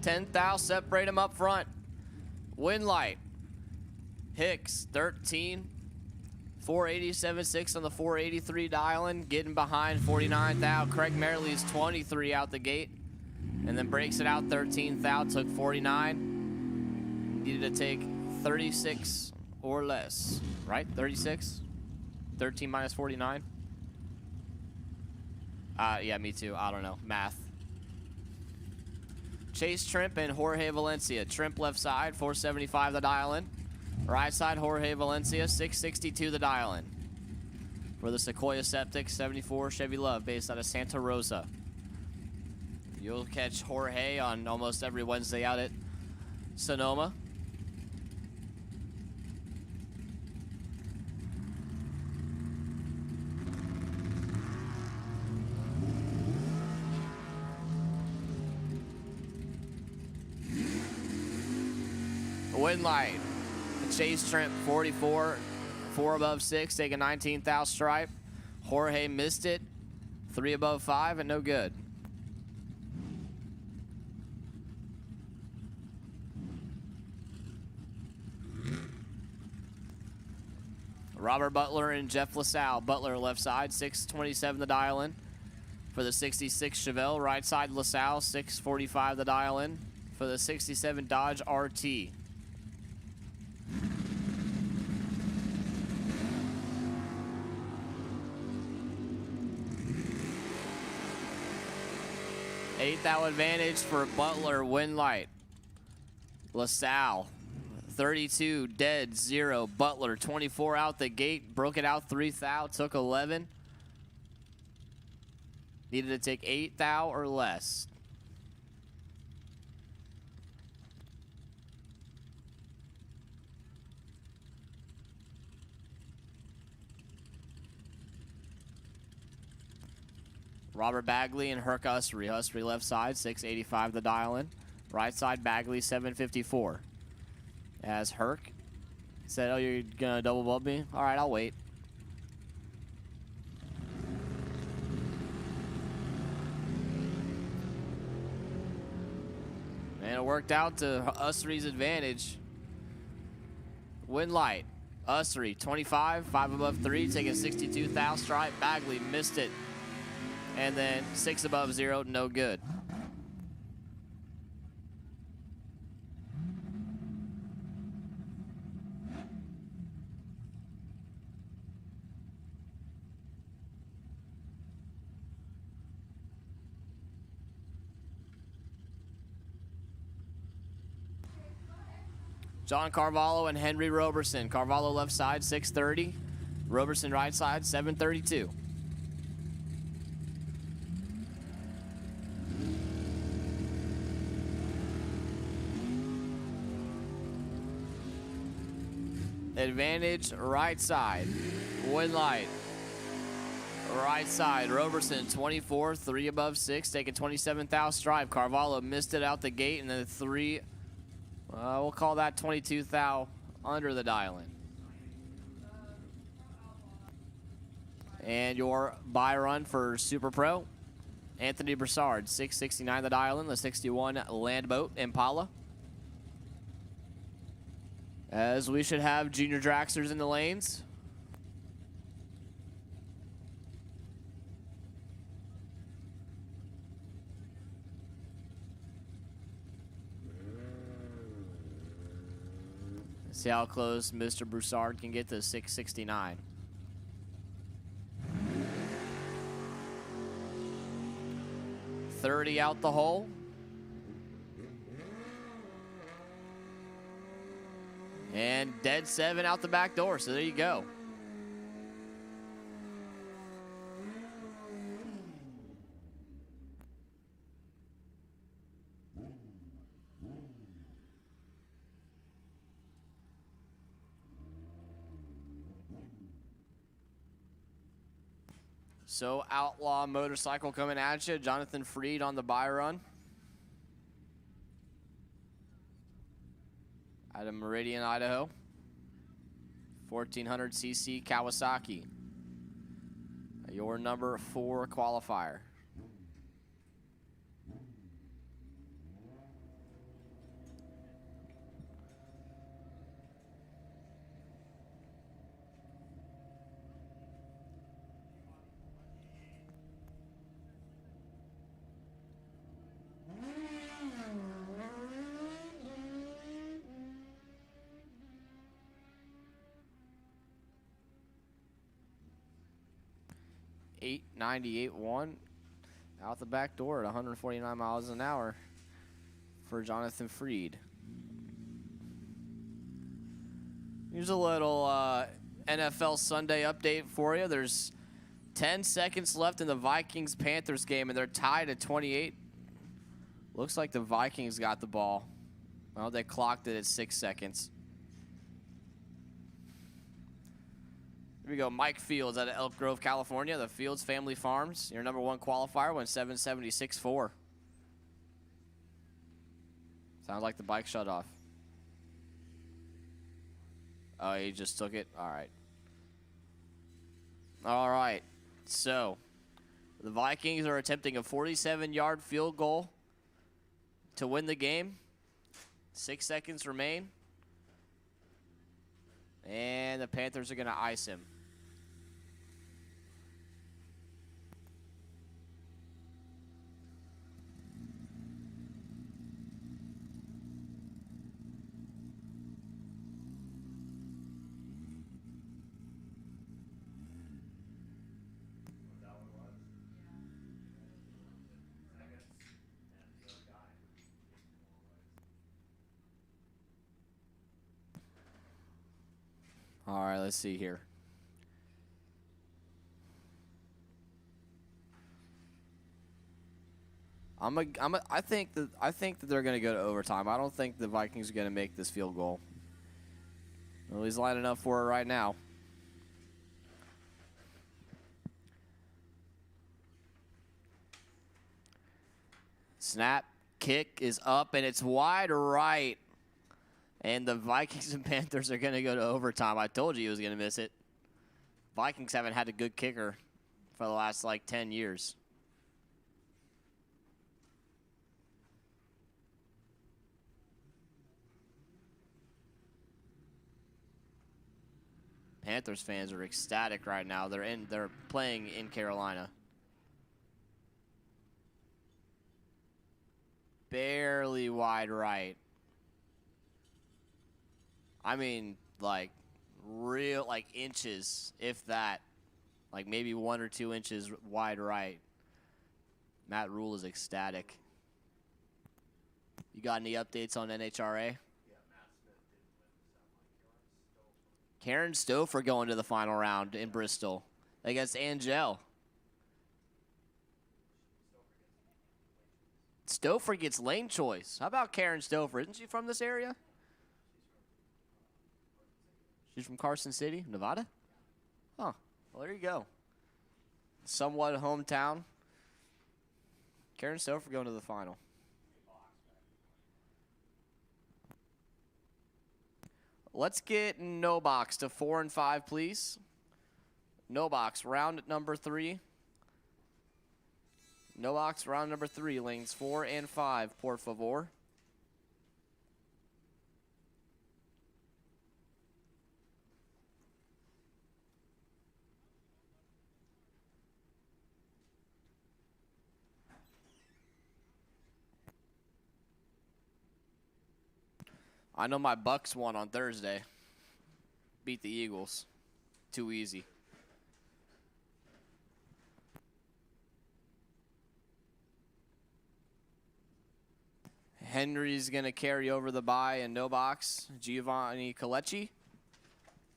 $10,000, separate them up front. Win light. Hicks, 13. 487.6 on the 483 dial-in, getting behind 49,000. Craig Merrilees 23 out the gate, and then breaks it out 13,000. Took 49. Needed to take 36 or less, right? 36. 13 minus 49. Yeah, me too. I don't know math. Chase Trimp and Jorge Valencia. Trimp left side, 475 the dial-in. Right side, Jorge Valencia, 662 the dial-in. For the Sequoia Septic 74 Chevy Love, based out of Santa Rosa. You'll catch Jorge on almost every Wednesday out at Sonoma. Win light. Chase Trimp, 44, 4 above 6, taking 19,000 stripe. Jorge missed it, 3 above 5, and no good. Robert Butler and Jeff LaSalle. Butler left side, 627 the dial-in for the 66 Chevelle. Right side, LaSalle, 645 the dial-in for the 67 Dodge RT. $8,000 advantage for Butler, win light. LaSalle, 32, dead, 0. Butler, 24 out the gate, broke it out 3,000, took 11. Needed to take 8,000 or less. Robert Bagley and Herc Usry. Usry left side, 685 the dial-in. Right side, Bagley, 754. As Herc said, oh, you're going to double bump me? All right, I'll wait. worked out to us three's advantage. Win light. Us three, 25, 5 above 3, taking 62 thou stripe. Bagley missed it. And then 6 above 0, no good. John Carvalho and Henry Roberson. Carvalho left side, 630. Roberson right side, 732. Advantage right side. Win light. Right side. Roberson 24, 3 above 6, taking 27 thou stripe. Carvalho missed it out the gate, and then 3. We'll call that 22 thou under the dial-in. And your buy run for Super Pro, Anthony Broussard, 669 the dial-in, the 61 Landboat Impala. As we should have junior dragsters in the lanes. See how close Mr. Broussard can get to 669. .30 out the hole. And dead 7 out the back door, so there you go. So Outlaw motorcycle coming at you. Jonathan Freed on the buy run. Out of Meridian, Idaho. 1400cc Kawasaki. Your number 4 qualifier. .98.1 out the back door at 149 miles an hour for Jonathan Freed. Here's a little NFL Sunday update for you. There's 10 seconds left in the Vikings-Panthers game, and they're tied at 28. Looks like the Vikings got the ball. Well, they clocked it at 6 seconds. Here we go, Mike Fields out of Elk Grove, California. The Fields Family Farms. Your number 1 qualifier went 776.4. Sounds like the bike shut off. Oh, he just took it? All right. All right. So, the Vikings are attempting a 47-yard field goal to win the game. 6 seconds remain. And the Panthers are going to ice him. All right, let's see here. I think that they're going to go to overtime. I don't think the Vikings are going to make this field goal. Well, he's lining up for it right now. Snap, kick is up, and it's wide right. And the Vikings and Panthers are going to go to overtime. I told you he was going to miss it. Vikings haven't had a good kicker for the last, 10 years. Panthers fans are ecstatic right now. They're playing in Carolina. Barely wide right. I mean, like real, like inches, if that. Like maybe 1 or 2 inches wide right. Matt Rule is ecstatic. You got any updates on NHRA? Karen Stouffer going to the final round in Bristol against Angel. Stouffer gets lane choice. How about Karen Stouffer? Isn't she from this area? She's from Carson City, Nevada? Huh. Well, there you go. Somewhat hometown. Karen Stouffer going to the final. Let's get no box to 4 and 5, please. No box, round number 3. No box, round number 3, lanes 4 and 5, por favor. I know my Bucks won on Thursday. Beat the Eagles. Too easy. Henry's going to carry over the bye in no box. Giovanni Colecci,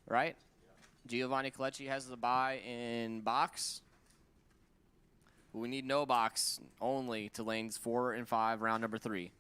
right? Yeah. Giovanni Colecci has the bye in box. We need no box only to lanes 4 and 5, round number 3.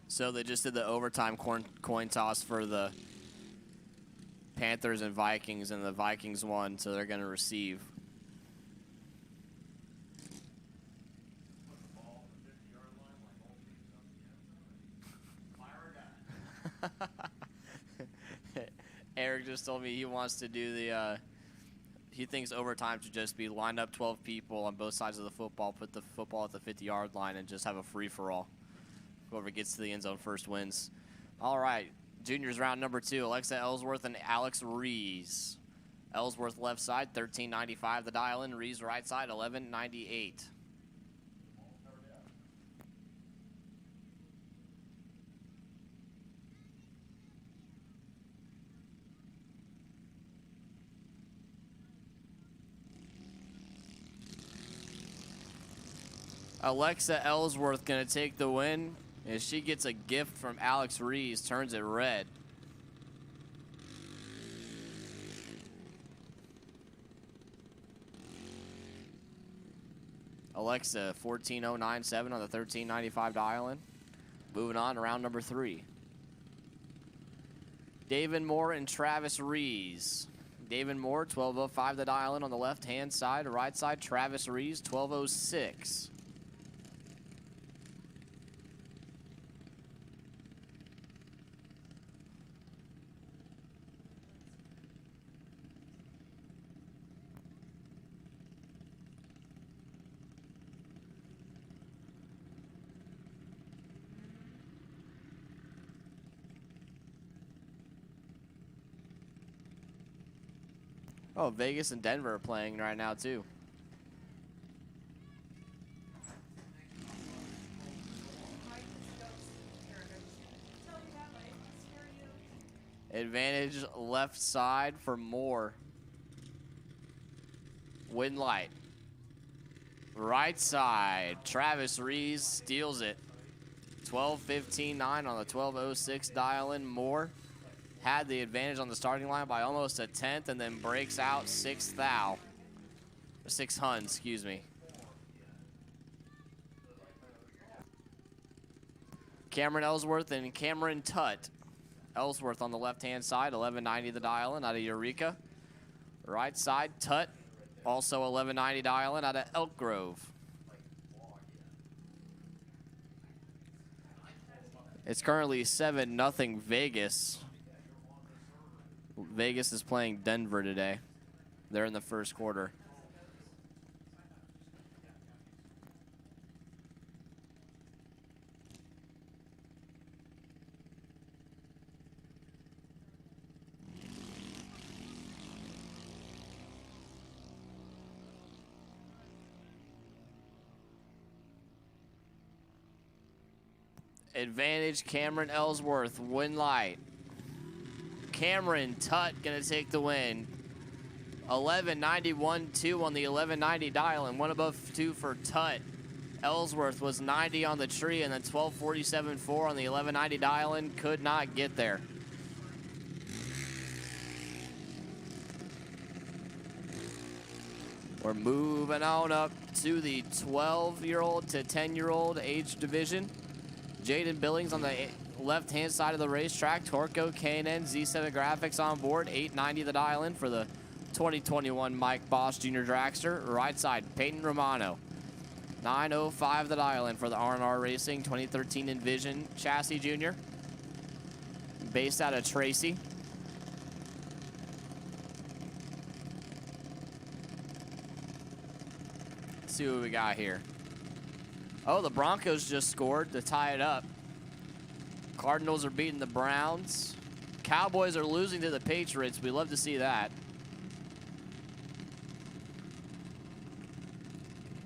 So they just did the overtime coin toss for the Panthers and Vikings, and the Vikings won, so they're going to receive. Eric just told me he wants to do the, he thinks overtime should just be line up 12 people on both sides of the football, put the football at the 50-yard line, and just have a free-for-all. Whoever gets to the end zone first wins. All right, juniors round number 2, Alexa Ellsworth and Alex Rees. Ellsworth left side, $13.95 the dial in. Rees right side, $11.98. Alexa Ellsworth gonna take the win. And she gets a gift from Alex Rees, turns it red. Alexa, 14097 on the 1395 dial-in. Moving on to round number 3. David Moore and Travis Rees. David Moore, 1205 the dial-in on the left-hand side. Right side, Travis Rees, 1206. Oh, Vegas and Denver are playing right now, too. Advantage left side for Moore. Win light. Right side, Travis Rees steals it. 12:15.9 on the 12:06 dial-in. Moore had the advantage on the starting line by almost a tenth, and then breaks out 6 thou. 6 hun, excuse me. Cameron Ellsworth and Cameron Tutt. Ellsworth on the left-hand side, 1190 the dial-in out of Eureka. Right side, Tutt, also 1190 dial-in out of Elk Grove. It's currently 7-0 Vegas. Vegas is playing Denver today. They're in the first quarter. Advantage, Cameron Ellsworth, win light. Cameron Tutt gonna take the win. 1191.2 on the 1190 dial and one above 2 for Tutt. Ellsworth was 90 on the tree and then 1247.4 on the 1190 dial in. Could not get there. We're moving on up to the 12-year-old to 10-year-old age division. Jaden Billings on the left-hand side of the racetrack. Torco, K&N, Z7 Graphics on board. 890 the dial-in for the 2021 Mike Bosch Jr. Dragster. Right side, Peyton Romano. 905 the dial-in for the R&R Racing 2013 Envision Chassis Jr. Based out of Tracy. Let's see what we got here. Oh, the Broncos just scored to tie it up. Cardinals are beating the Browns. Cowboys are losing to the Patriots. We love to see that.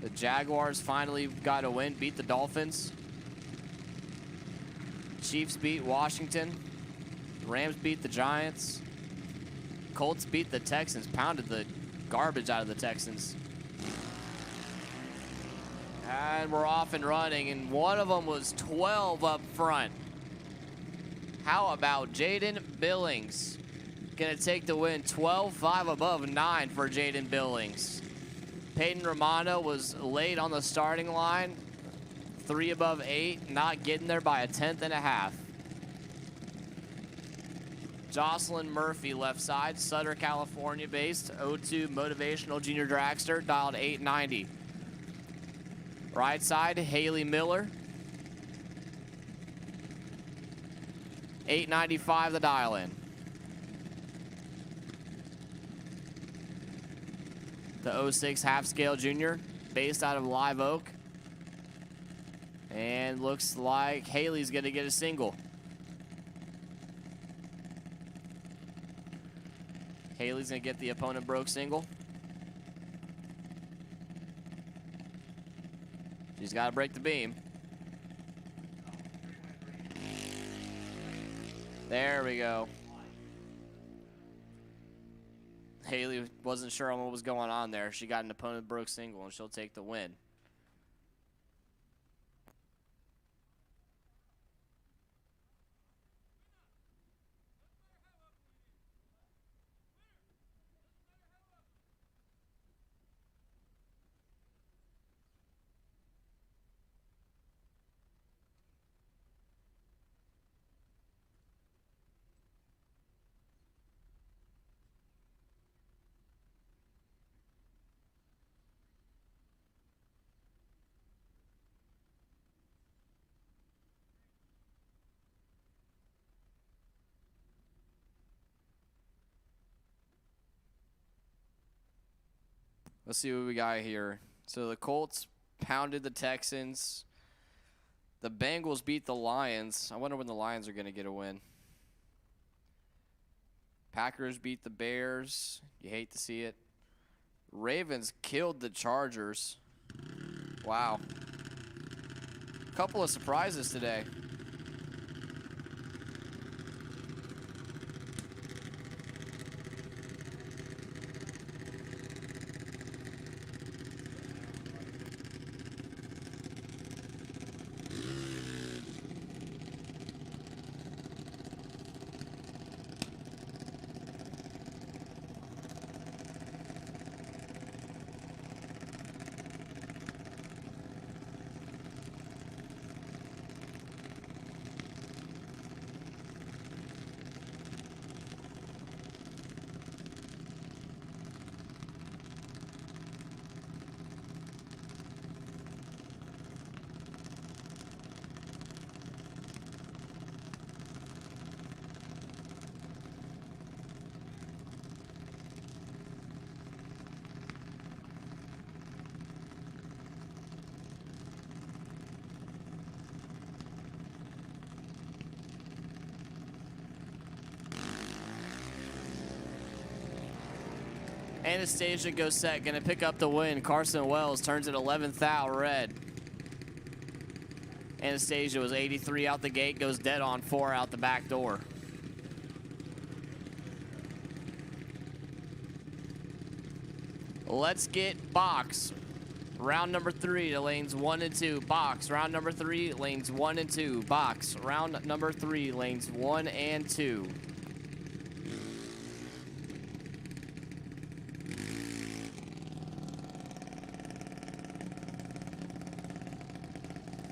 The Jaguars finally got a win, beat the Dolphins. Chiefs beat Washington. Rams beat the Giants. Colts beat the Texans, pounded the garbage out of the Texans. And we're off and running, and one of them was 12 up front. How about Jaden Billings? Gonna take the win, 12-5 above 9 for Jaden Billings. Peyton Romano was late on the starting line, 3 above 8, not getting there by 1/10.5. Jocelyn Murphy left side, Sutter, California based, 02 Motivational Junior Dragster, dialed 890. Right side, Haley Miller. 895 the dial in. The 06 half scale junior, based out of Live Oak. And looks like Haley's gonna get a single. Haley's gonna get the opponent broke single. She's got to break the beam. There we go. Haley wasn't sure on what was going on there. She got an opponent broke single, and she'll take the win. Let's see what we got here. So the Colts pounded the Texans. The Bengals beat the Lions. I wonder when the Lions are going to get a win. Packers beat the Bears. You hate to see it. Ravens killed the Chargers. Wow. Couple of surprises today. Anastasia goes set, gonna pick up the win. Carson Wells turns it 11th out red. Anastasia was 83 out the gate, goes dead on 4 out the back door. Let's get box. Round number 3 to lanes 1 and 2. Box. Round number 3, lanes 1 and 2. Box. Round number 3, lanes 1 and 2.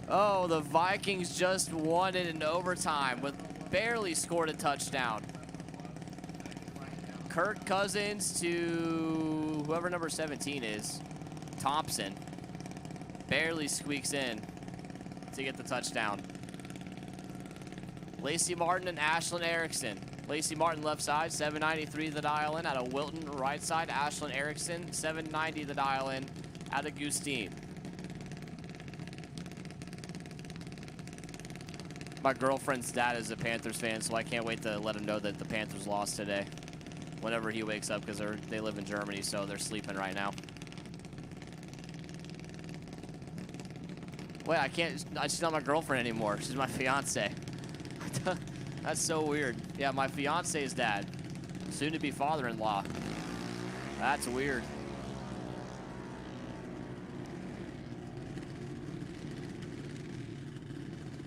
Oh, the Vikings just won it in overtime with barely scored a touchdown. Kirk Cousins to whoever number 17 is, Thompson, barely squeaks in to get the touchdown. Lacey Martin and Ashlyn Erickson. Lacey Martin left side, 793 the dial in out of Wilton. Right side, Ashlyn Erickson, 790 the dial in out of Gustine. My girlfriend's dad is a Panthers fan, so I can't wait to let him know that the Panthers lost today. Whenever he wakes up, because they live in Germany, so they're sleeping right now. Wait, she's not my girlfriend anymore. She's my fiance. That's so weird. Yeah, my fiance's dad, soon to be father-in-law. That's weird.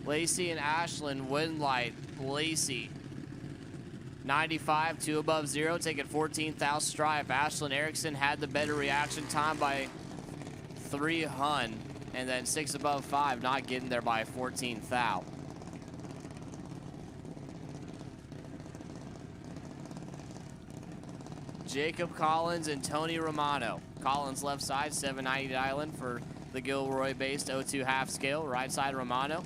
Lacey and Ashlyn win light. Lacey, 95, 2 above 0, taking 14th out stripe. Ashlyn Erickson had the better reaction time by 3 hun, and then 6 above 5, not getting there by 14th out. Jacob Collins and Tony Romano. Collins left side, 790 Island for the Gilroy-based 02 half scale. Right side, Romano,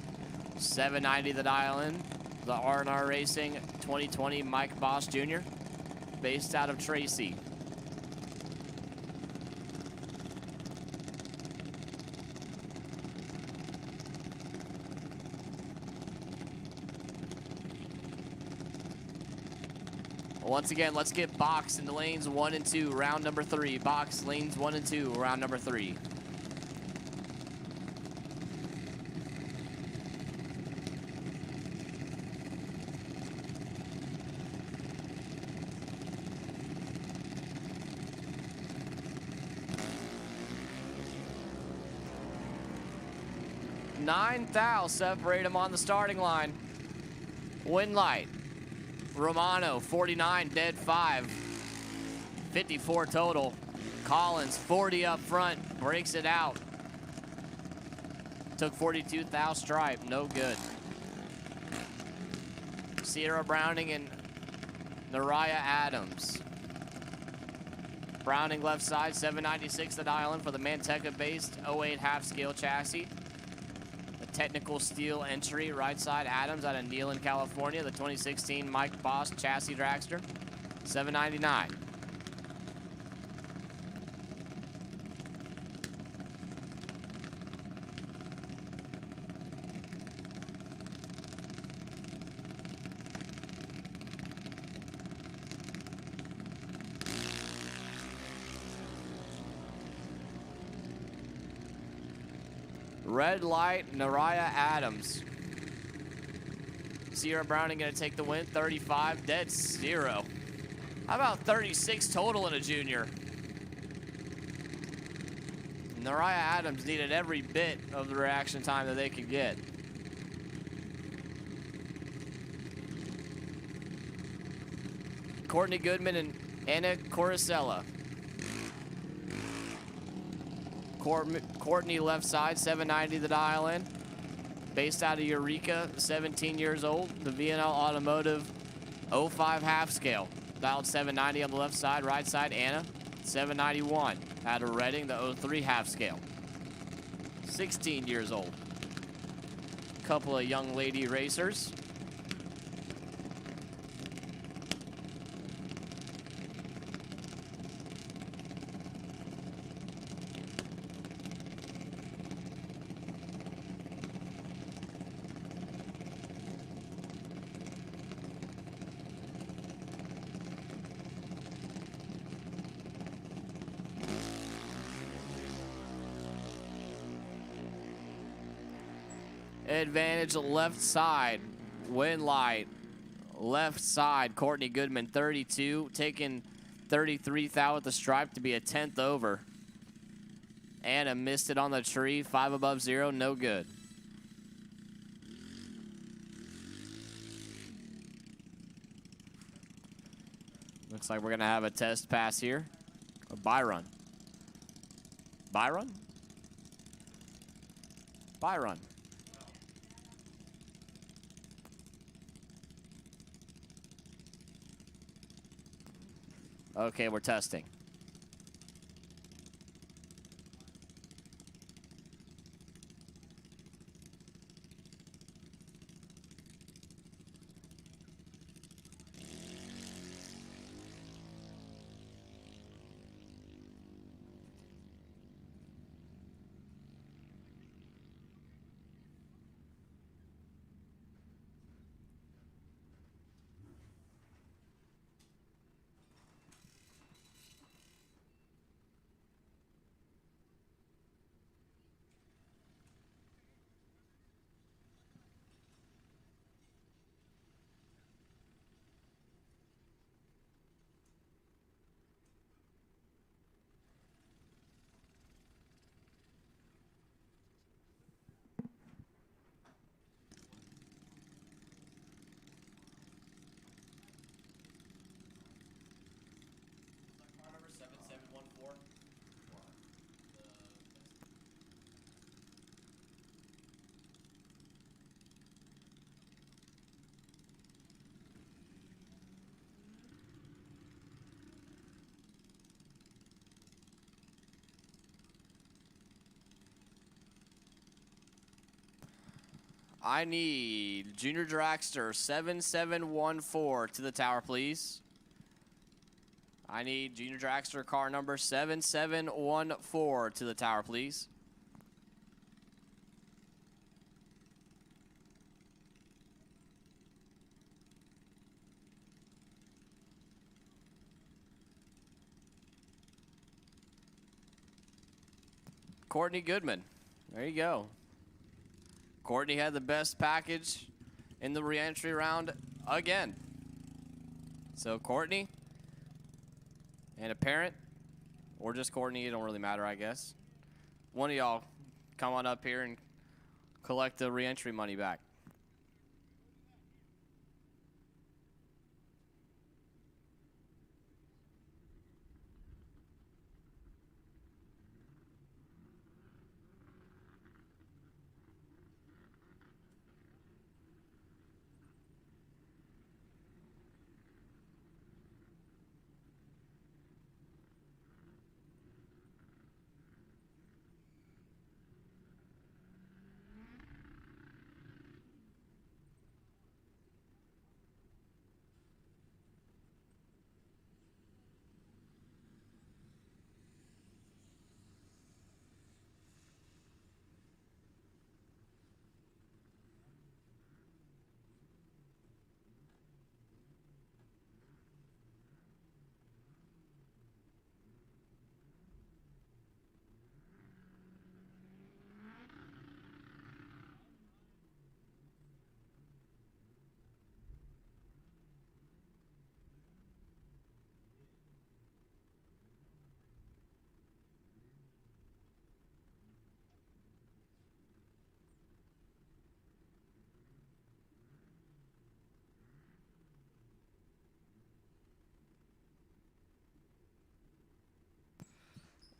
790 the dial in. The R&R Racing 2020 Mike Boss Jr., based out of Tracy. Once again, let's get box in the lanes 1 and 2, round number 3. Box lanes 1 and 2, round number 3. Nine thou separate them on the starting line. Win light. Romano, 49, dead 5. 54 total. Collins, 40 up front, breaks it out. Took 42 thou stripe, no good. Sierra Browning and Nariah Adams. Browning left side, 796 the dial in for the Manteca-based 08 half-scale chassis. Technical steel entry, right side Adams out of Neyland, California. The 2016 Mike Boss chassis dragster, 799. Red light, Nariah Adams. Sierra Browning gonna take the win, 35, dead 0. How about 36 total in a junior? Nariah Adams needed every bit of the reaction time that they could get. Courtney Goodman and Anna Corusella. Courtney left side, 790 the dial in. Based out of Eureka, 17 years old. The VNL Automotive 05 half scale. Dialed 790 on the left side. Right side, Anna, 791. Out of Reading, the 03 half scale. 16 years old. Couple of young lady racers. Advantage left side. Win light. Left side. Courtney Goodman, 32. Taking 33 thou with the stripe to be a 10th over. Anna missed it on the tree. 5 above 0. No good. Looks like we're going to have a test pass here. A bye run. Bye run? Bye run. Okay, we're testing. I need Junior Dragster 7714 to the tower, please. I need Junior Dragster car number 7714 to the tower, please. Courtney Goodman. There you go. Courtney had the best package in the re-entry round again. So Courtney and a parent, or just Courtney, it don't really matter, I guess. One of y'all come on up here and collect the re-entry money back.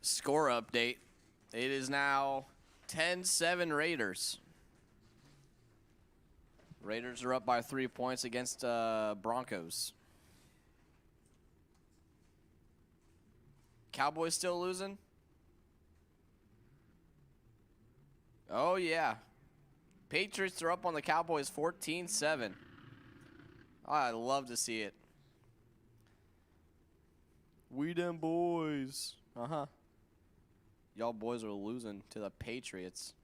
Score update. It is now 10-7 Raiders. Raiders are up by 3 points against Broncos. Cowboys still losing? Oh, yeah. Patriots are up on the Cowboys 14-7. Oh, I'd love to see it. We them boys. Uh-huh. Y'all boys are losing to the Patriots.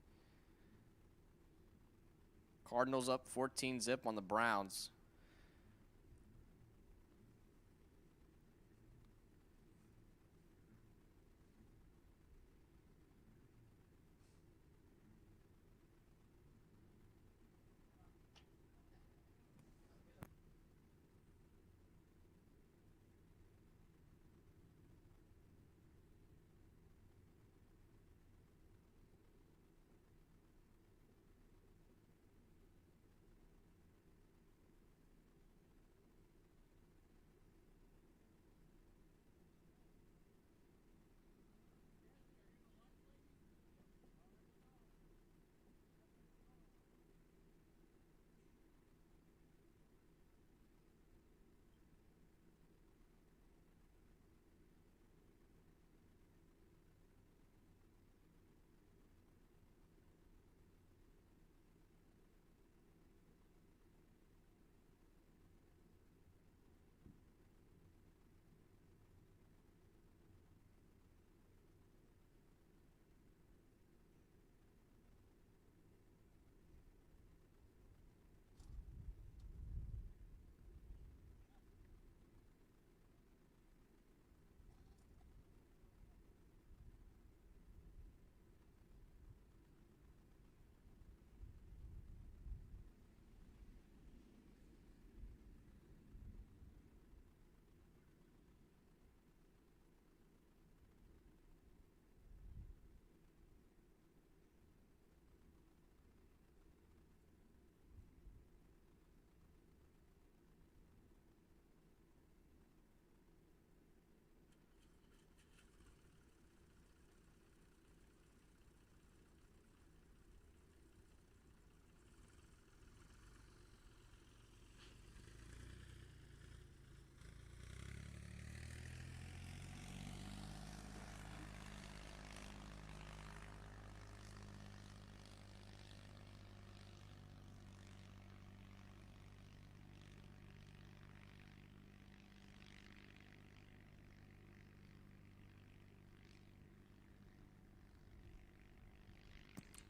Cardinals up 14-zip on the Browns.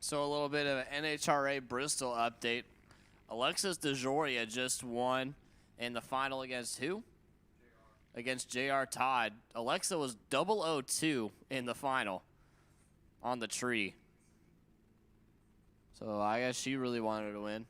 So a little bit of an NHRA Bristol update. Alexis DeJoria just won in the final against who? Against J.R. Todd. Alexa was 002 in the final on the tree. So I guess she really wanted to win.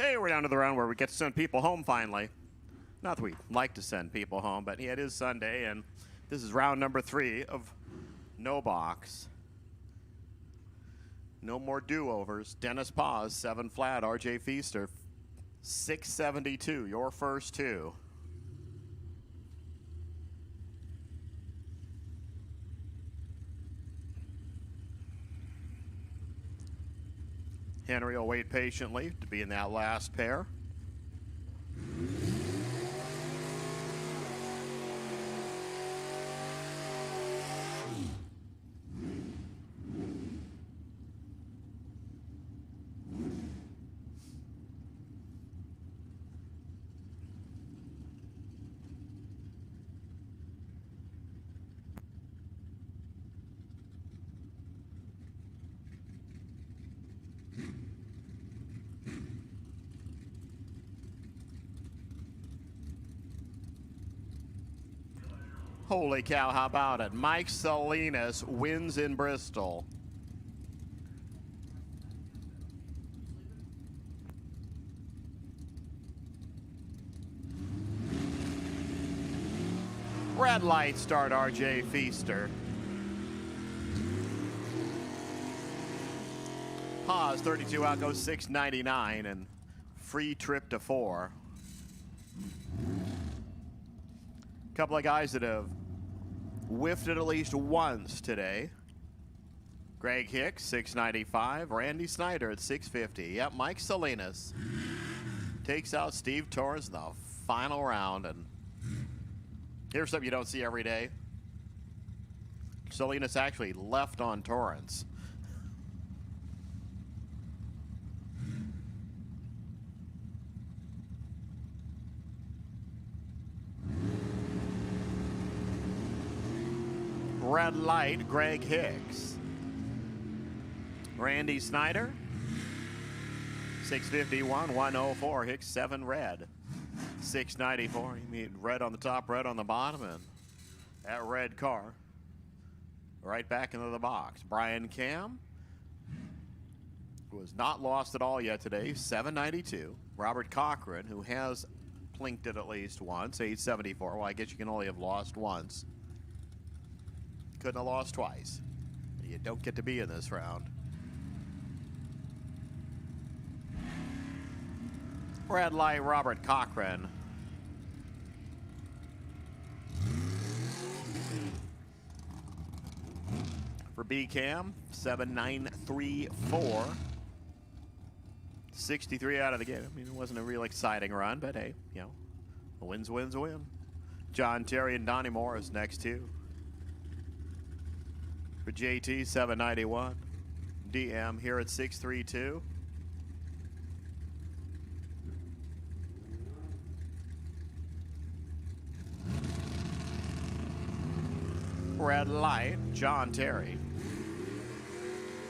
Hey, we're down to the round where we get to send people home finally. Not that we like to send people home, but yeah, it is Sunday, and this is round number 3 of No Box. No more do-overs. Dennis Paz, 7 flat. RJ Feaster, 672. Your first 2. Henry will wait patiently to be in that last pair. Holy cow, how about it? Mike Salinas wins in Bristol. Red light start, RJ Feaster. Pause, 32 out goes 699 and free trip to 4. Couple of guys that have whiffed it at least once today. Greg Hicks, 695. Randy Snyder at 650. Yep, Mike Salinas takes out Steve Torrance in the final round. And here's something you don't see every day. Salinas actually left on Torrance. Red light, Greg Hicks. Randy Snyder, 651, 104. Hicks, 7 red. 694. You mean red on the top, red on the bottom, and that red car right back into the box. Brian Cam was not lost at all yet today, 792. Robert Cochran, who has plinked it at least once, 874. Well, I guess you can only have lost once. Couldn't have lost twice. You don't get to be in this round. Red light, Robert B Cam, 7934. 63 out of the game. I mean, it wasn't a real exciting run, but hey, you know, a win's a win. John Terry and Donnie Morris next two. For JT, 791. DM here at 632. Red light, John Terry.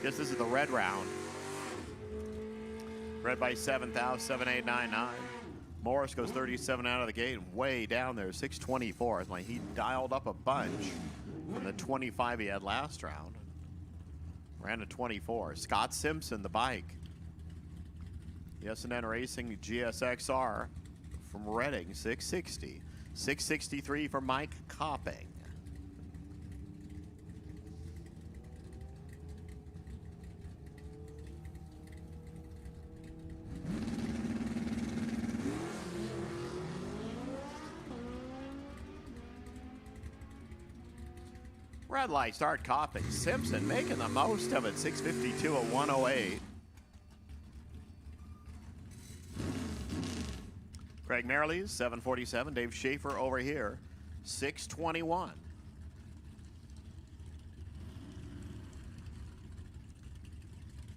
Guess this is the red round. Red by 7,000, 7899. Morris goes 37 out of the gate, way down there, 624. It's like he dialed up a bunch from the 25 he had last round. Ran a 24. Scott Simpson, the bike. The S&N Racing GSXR from Reading, 660. 663 for Mike Copping. Red light start Copping. Simpson making the most of it. 652 at 108. Craig Merrilies, 747. Dave Schaefer over here, 621.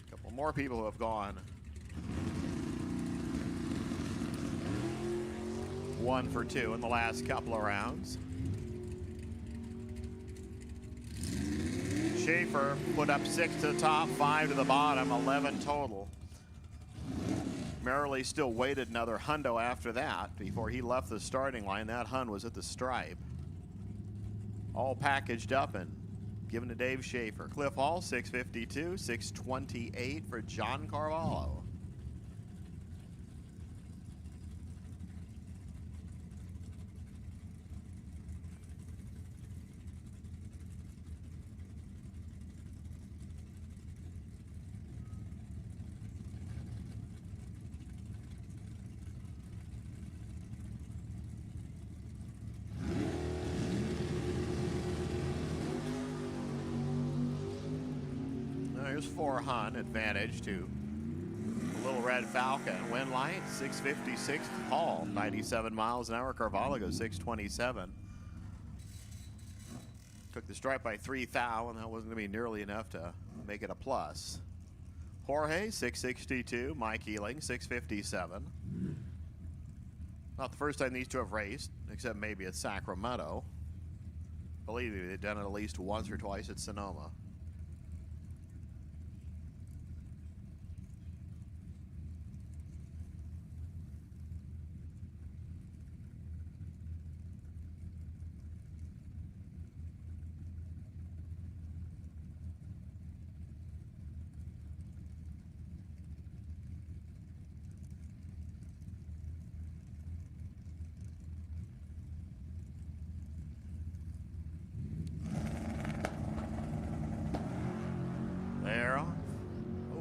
A couple more people who have gone 1 for 2 in the last couple of rounds. Schaefer put up 6 to the top, 5 to the bottom, 11 total. Merrily still waited another hundo after that before he left the starting line. That Hun was at the stripe. All packaged up and given to Dave Schaefer. Cliff Hall, 652, 628 for John Carvalho. Here's 4 Hun, advantage to the Little Red Falcon. Wind light, 656 Hall, 97 miles an hour. Carvalho goes 627. Took the stripe by 3 thou, and that wasn't going to be nearly enough to make it a plus. Jorge, 662. Mike Ealing, 657. Not the first time these two have raced, except maybe at Sacramento. Believe me, they've done it at least once or twice at Sonoma.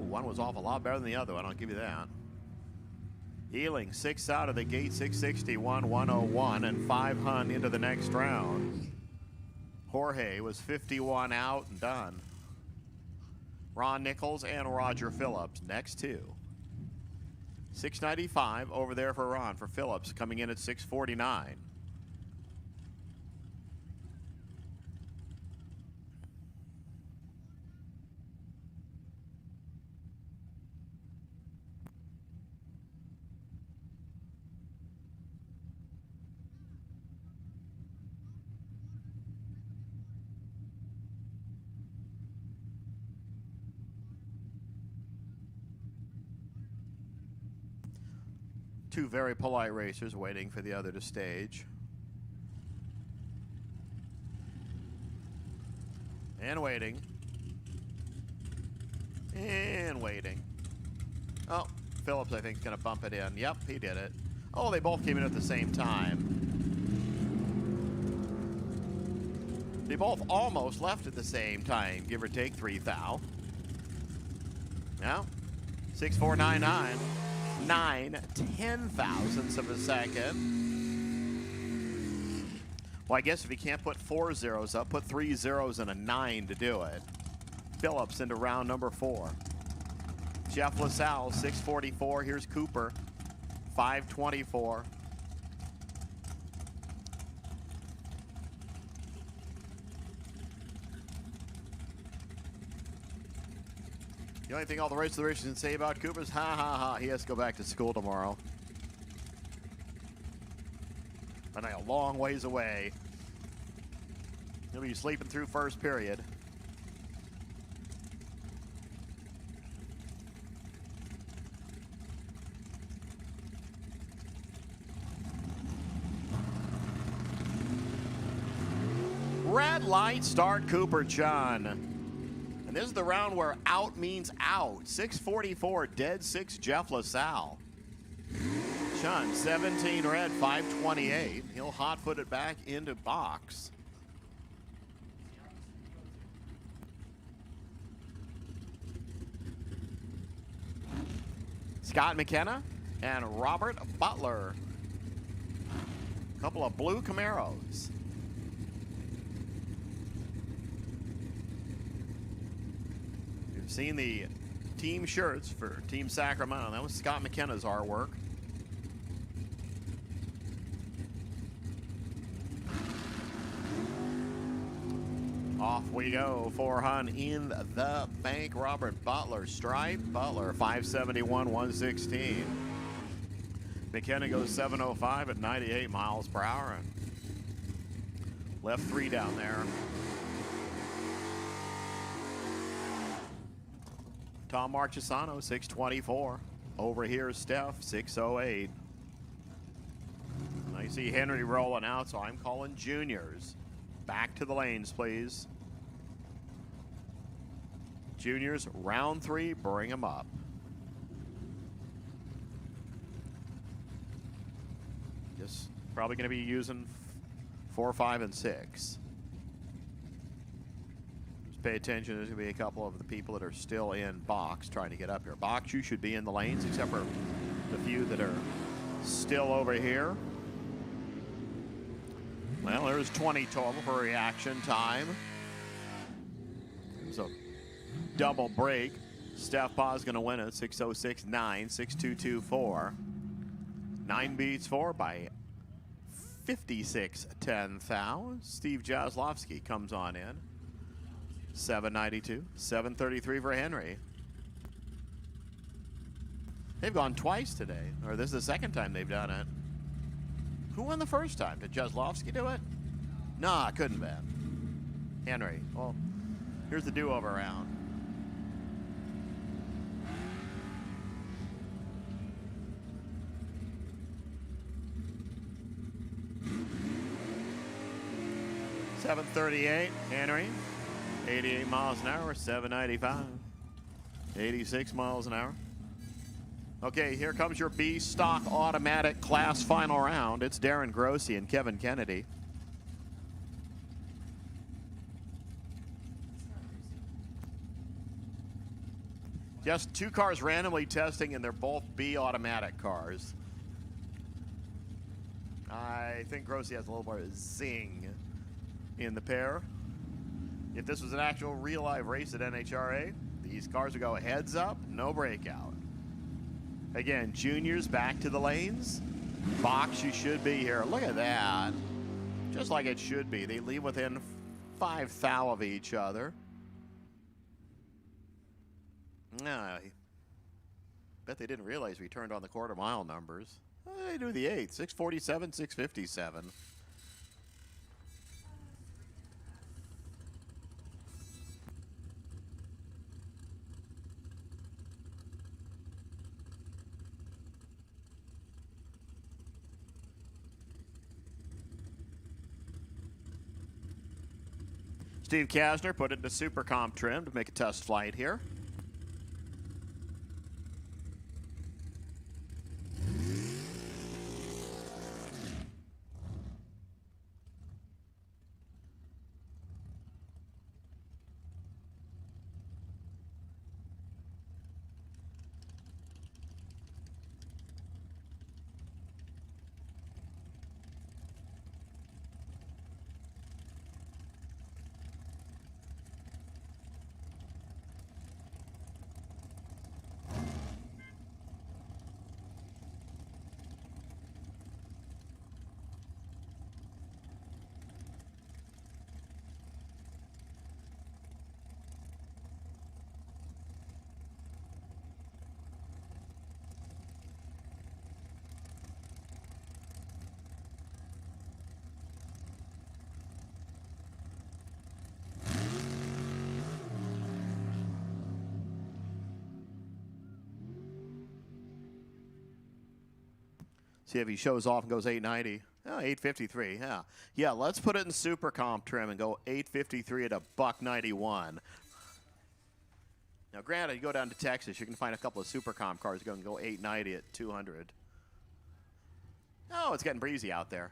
One was off a lot better than the other one, I'll give you that. Ealing, 6 out of the gate, 661, 101, and 5 Hun into the next round. Jorge was 51 out and done. Ron Nichols and Roger Phillips, next two. 695 over there for Ron, for Phillips, coming in at 649. Two very polite racers waiting for the other to stage. And waiting. And waiting. Oh, Phillips, I think, is going to bump it in. Yep, he did it. Oh, they both came in at the same time. They both almost left at the same time, give or take 3 thou. Now, 6.499. 9/10 thousandths of a second. Well, I guess if you can't put 4 zeros up, put 3 zeros and a 9 to do it. Phillips into round number 4. Jeff LaSalle, 644. Here's Cooper, 524. The only thing all the rest of the race can say about Cooper is ha ha ha. He has to go back to school tomorrow. And a long ways away. He'll be sleeping through first period. Red light start, Cooper Chun. And this is the round where out means out. 644, dead 6, Jeff LaSalle. Chun, 17 red, 528. He'll hot-foot it back into box. Scott McKenna and Robert Butler. A couple of blue Camaros. You've seen the team shirts for Team Sacramento. That was Scott McKenna's artwork. Off we go. 400 in the bank. Robert Butler. Stripe. Butler, 571, 116. McKenna goes 705 at 98 miles per hour. And left 3 down there. Tom Marchesano, 624. Over here is Steph, 608. I see Henry rolling out, so I'm calling juniors. Back to the lanes, please. Juniors, round 3, bring them up. Just probably going to be using 4, 5, and 6. Just pay attention. There's going to be a couple of the people that are still in box trying to get up here. Box, you should be in the lanes, except for the few that are still over here. Well, there's 20 total for reaction time. So double break. Steph Pa's going to win it. 6:06.9, 6:22.4. 9 beats 4 by 56.10 thou. Steve Jaslowski comes on in. 7:92, 7:33 for Henry. They've gone twice today, or this is the second time they've done it. Who won the first time? Did Jaslowski do it? Nah, couldn't have been. Henry. Well, here's the do-over round. .738, Henry. 88 miles an hour, 795. 86 miles an hour. Okay, here comes your B stock automatic class final round. It's Darren Grossi and Kevin Kennedy. Just 2 cars randomly testing, and they're both B automatic cars. I think Grossi has a little more zing in the pair. If this was an actual real live race at NHRA, these cars would go heads up, no breakout. Again, juniors back to the lanes. Box, you should be here. Look at that. Just like it should be. They leave within 5 thou of each other. I bet they didn't realize we turned on the quarter mile numbers. They do the 8th. 647, 657. Steve Kasner put it into Super Comp trim to make a test flight here. See if he shows off and goes 890. Oh, 853. Yeah. Yeah, let's put it in super comp trim and go 853 at a $191. Now, granted, you go down to Texas, you can find a couple of super comp cars going to go 890 at 200. Oh, it's getting breezy out there.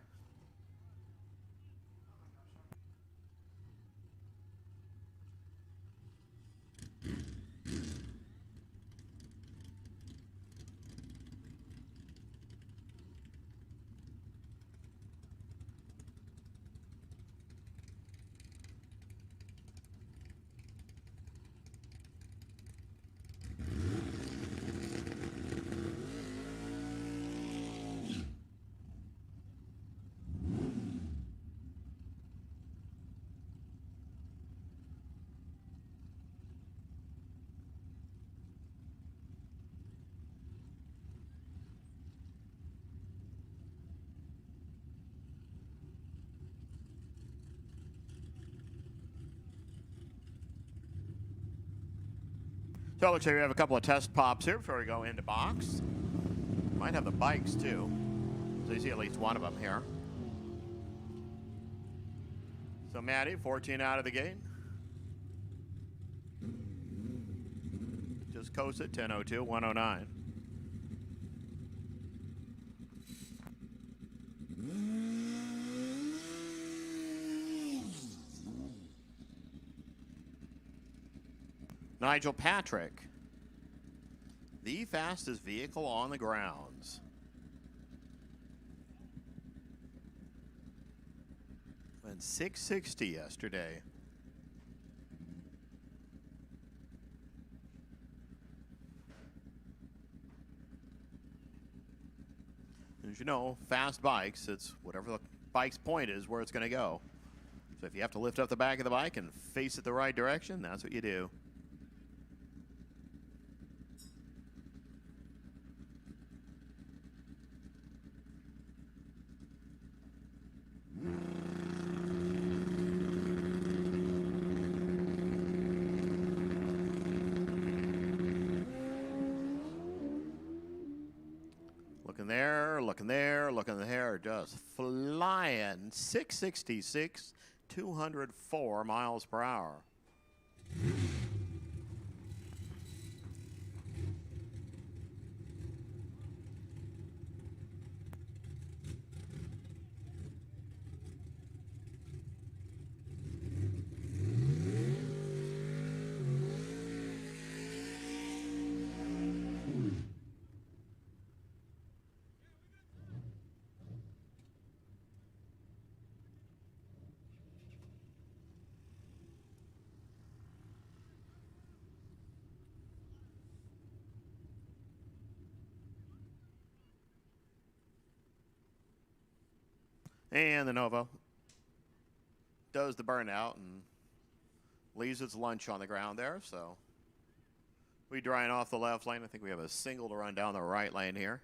So it looks like we have a couple of test pops here before we go into box. Might have the bikes too. So you see at least one of them here. So Maddie, 14 out of the gate. Just coasted, 10:02, 109. Nigel Patrick, the fastest vehicle on the grounds. Went 660 yesterday. As you know, fast bikes, it's whatever the bike's point is where it's going to go. So if you have to lift up the back of the bike and face it the right direction, that's what you do. Looking there, just flying. 666, 204 miles per hour. And the Nova does the burnout and leaves its lunch on the ground there. So we drying off the left lane. I think we have a single to run down the right lane here.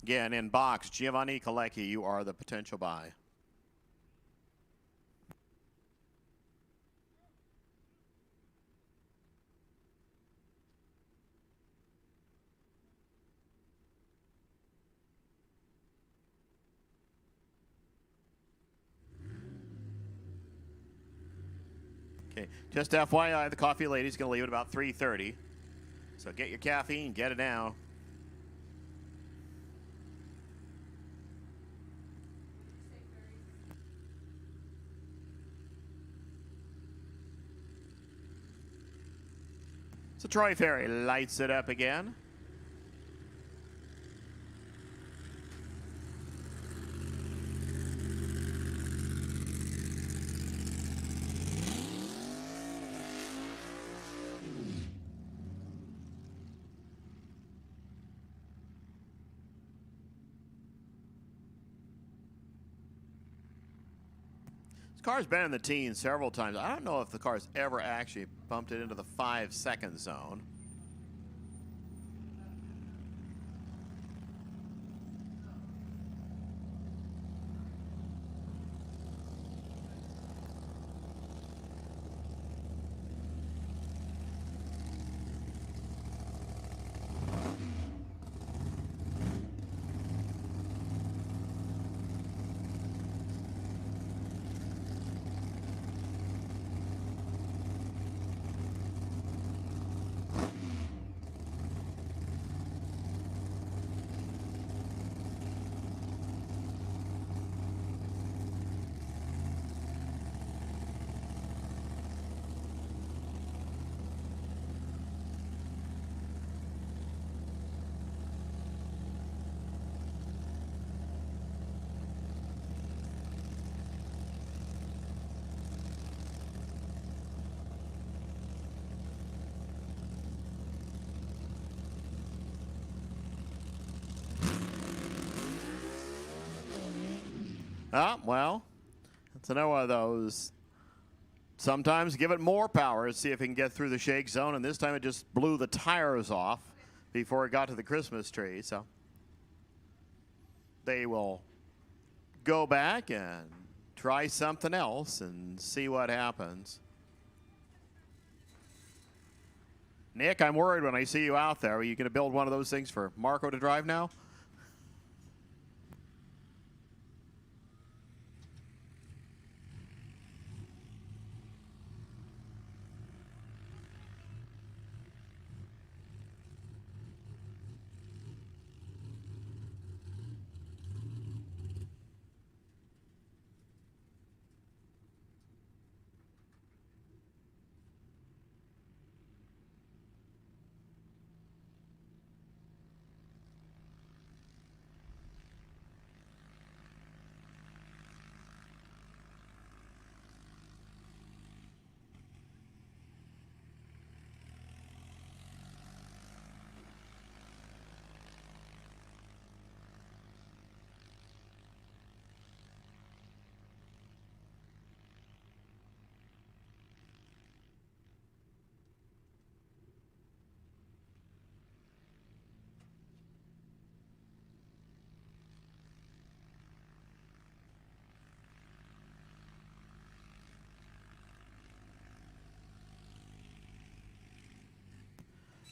Again, in box, Giovanni Kalecki, you are the potential buy. Okay, just FYI, the coffee lady's going to leave at about 3:30. So get your caffeine, get it now. So Troy Ferry lights it up again. Car's been in the teens several times. I don't know if the car's ever actually bumped it into the 5-second zone. Ah, well, it's another one of those. Sometimes give it more power to see if it can get through the shake zone, and this time it just blew the tires off before it got to the Christmas tree. So they will go back and try something else and see what happens. Nick, I'm worried when I see you out there. Are you going to build one of those things for Marco to drive now?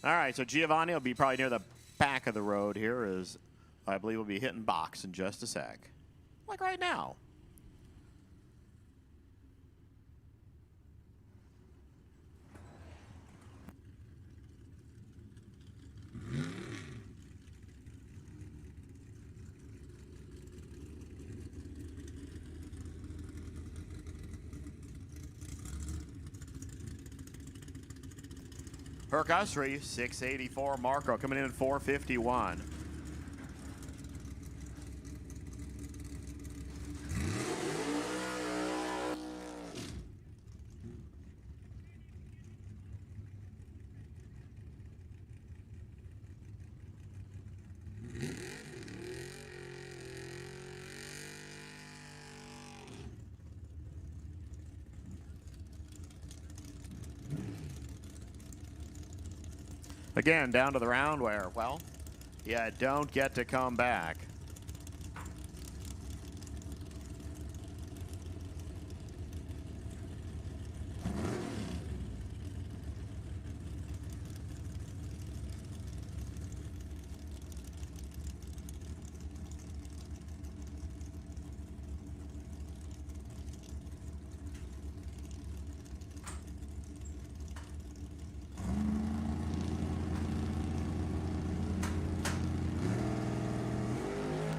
All right, so Giovanni will be probably near the back of the road here, as I believe we'll be hitting box in just a sec. Like right now. Percussery, 684. Marco coming in at 451. Again, down to the round where, well, yeah, don't get to come back.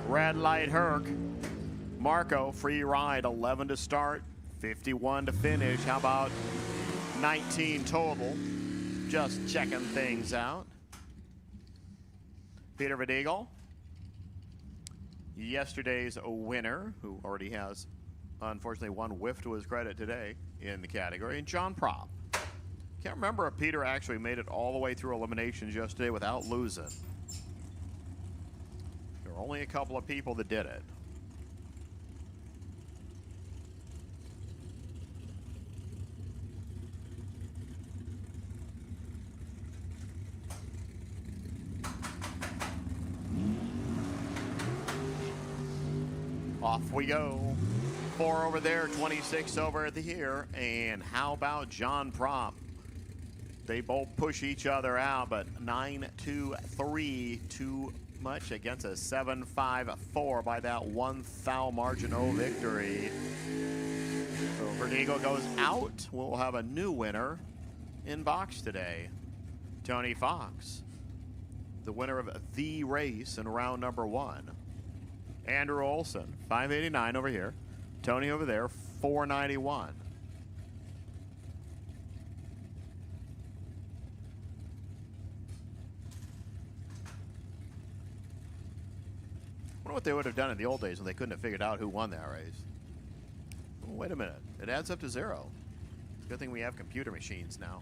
Red light Herc. Marco, free ride, 11 to start, 51 to finish. How about 19 total? Just checking things out. Peter Vidigal, yesterday's winner, who already has, unfortunately, one whiff to his credit today in the category, and John Prop. Can't remember if Peter actually made it all the way through eliminations yesterday without losing. There were only a couple of people that did it. Off we go. 4 over there, 26 over at the here. And how about John Prop? They both push each other out, but 9-2-3 too much against a 7-5-4 by that 1 thou margin O victory. So Vertigo goes out. We'll have a new winner in box today. Tony Fox, the winner of the race in round number 1. Andrew Olson, 589 over here. Tony over there, 491. I wonder what they would have done in the old days when they couldn't have figured out who won that race. Oh, wait a minute. It adds up to 0. It's a good thing we have computer machines now.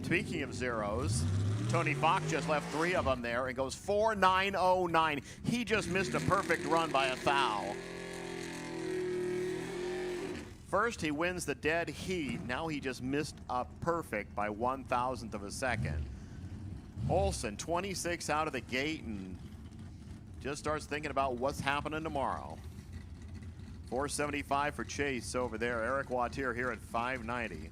Speaking of zeros, Tony Fox just left 3 of them there and goes 4-9-0-9. He just missed a perfect run by a thou. First, he wins the dead heat. Now he just missed a perfect by 1,000th of a second. Olson, 26 out of the gate and just starts thinking about what's happening tomorrow. 475 for Chase over there. Eric Wattier here at 590.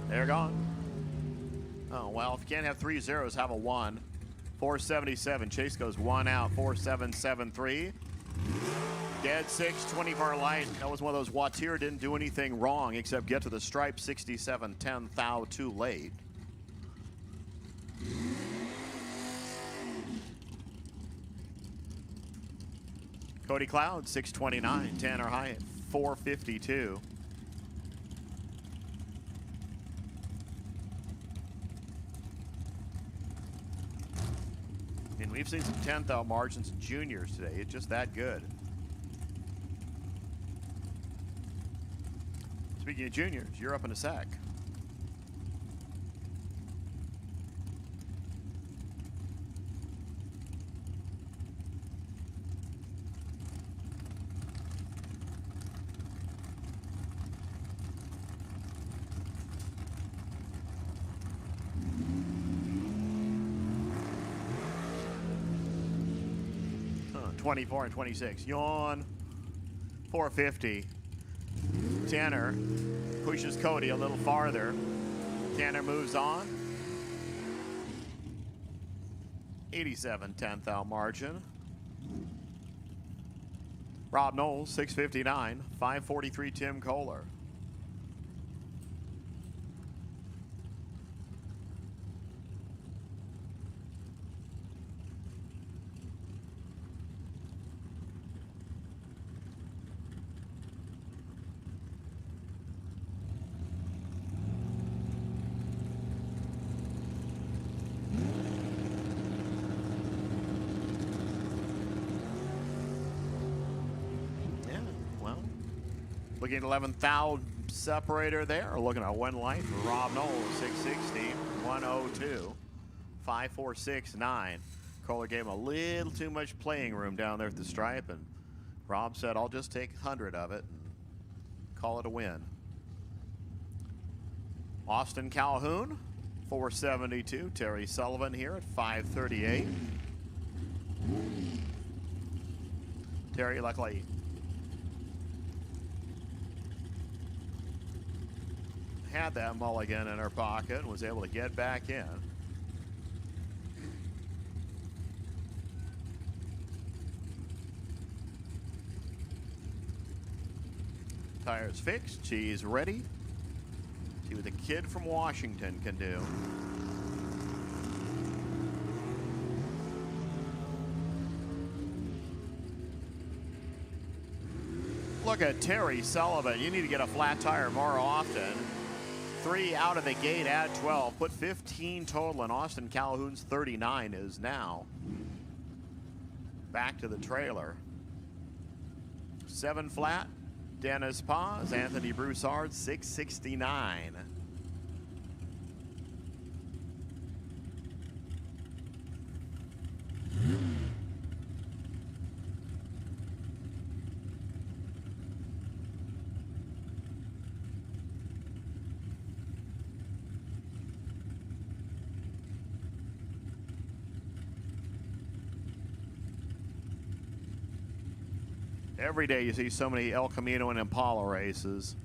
They're gone. Oh, well, if you can't have 3 zeros, have a 1. 477. Chase goes 1 out. 4773. Dead 6, 24 light. That was one of those. Wattier didn't do anything wrong except get to the stripe. 6710 thou too late. Cody Cloud, 629. Tanner Hyatt, 452. And we've seen some 10th thou margins in juniors today. It's just that good. Speaking of juniors, you're up in a sec. Huh, 24 and 26. Yawn. 450. Tanner pushes Cody a little farther. Tanner moves on. 87 10th thou margin. Rob Knowles, 659. 543 Tim Kohler. Looking at 11th thou separator there. Looking at one light for Rob Knowles, 660, 102, 5469. Kohler gave him a little too much playing room down there at the stripe, and Rob said, I'll just take 100 of it and call it a win. Austin Calhoun, 472. Terry Sullivan here at 538. Terry, luckily, had that mulligan in her pocket and was able to get back in. Tires fixed, she's ready. See what the kid from Washington can do. Look at Terry Sullivan. You need to get a flat tire more often. 3 out of the gate, add 12. Put 15 total, and Austin Calhoun's 39 is now back to the trailer. 7 flat, Dennis Paz, Anthony Broussard, 669. Every day you see so many El Camino and Impala races.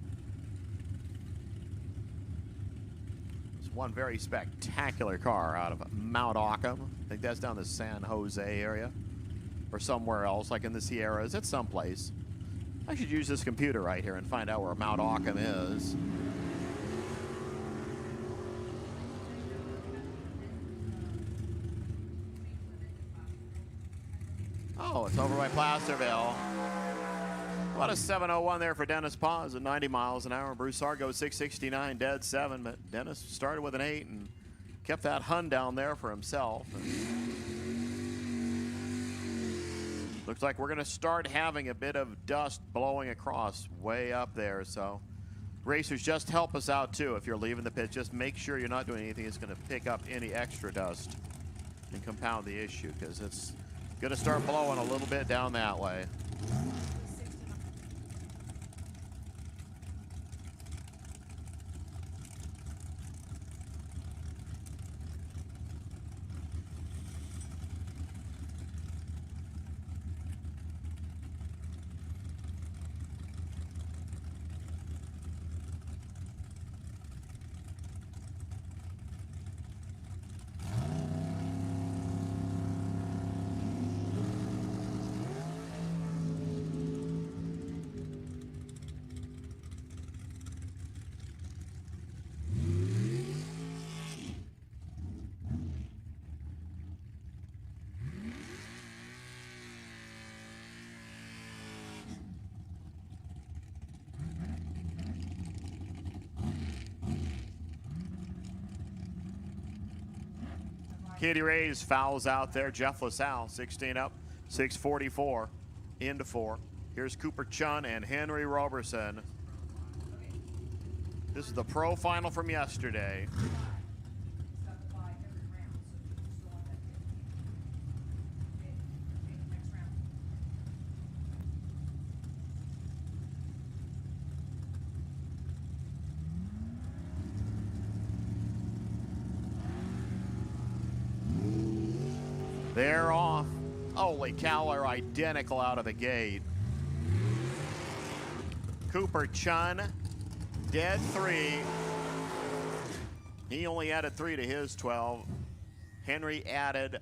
There's one very spectacular car out of Mount Occam. I think that's down the San Jose area. Or somewhere else, like in the Sierras. It's someplace. I should use this computer right here and find out where Mount Occam is. Oh, it's over by Placerville. About a 7:01 there for Dennis Paz at 90 miles an hour. Broussard goes 669, dead 7, but Dennis started with an 8 and kept that Hun down there for himself. Looks like we're going to start having a bit of dust blowing across way up there. So racers, just help us out too. If you're leaving the pit, just make sure you're not doing anything that's going to pick up any extra dust and compound the issue, because it's going to start blowing a little bit down that way. Katie Ray's fouls out there. Jeff LaSalle, 16 up, 644 into 4. Here's Cooper Chun and Henry Roberson. This is the pro final from yesterday. They're off. Holy cow, they're identical out of the gate. Cooper Chun, dead 3. He only added 3 to his 12. Henry added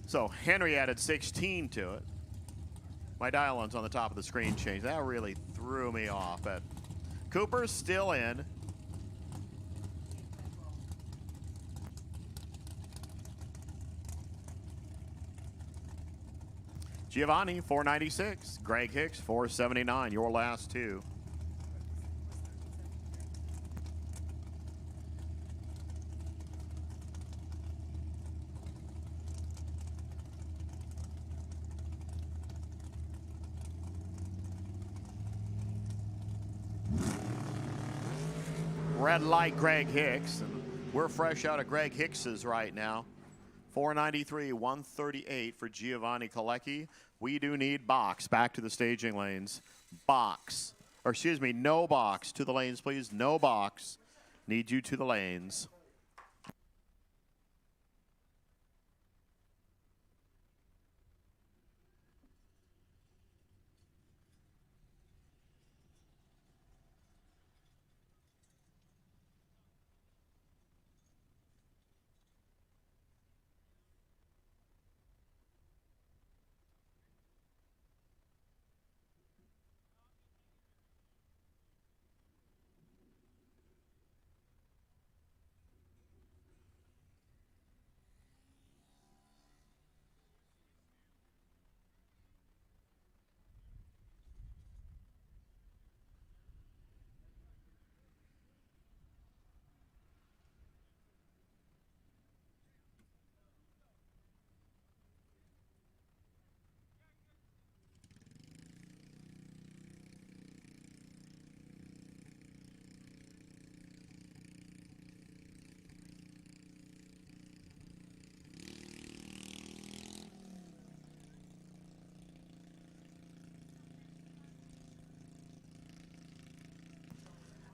So Henry added 16 to it. My dial-on's on the top of the screen changed. That really threw me off. But Cooper's still in. Giovanni, 496. Greg Hicks, 479. Your last two. Red light Greg Hicks, and we're fresh out of Greg Hicks's right now. 493, 138 for Giovanni Kalecki. We do need box back to the staging lanes. Box, or excuse me, no box to the lanes, please. No box. Need you to the lanes.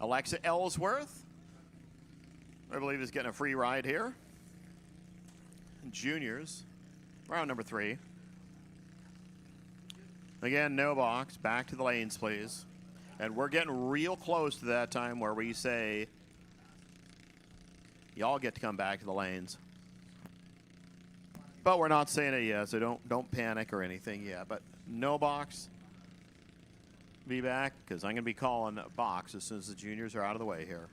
Alexa Ellsworth, I believe, is getting a free ride here. Juniors, round number 3. Again, no box. Back to the lanes, please. And we're getting real close to that time where we say, y'all get to come back to the lanes. But we're not saying it yet, so don't panic or anything yet. But no box. Be back, because I'm going to be calling a box as soon as the juniors are out of the way here.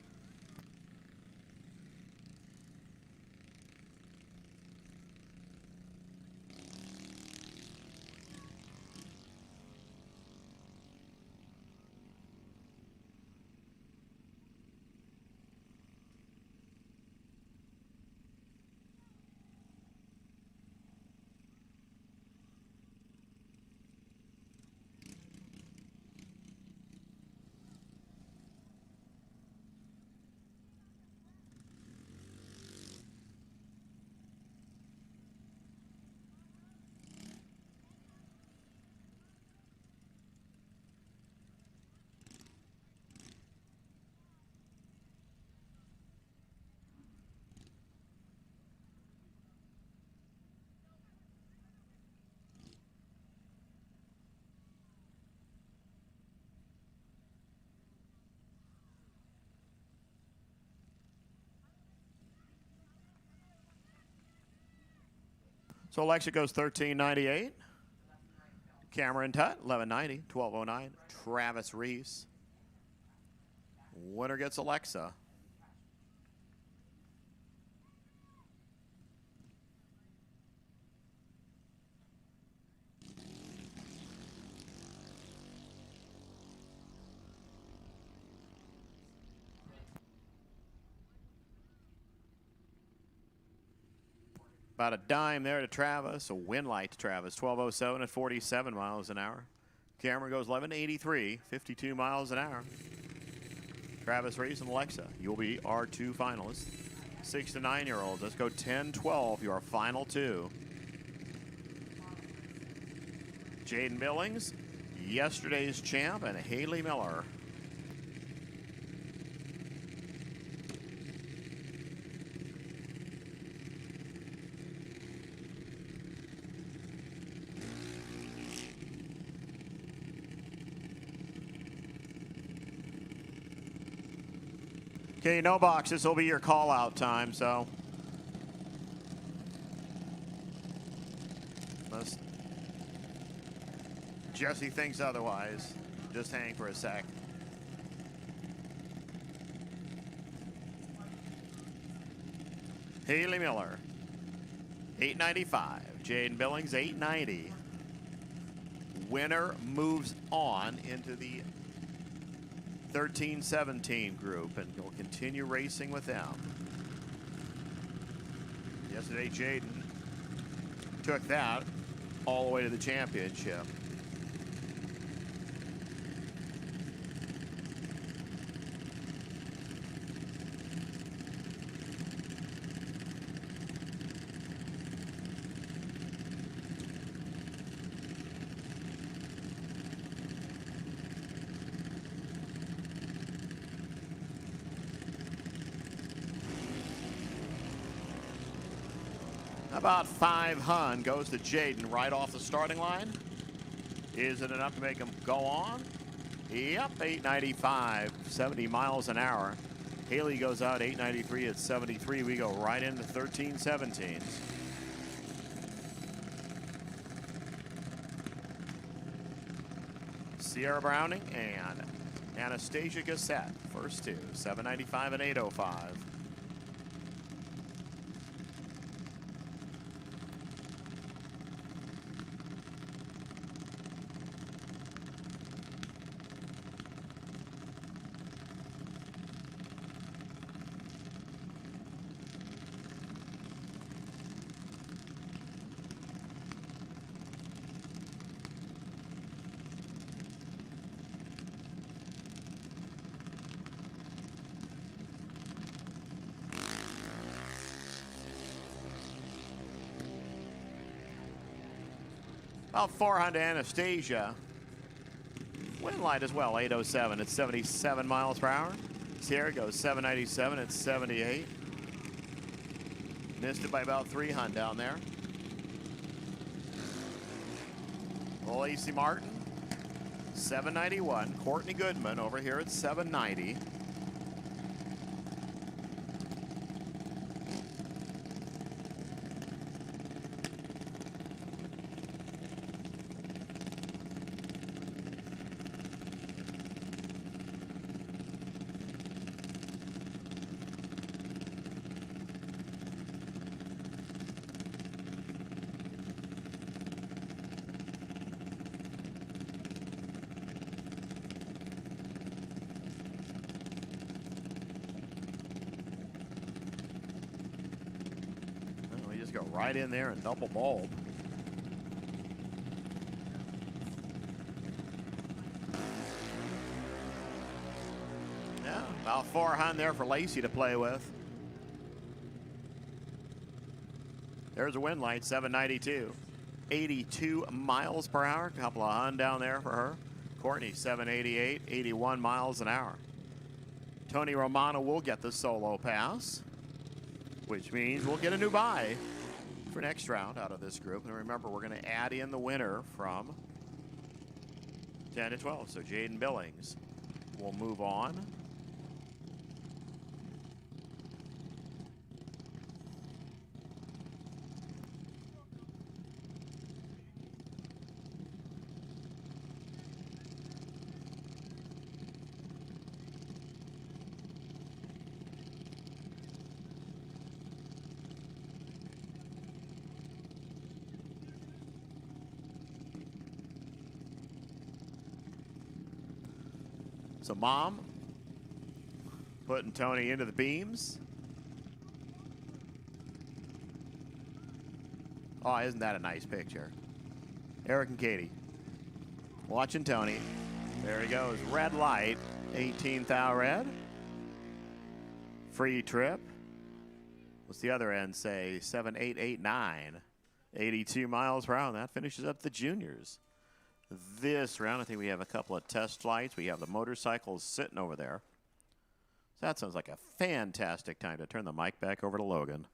So Alexa goes 1398. Cameron Tutt, 1190, 1209. Travis Reese. Winner gets Alexa. About a dime there to Travis. A win light to Travis. 1207 at 47 miles an hour. Cameron goes 1183, 52 miles an hour. Travis Reese and Alexa, you'll be our 2 finalists. 6 to 9-year-olds. Let's go 10-12, your final 2. Jaden Billings, yesterday's champ, and Haley Miller. Okay, no box. This will be your call-out time, so. Unless Jesse thinks otherwise. Just hang for a sec. Haley Miller, 895. Jaden Billings, 890. Winner moves on into the 13-17 group, and you'll continue racing with them. Yesterday, Jaden took that all the way to the championship. About 500 goes to Jaden right off the starting line. Is it enough to make him go on? Yep, 895, 70 miles an hour. Haley goes out 893 at 73. We go right into 13-17. Sierra Browning and Anastasia Gassett, first 2, 795 and 805. About 400 Anastasia. Wind light as well, 807 at 77 miles per hour. Here goes 797 at 78. Missed it by about 3 hun down there. Well, AC Martin, 791. Courtney Goodman over here at 790. Go right in there and double bulb. Yeah, about 4 hun there for Lacey to play with. There's a wind light, 792. 82 miles per hour. Couple of hun down there for her. Courtney, 788, 81 miles an hour. Tony Romano will get the solo pass, which means we'll get a new bye for next round out of this group. And remember, we're going to add in the winner from 10 to 12. So Jaden Billings will move on. So Mom putting Tony into the beams. Oh, isn't that a nice picture? Eric and Katie watching Tony. There he goes. Red light, 18th thou red. Free trip. What's the other end say? 7889. 82 miles per hour. That finishes up the juniors. This round, I think we have a couple of test flights. We have the motorcycles sitting over there. So that sounds like a fantastic time to turn the mic back over to Logan.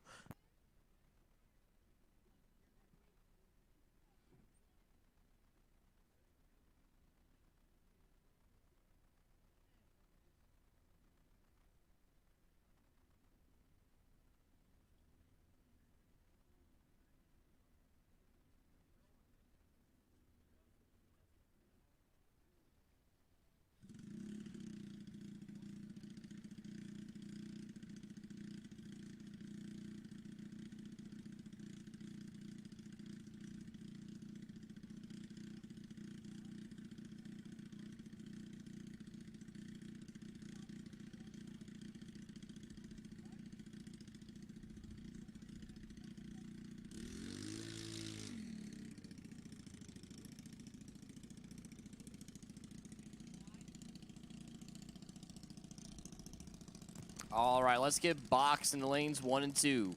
All right, let's get box in the lanes 1 and 2.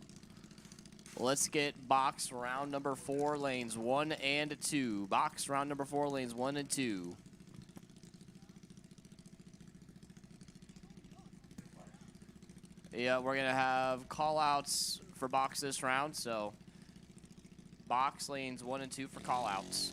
Let's get box round number 4, lanes 1 and 2. Box round number 4, lanes 1 and 2. Yeah, we're going to have call-outs for box this round, so box lanes 1 and 2 for call-outs.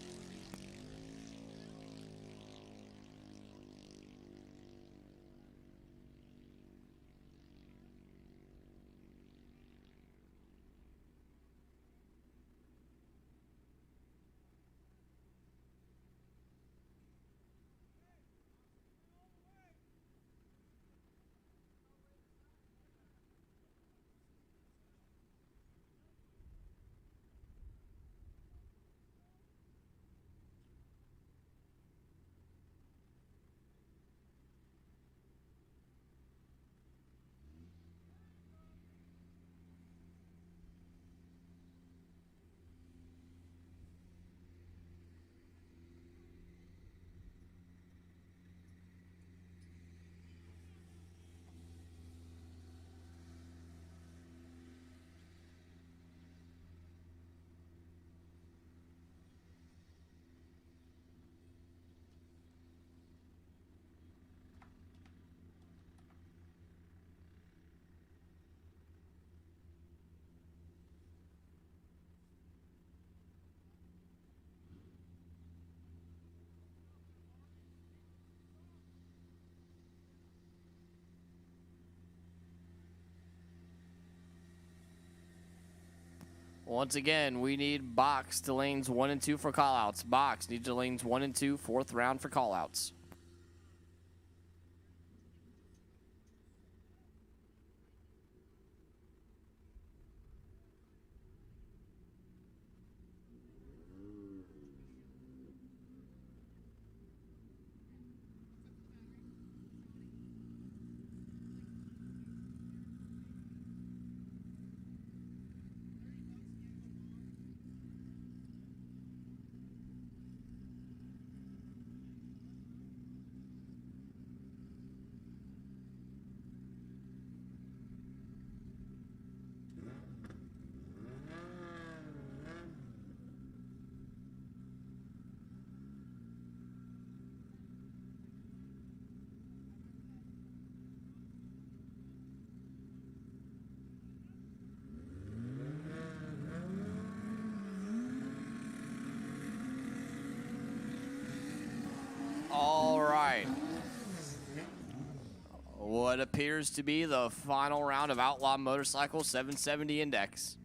Once again, we need Box to lanes 1 and 2 for callouts. Box needs to lanes 1 and 2, 4th round for callouts. All right. What appears to be the final round of Outlaw Motorcycle 770 Index.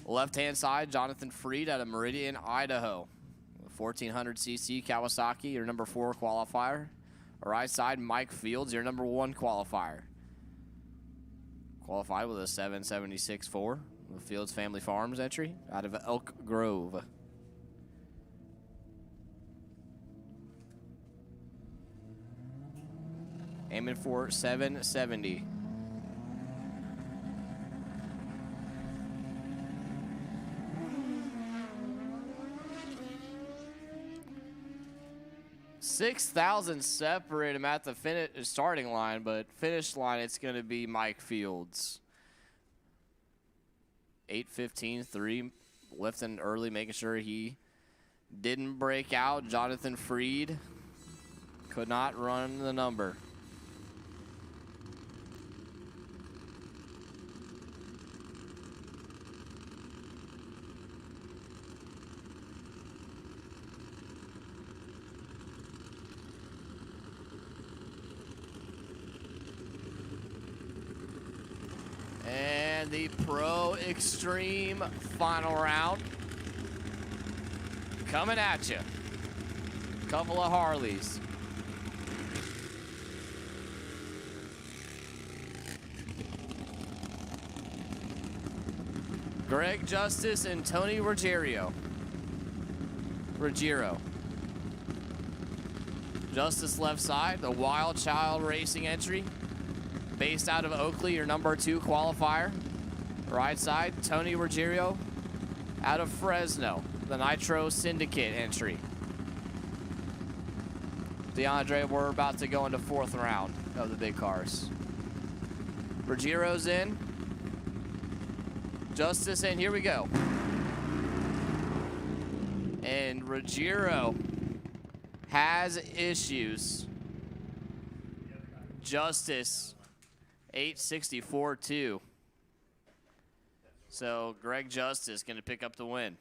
Left-hand side, Jonathan Freed out of Meridian, Idaho. 1400cc Kawasaki, your number 4 qualifier. Right side, Mike Fields, your number 1 qualifier. Qualified with a 776.4. The Fields Family Farms entry out of Elk Grove. Aiming for 770. $6,000 separate him at the starting line, but finish line, it's going to be Mike Fields. 8:15.3, lifting early, making sure he didn't break out. Jonathan Freed could not run the number. And the Pro Extreme final round coming at you. Couple of Harleys. Greg Justice and Tony Ruggiero. Justice left side, the Wild Child Racing entry. Based out of Oakley, your number 2 qualifier. Right side, Tony Ruggiero out of Fresno, the Nitro Syndicate entry. DeAndre, we're about to go into 4th round of the big cars. Ruggiero's in. Justice in, here we go. And Ruggiero has issues. Justice 864.2. So Greg Justice going to pick up the win.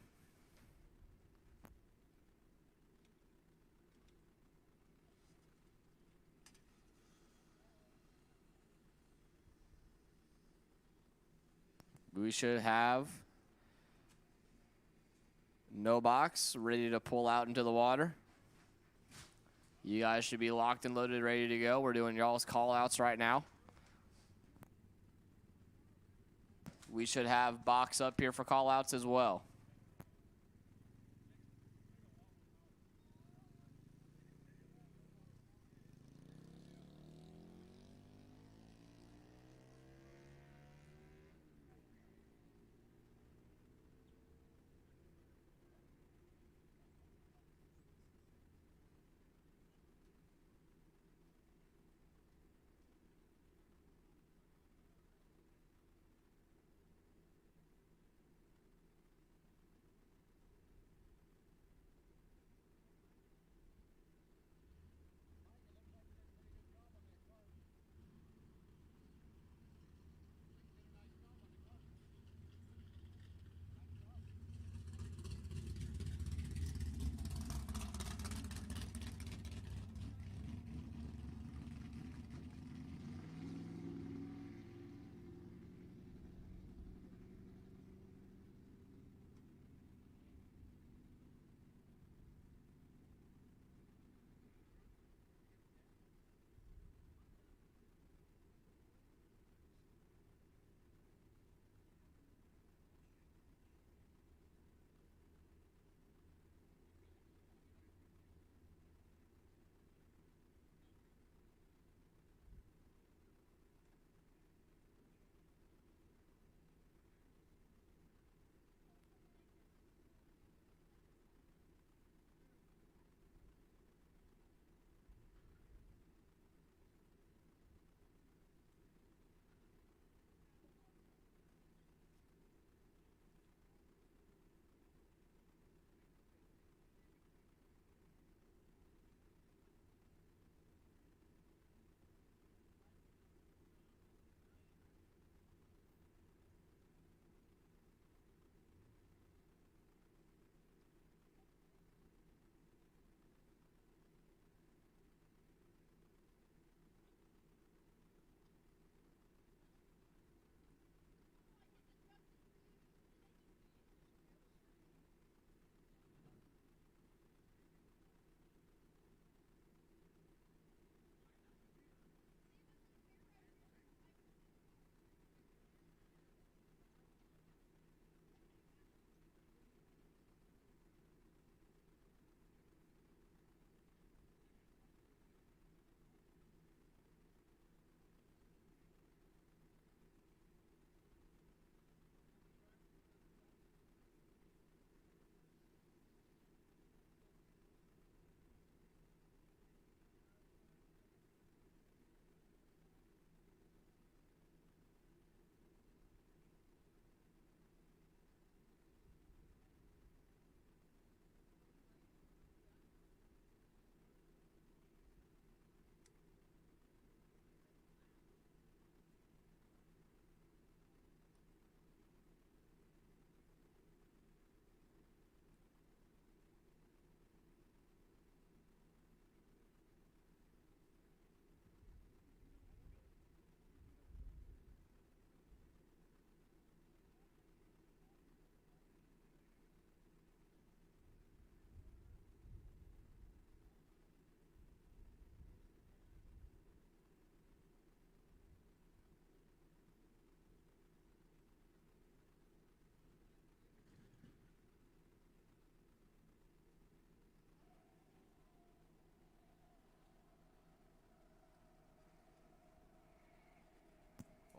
We should have no box ready to pull out into the water. You guys should be locked and loaded, ready to go. We're doing y'all's call outs right now. We should have box up here for call outs as well.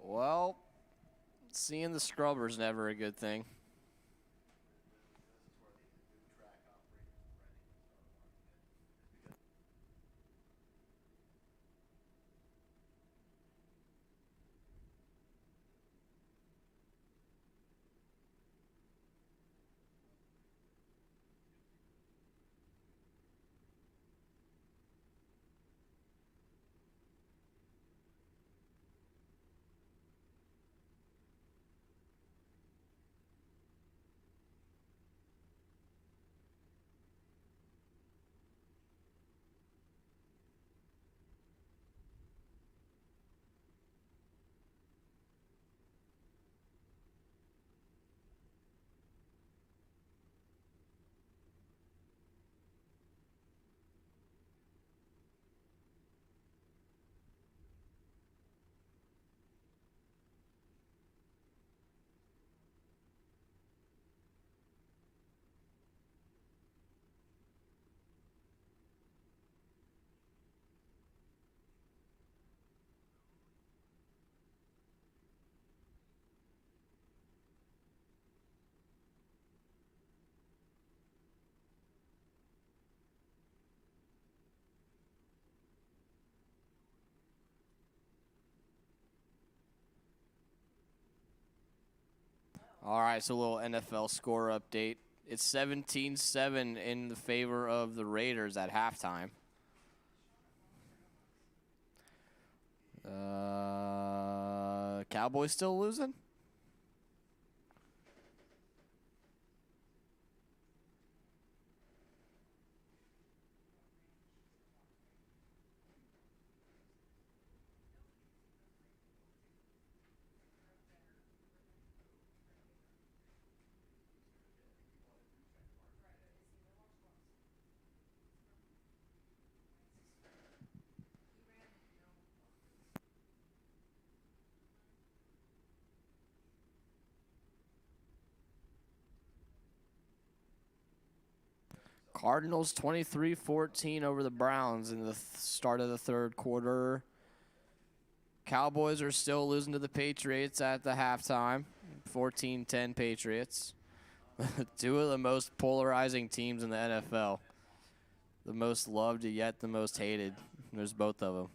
Well, seeing the scrubber's never a good thing. All right, so a little NFL score update. It's 17-7 in the favor of the Raiders at halftime. Cowboys still losing? Cardinals 23-14 over the Browns in the start of the third quarter. Cowboys are still losing to the Patriots at the halftime. 14-10 Patriots. Two of the most polarizing teams in the NFL. The most loved yet the most hated. There's both of them.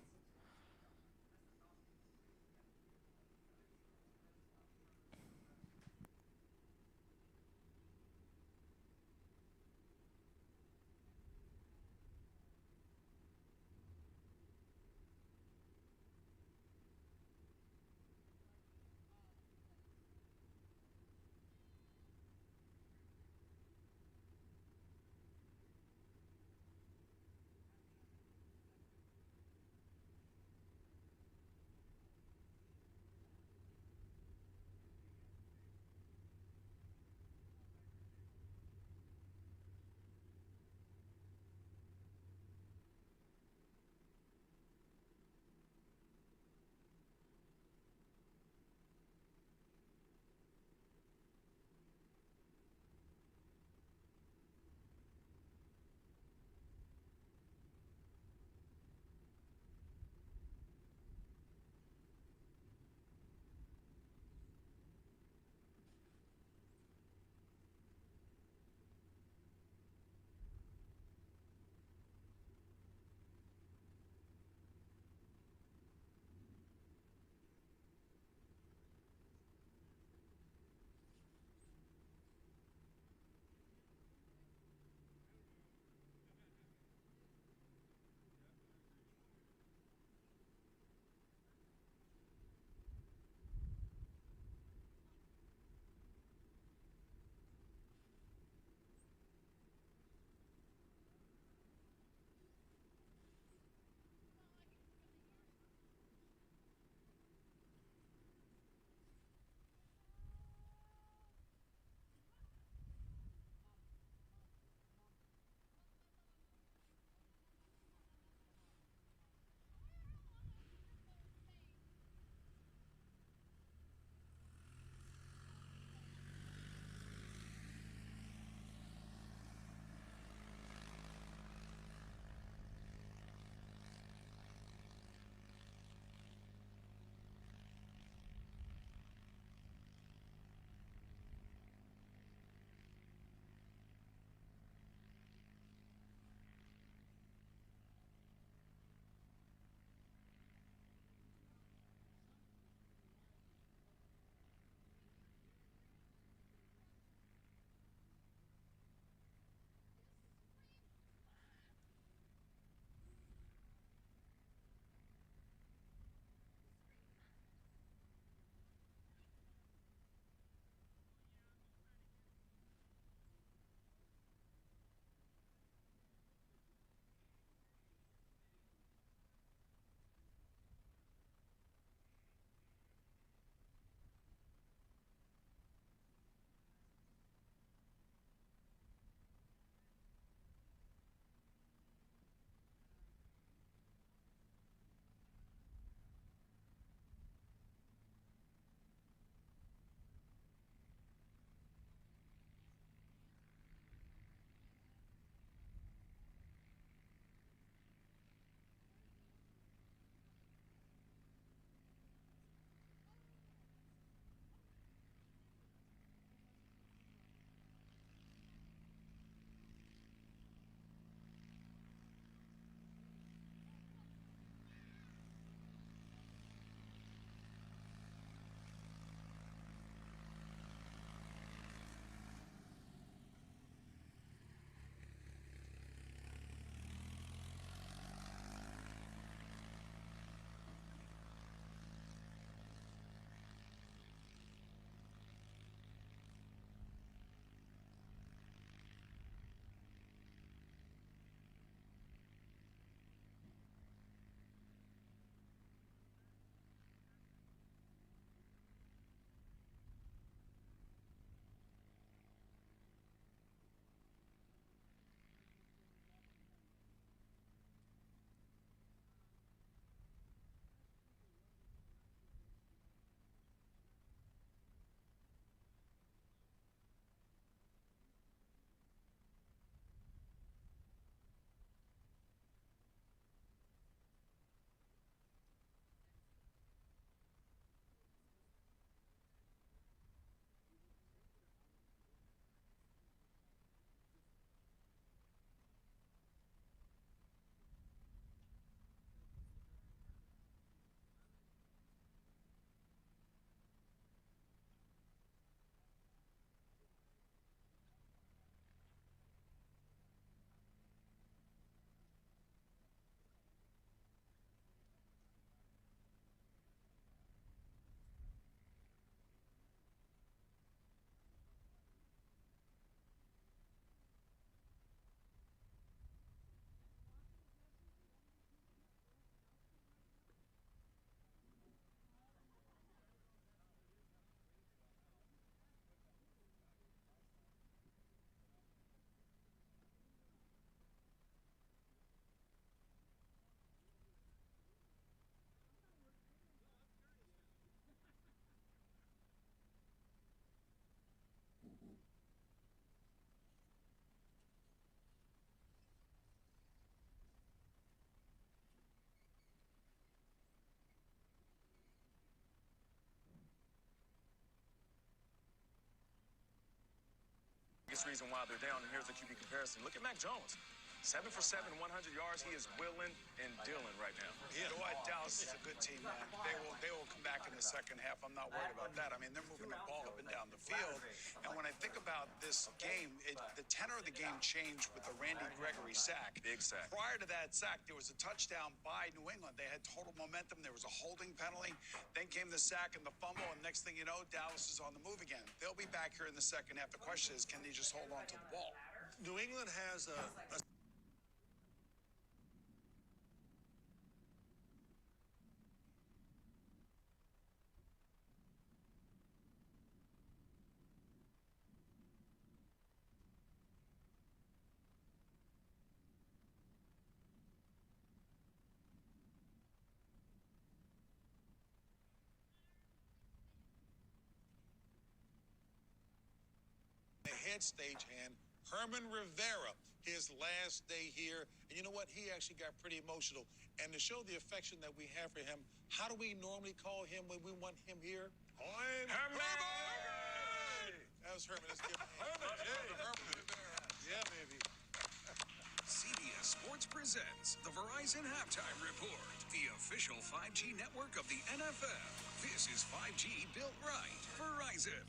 Biggest reason why they're down, and here's the QB comparison. Look at Mac Jones. 7 for 7, 100 yards. He is willing and dealing right now. You know what? Dallas is a good team, man. They will come back in the second half. I'm not worried about that. I mean, they're moving the ball up and down the field. And when I think about this game, the tenor of the game changed with the Randy Gregory sack. Big sack. Prior to that sack, there was a touchdown by New England. They had total momentum. There was a holding penalty. Then came the sack and the fumble. And next thing you know, Dallas is on the move again. They'll be back here in the second half. The question is, can they just hold on to the ball? New England has a head stagehand, Herman Rivera, his last day here. And you know what? He actually got pretty emotional. And to show the affection that we have for him, how do we normally call him when we want him here? Herman! That was Herman. Let's give him a hand. Herman Rivera. Yeah, baby. CBS Sports presents the Verizon Halftime Report, the official 5G network of the NFL. This is 5G built right. Verizon.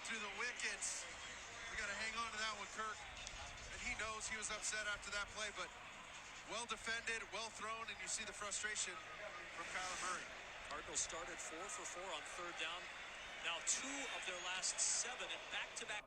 Through the wickets. We got to hang on to that one, Kirk. And he knows he was upset after that play, but well defended, well thrown, and you see the frustration from Kyler Murray. Cardinals started 4 for 4 on third down. Now 2 of their last 7 in back-to-back.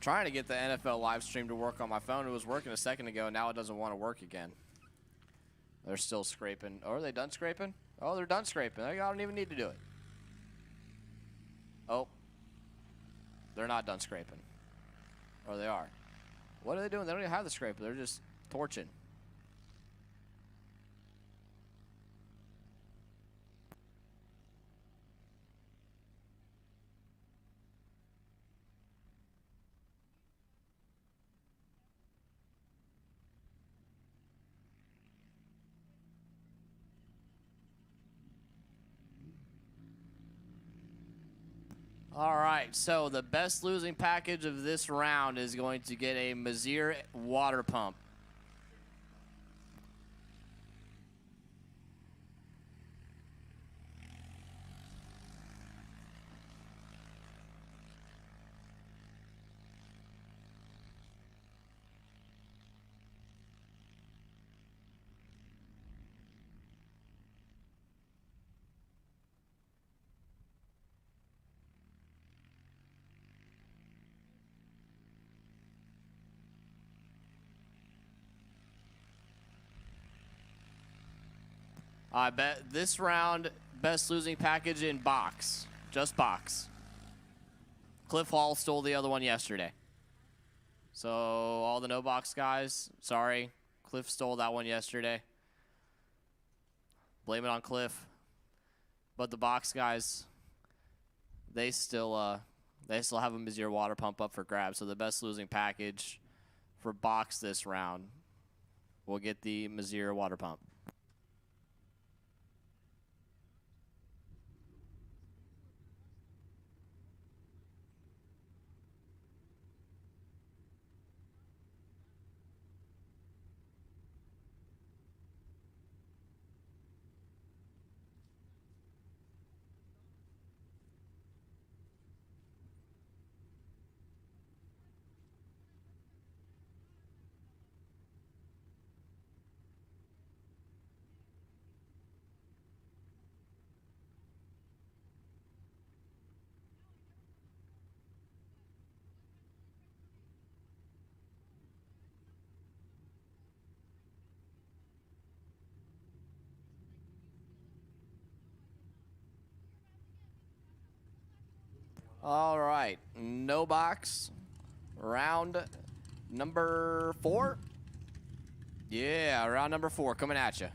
Trying to get the NFL live stream to work on my phone. It was working a second ago, and now it doesn't want to work again. They're still scraping. Oh, are they done scraping? Oh, they're done scraping. I don't even need to do it. Oh. They're not done scraping. Or they are. What are they doing? They don't even have the scraper. They're just torching. All right, so the best losing package of this round is going to get a Mazir water pump. I bet this round, best losing package in box. Just box. Cliff Hall stole the other one yesterday. So all the no box guys, sorry. Cliff stole that one yesterday. Blame it on Cliff. But the box guys, they still have a Mazir water pump up for grabs. So the best losing package for box this round will get the Mazir water pump. All right, no box, round number 4. Yeah, round number 4 coming at you.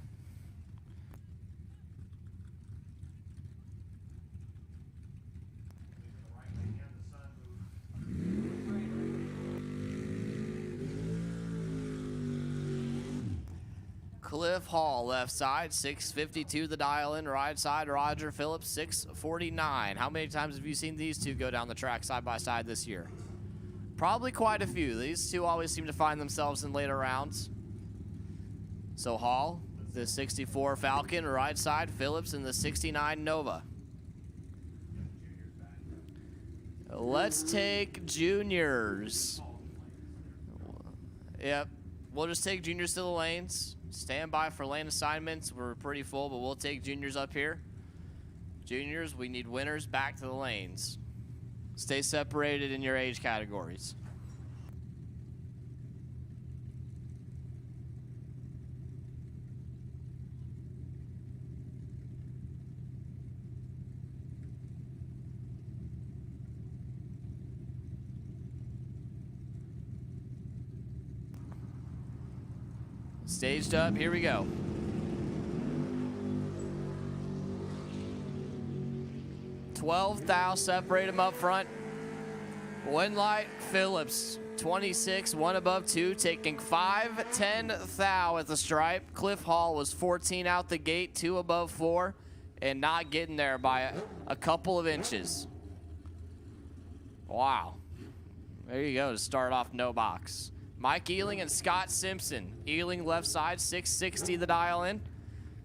Cliff Hall, left side, 652 the dial in. Right side, Roger Phillips, 649. How many times have you seen these two go down the track side by side this year? Probably quite a few. These two always seem to find themselves in later rounds. So Hall, the 64 Falcon, right side, Phillips in the 69 Nova. Let's take juniors. Yep, we'll just take juniors to the lanes. Stand by for lane assignments. We're pretty full, but we'll take juniors up here. Juniors, we need winners back to the lanes. Stay separated in your age categories. Staged up, here we go. $12,000, separate them up front. One light, Phillips, 26, one above 2, taking 5, 10 thou at the stripe. Cliff Hall was 14 out the gate, 2 above 4, and not getting there by a couple of inches. Wow. There you go to start off no box. Mike Ealing and Scott Simpson. Ealing left side, 660 the dial in.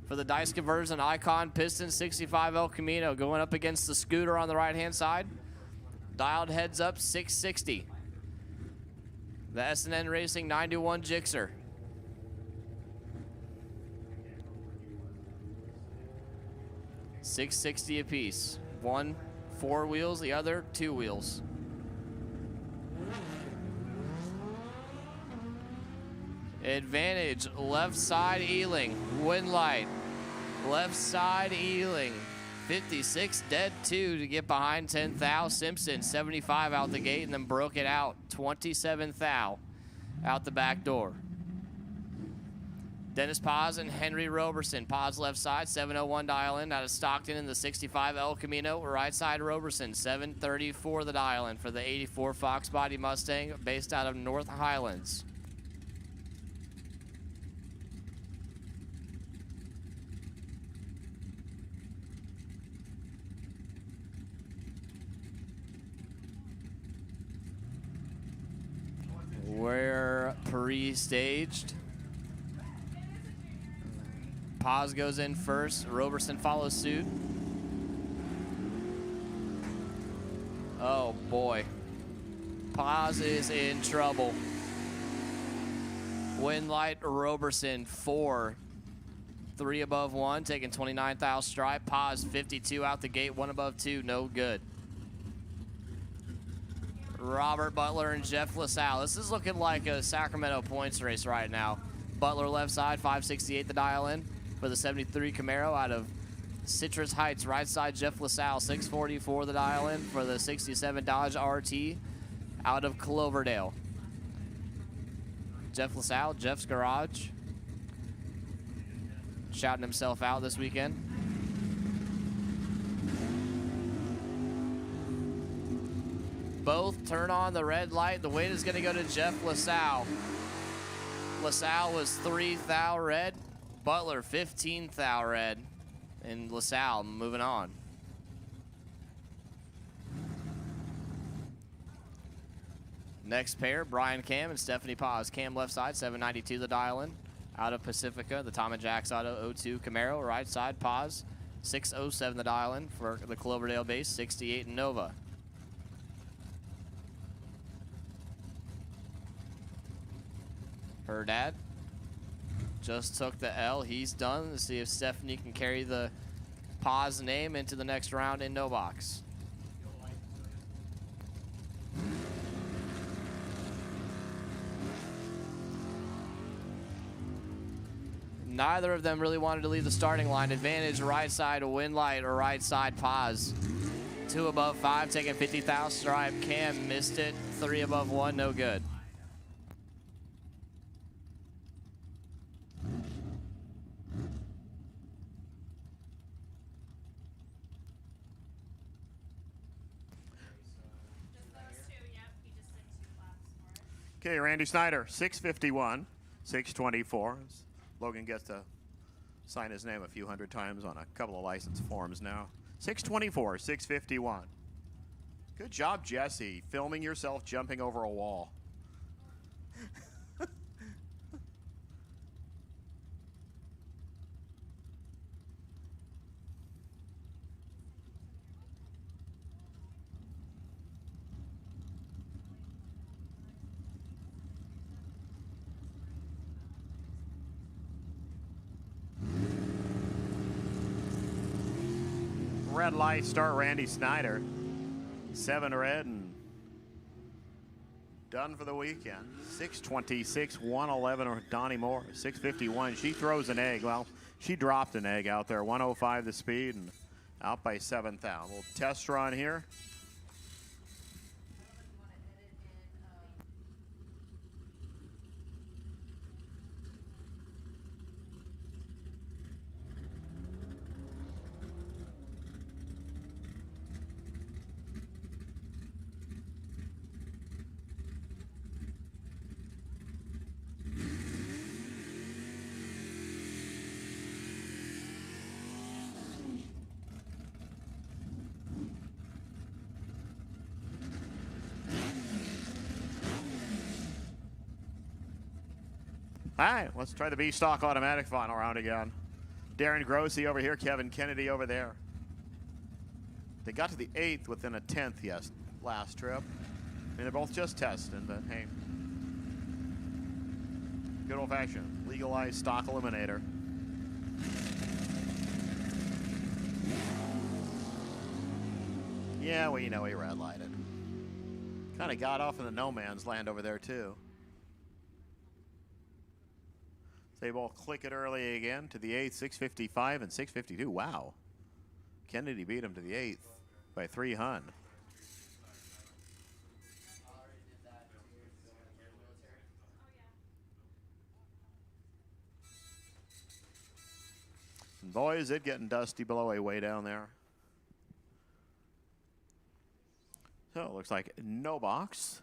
For the dice conversion, Icon Piston 65 El Camino going up against the Scooter on the right-hand side. Dialed heads up, 660. The S&N Racing 91 Gixxer. $660 apiece. One 4 wheels, the other 2 wheels. Advantage, left side Ealing, win light. Left side Ealing, 56 dead 2 to get behind 10 thou. Simpson, 75 out the gate and then broke it out. 27 thou out the back door. Dennis Paz and Henry Roberson. Paz left side, 701 dial in. Out of Stockton in the 65 El Camino. Right side Roberson, 734 the dial in for the 84 Fox Body Mustang based out of North Highlands. We're pre-staged. Paz goes in first. Roberson follows suit. Oh boy. Paz is in trouble. Win light Roberson 4. 3 above 1, taking 29,000 stripe. Paz 52 out the gate, 1 above 2, no good. Robert Butler and Jeff LaSalle. This is looking like a Sacramento points race right now. Butler left side, 568 the dial in for the 73 Camaro out of Citrus Heights. Right side, Jeff LaSalle, 644 the dial in for the 67 Dodge RT out of Cloverdale. Jeff LaSalle, Jeff's Garage, shouting himself out this weekend. Both turn on the red light. The weight is going to go to Jeff LaSalle. LaSalle was 3 thou red. Butler 15 thou red. And LaSalle moving on. Next pair, Brian Cam and Stephanie Paz. Cam left side, 792 the dial in. Out of Pacifica, the Tom and Jack's Auto 02 Camaro. Right side, Paz, 607 the dial in for the Cloverdale base, 68 Nova. Her dad just took the L. He's done. Let's see if Stephanie can carry the Paz name into the next round in no box. Neither of them really wanted to leave the starting line. Advantage right side, win light, or right side Paz. 2 above 5, taking 50,000 stripe. Cam missed it. 3 above 1, no good. Okay, Randy Snyder, 651, 624. Logan gets to sign his name a few hundred times on a couple of license forms now. 624, 651. Good job, Jesse, filming yourself jumping over a wall. Red light start Randy Snyder. 7 red and done for the weekend. 626, 111 or Donnie Moore. 651. She throws an egg. Well, she dropped an egg out there. 105 the speed and out by 7th out. Little test run here. All right, let's try the B-Stock automatic final round again. Darren Grossi over here, Kevin Kennedy over there. They got to the 8th within a 10th last trip. I mean, they're both just testing, but hey. Good old-fashioned legalized stock eliminator. Yeah, well, you know, he red lighted. Kind of got off in the no man's land over there, too. They will click it early again to the 8th, 6:55 and 6:52. Wow. Kennedy beat him to the 8th by 3 hun. And boy, is it getting dusty below a way down there. So it looks like no box.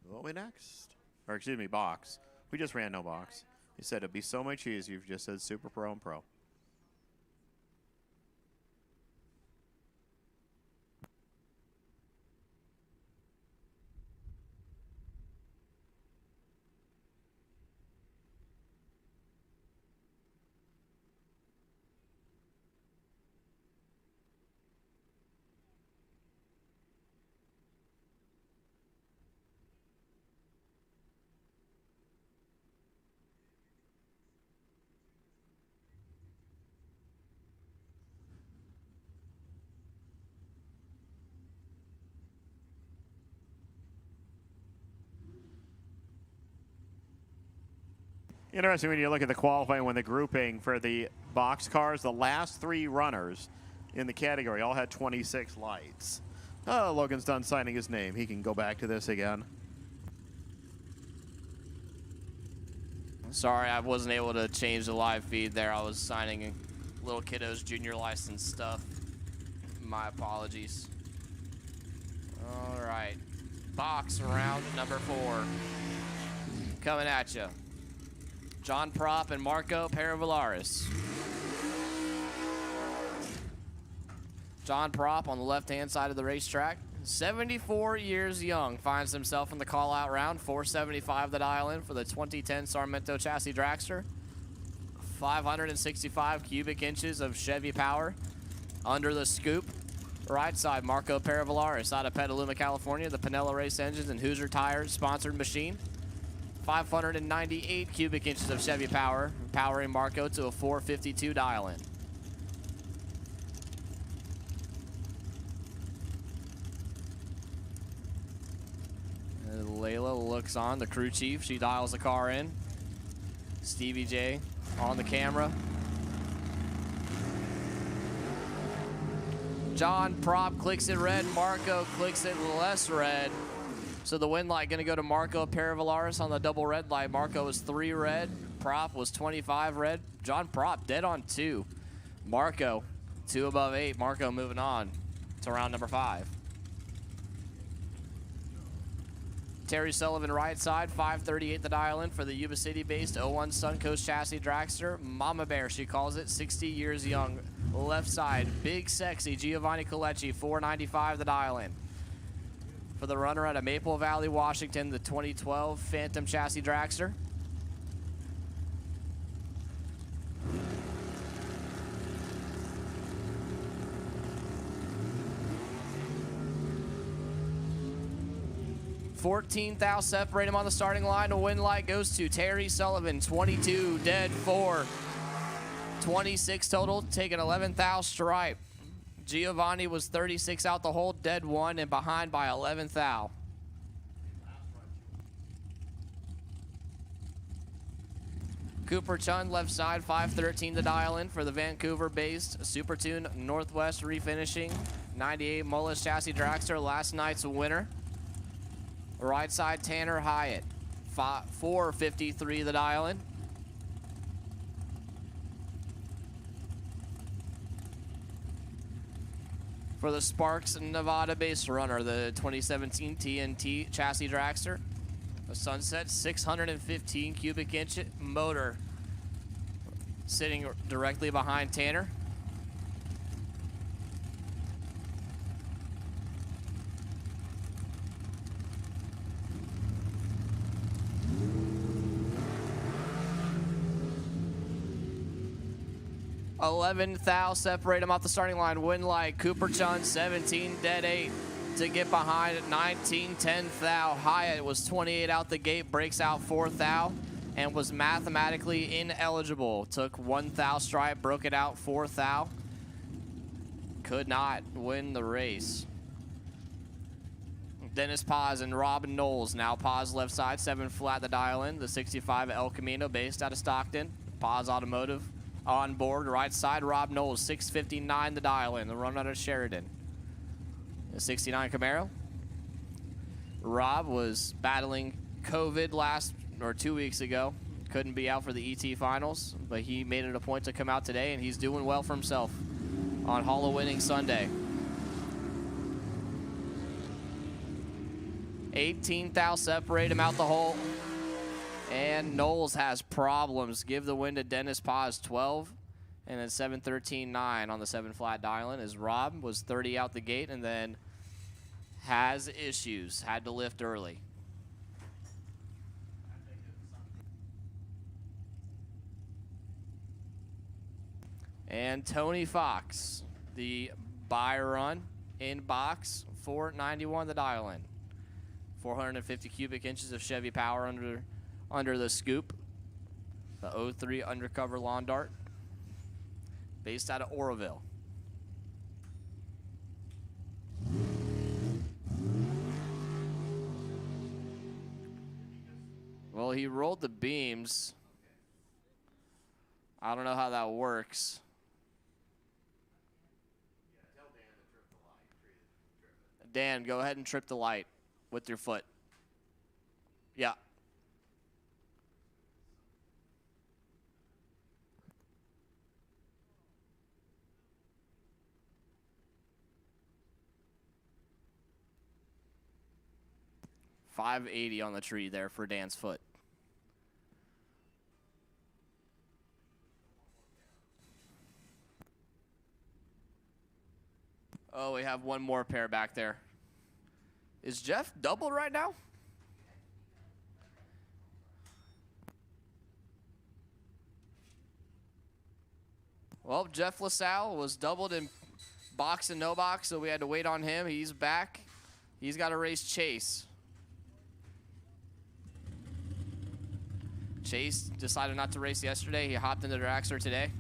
What we next? Or excuse me, box. We just ran no box. He said it'd be so much easier if you just said Super Pro and Pro. Interesting when you look at the qualifying, when the grouping for the box cars, the last 3 runners in the category all had 26 lights. Oh, Logan's done signing his name. He can go back to this again. Sorry, I wasn't able to change the live feed there. I was signing little kiddos junior license stuff. My apologies. All right. Box round number 4. Coming at you. John Prop and Marco Peravalaris. John Prop on the left-hand side of the racetrack. 74 years young, finds himself in the call-out round. 475 the dial-in for the 2010 Sacramento chassis dragster. 565 cubic inches of Chevy power under the scoop. Right side, Marco Peravalaris out of Petaluma, California. The Pinella Race Engines and Hoosier Tires sponsored machine. 598 cubic inches of Chevy power, powering Marco to a 452 dial-in. Layla looks on, the crew chief. She dials the car in. Stevie J on the camera. John Prop clicks it red. Marco clicks it less red. So the win light going to go to Marco Peravalaris on the double red light. Marco was 3 red. Prop was 25 red. John Prop dead on 2. Marco 2 above 8. Marco moving on to round number 5. Terry Sullivan right side, 538 the dial in for the Yuba City based 01 Suncoast chassis dragster. Mama Bear, she calls it, 60 years young. Left side, big sexy Giovanni Colecci, 495 the dial in. For the runner out of Maple Valley, Washington, the 2012 Phantom chassis dragster. $14,000 separate him on the starting line. The win light goes to Terry Sullivan, 22, dead 4. 26 total, taking 11,000 stripe. Giovanni was 36 out the hole, dead 1, and behind by 11,000. Cooper Chun, left side, 513 the dial in for the Vancouver-based Super Tune Northwest refinishing 98 Mullis chassis dragster, last night's winner. Right side, Tanner Hyatt, 453 the dial in. For the Sparks Nevada based runner, the 2017 TNT chassis dragster, a Sunset 615 cubic inch motor sitting directly behind Tanner. $11,000 separate him off the starting line. Win light, Cooper Chun, 17, dead 8 to get behind at 19, 10,000. Hyatt was 28 out the gate, breaks out 4,000, and was mathematically ineligible. Took 1,000 stripe, broke it out 4,000. Could not win the race. Dennis Paz and Robin Knowles. Now Paz left side, 7 flat the dial in. The 65 El Camino based out of Stockton. Paz Automotive on board. Right side, Rob Knowles, 659 the dial in. The run out of Sheridan. The 69 Camaro. Rob was battling COVID 2 weeks ago. Couldn't be out for the ET finals, but he made it a point to come out today, and he's doing well for himself on Hallowinning Sunday. 18 thou separate him out the hole. And Knowles has problems. Give the win to Dennis Paz, 12. And then 7-13-9 on the 7 flat dial-in as Rob was 30 out the gate and then has issues. Had to lift early. And Tony Fox, the buy run in box, 491 the dial-in. 450 cubic inches of Chevy power under the scoop. The 03 undercover lawn dart, based out of Oroville. Well, he rolled the beams. I don't know how that works. Dan, go ahead and trip the light with your foot. Yeah. $580 on the tree there for Dan's foot. Oh, we have one more pair back there. Is Jeff doubled right now? Well, Jeff LaSalle was doubled in box and no box, so we had to wait on him. He's back. He's got to race Chase. Chase decided not to race yesterday. He hopped into the dragster today.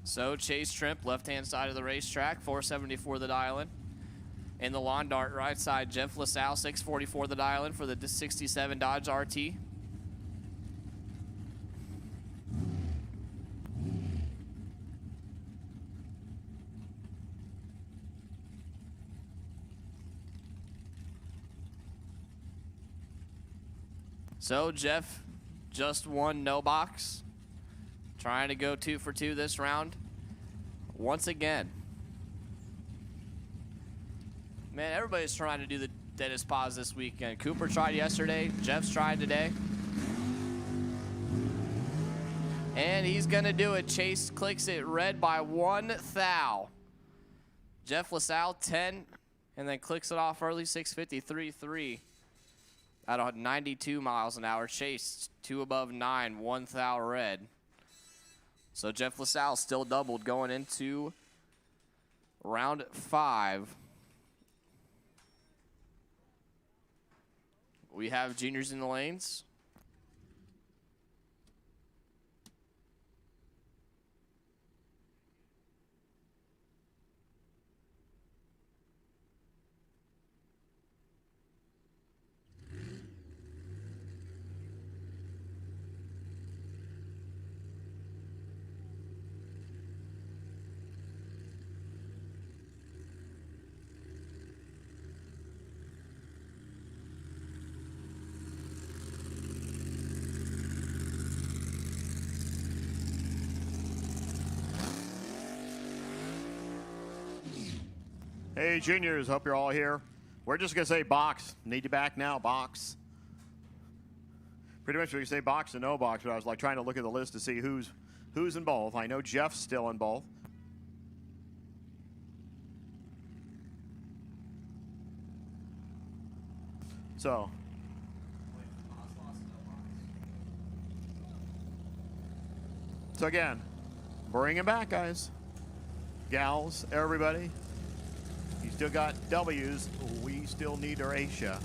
So Chase Trimp, left-hand side of the racetrack, 474 the dial-in. In the lawn dart, right side, Jeff LaSalle, 644 the dial-in for the 67 Dodge RT. So Jeff just won no box. Trying to go 2 for 2 this round. Once again. Man, everybody's trying to do the Dennis Paz this weekend. Cooper tried yesterday. Jeff's tried today. And he's going to do it. Chase clicks it red by 1 thou. Jeff LaSalle, 10. And then clicks it off early, 653.3. At 92 miles an hour. Chase, 2 above 9, 1 thou red. So Jeff LaSalle still doubled going into round 5. We have juniors in the lanes. Hey, juniors, hope you're all here. We're just going to say box. Need you back now, box. Pretty much we can say box and no box, but I was like trying to look at the list to see who's in both. I know Jeff's still in both. So again, bring him back, guys. Gals, everybody. He's Still got W's. We still need Eurasia.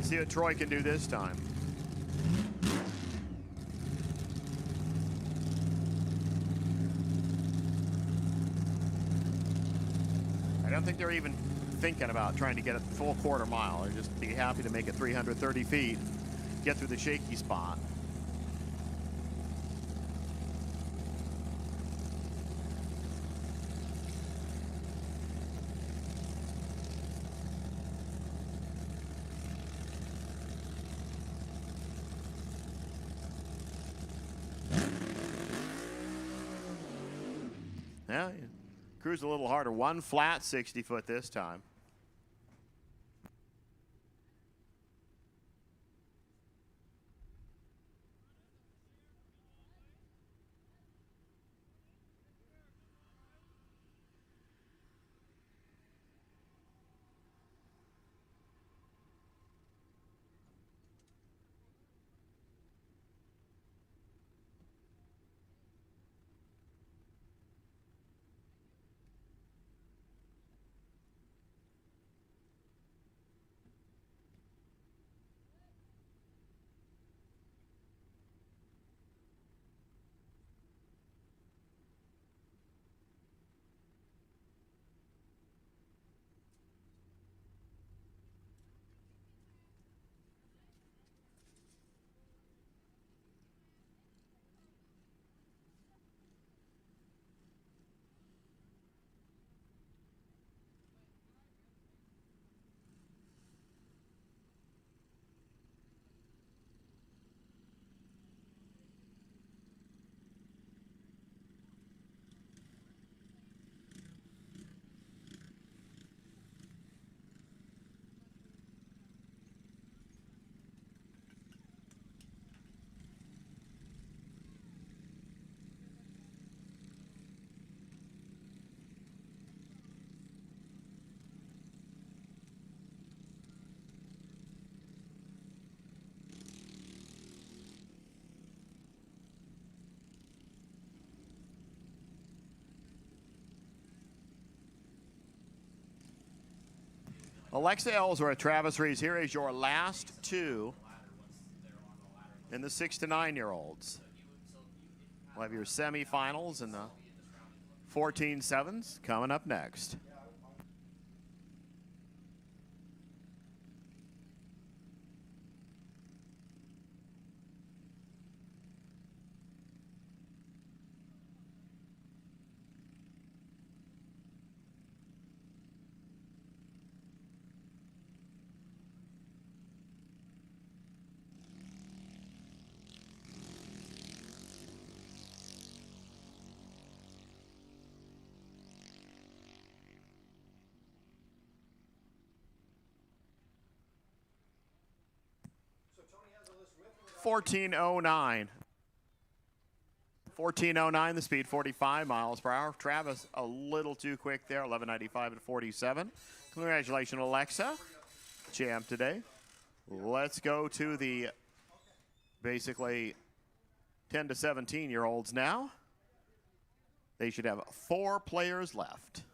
See what Troy can do this time. I don't think they're even thinking about trying to get a full quarter mile. They're just be happy to make it 330 feet, get through the shaky spot. Yeah, cruise a little harder. One flat 60 foot this time. Alexa Ellsworth, Travis Reeves. Here is your last two in the 6 to 9-year-olds. We'll have your semifinals and the 14-7s coming up next. $14.09. $14.09 the speed, 45 miles per hour. Travis a little too quick there, 11.95 at 47. Congratulations, Alexa, champ today. Let's go to the basically 10 to 17-year-olds now. They should have 4 players left.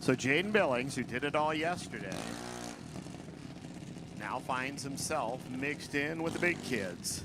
So Jaden Billings, who did it all yesterday, now finds himself mixed in with the big kids.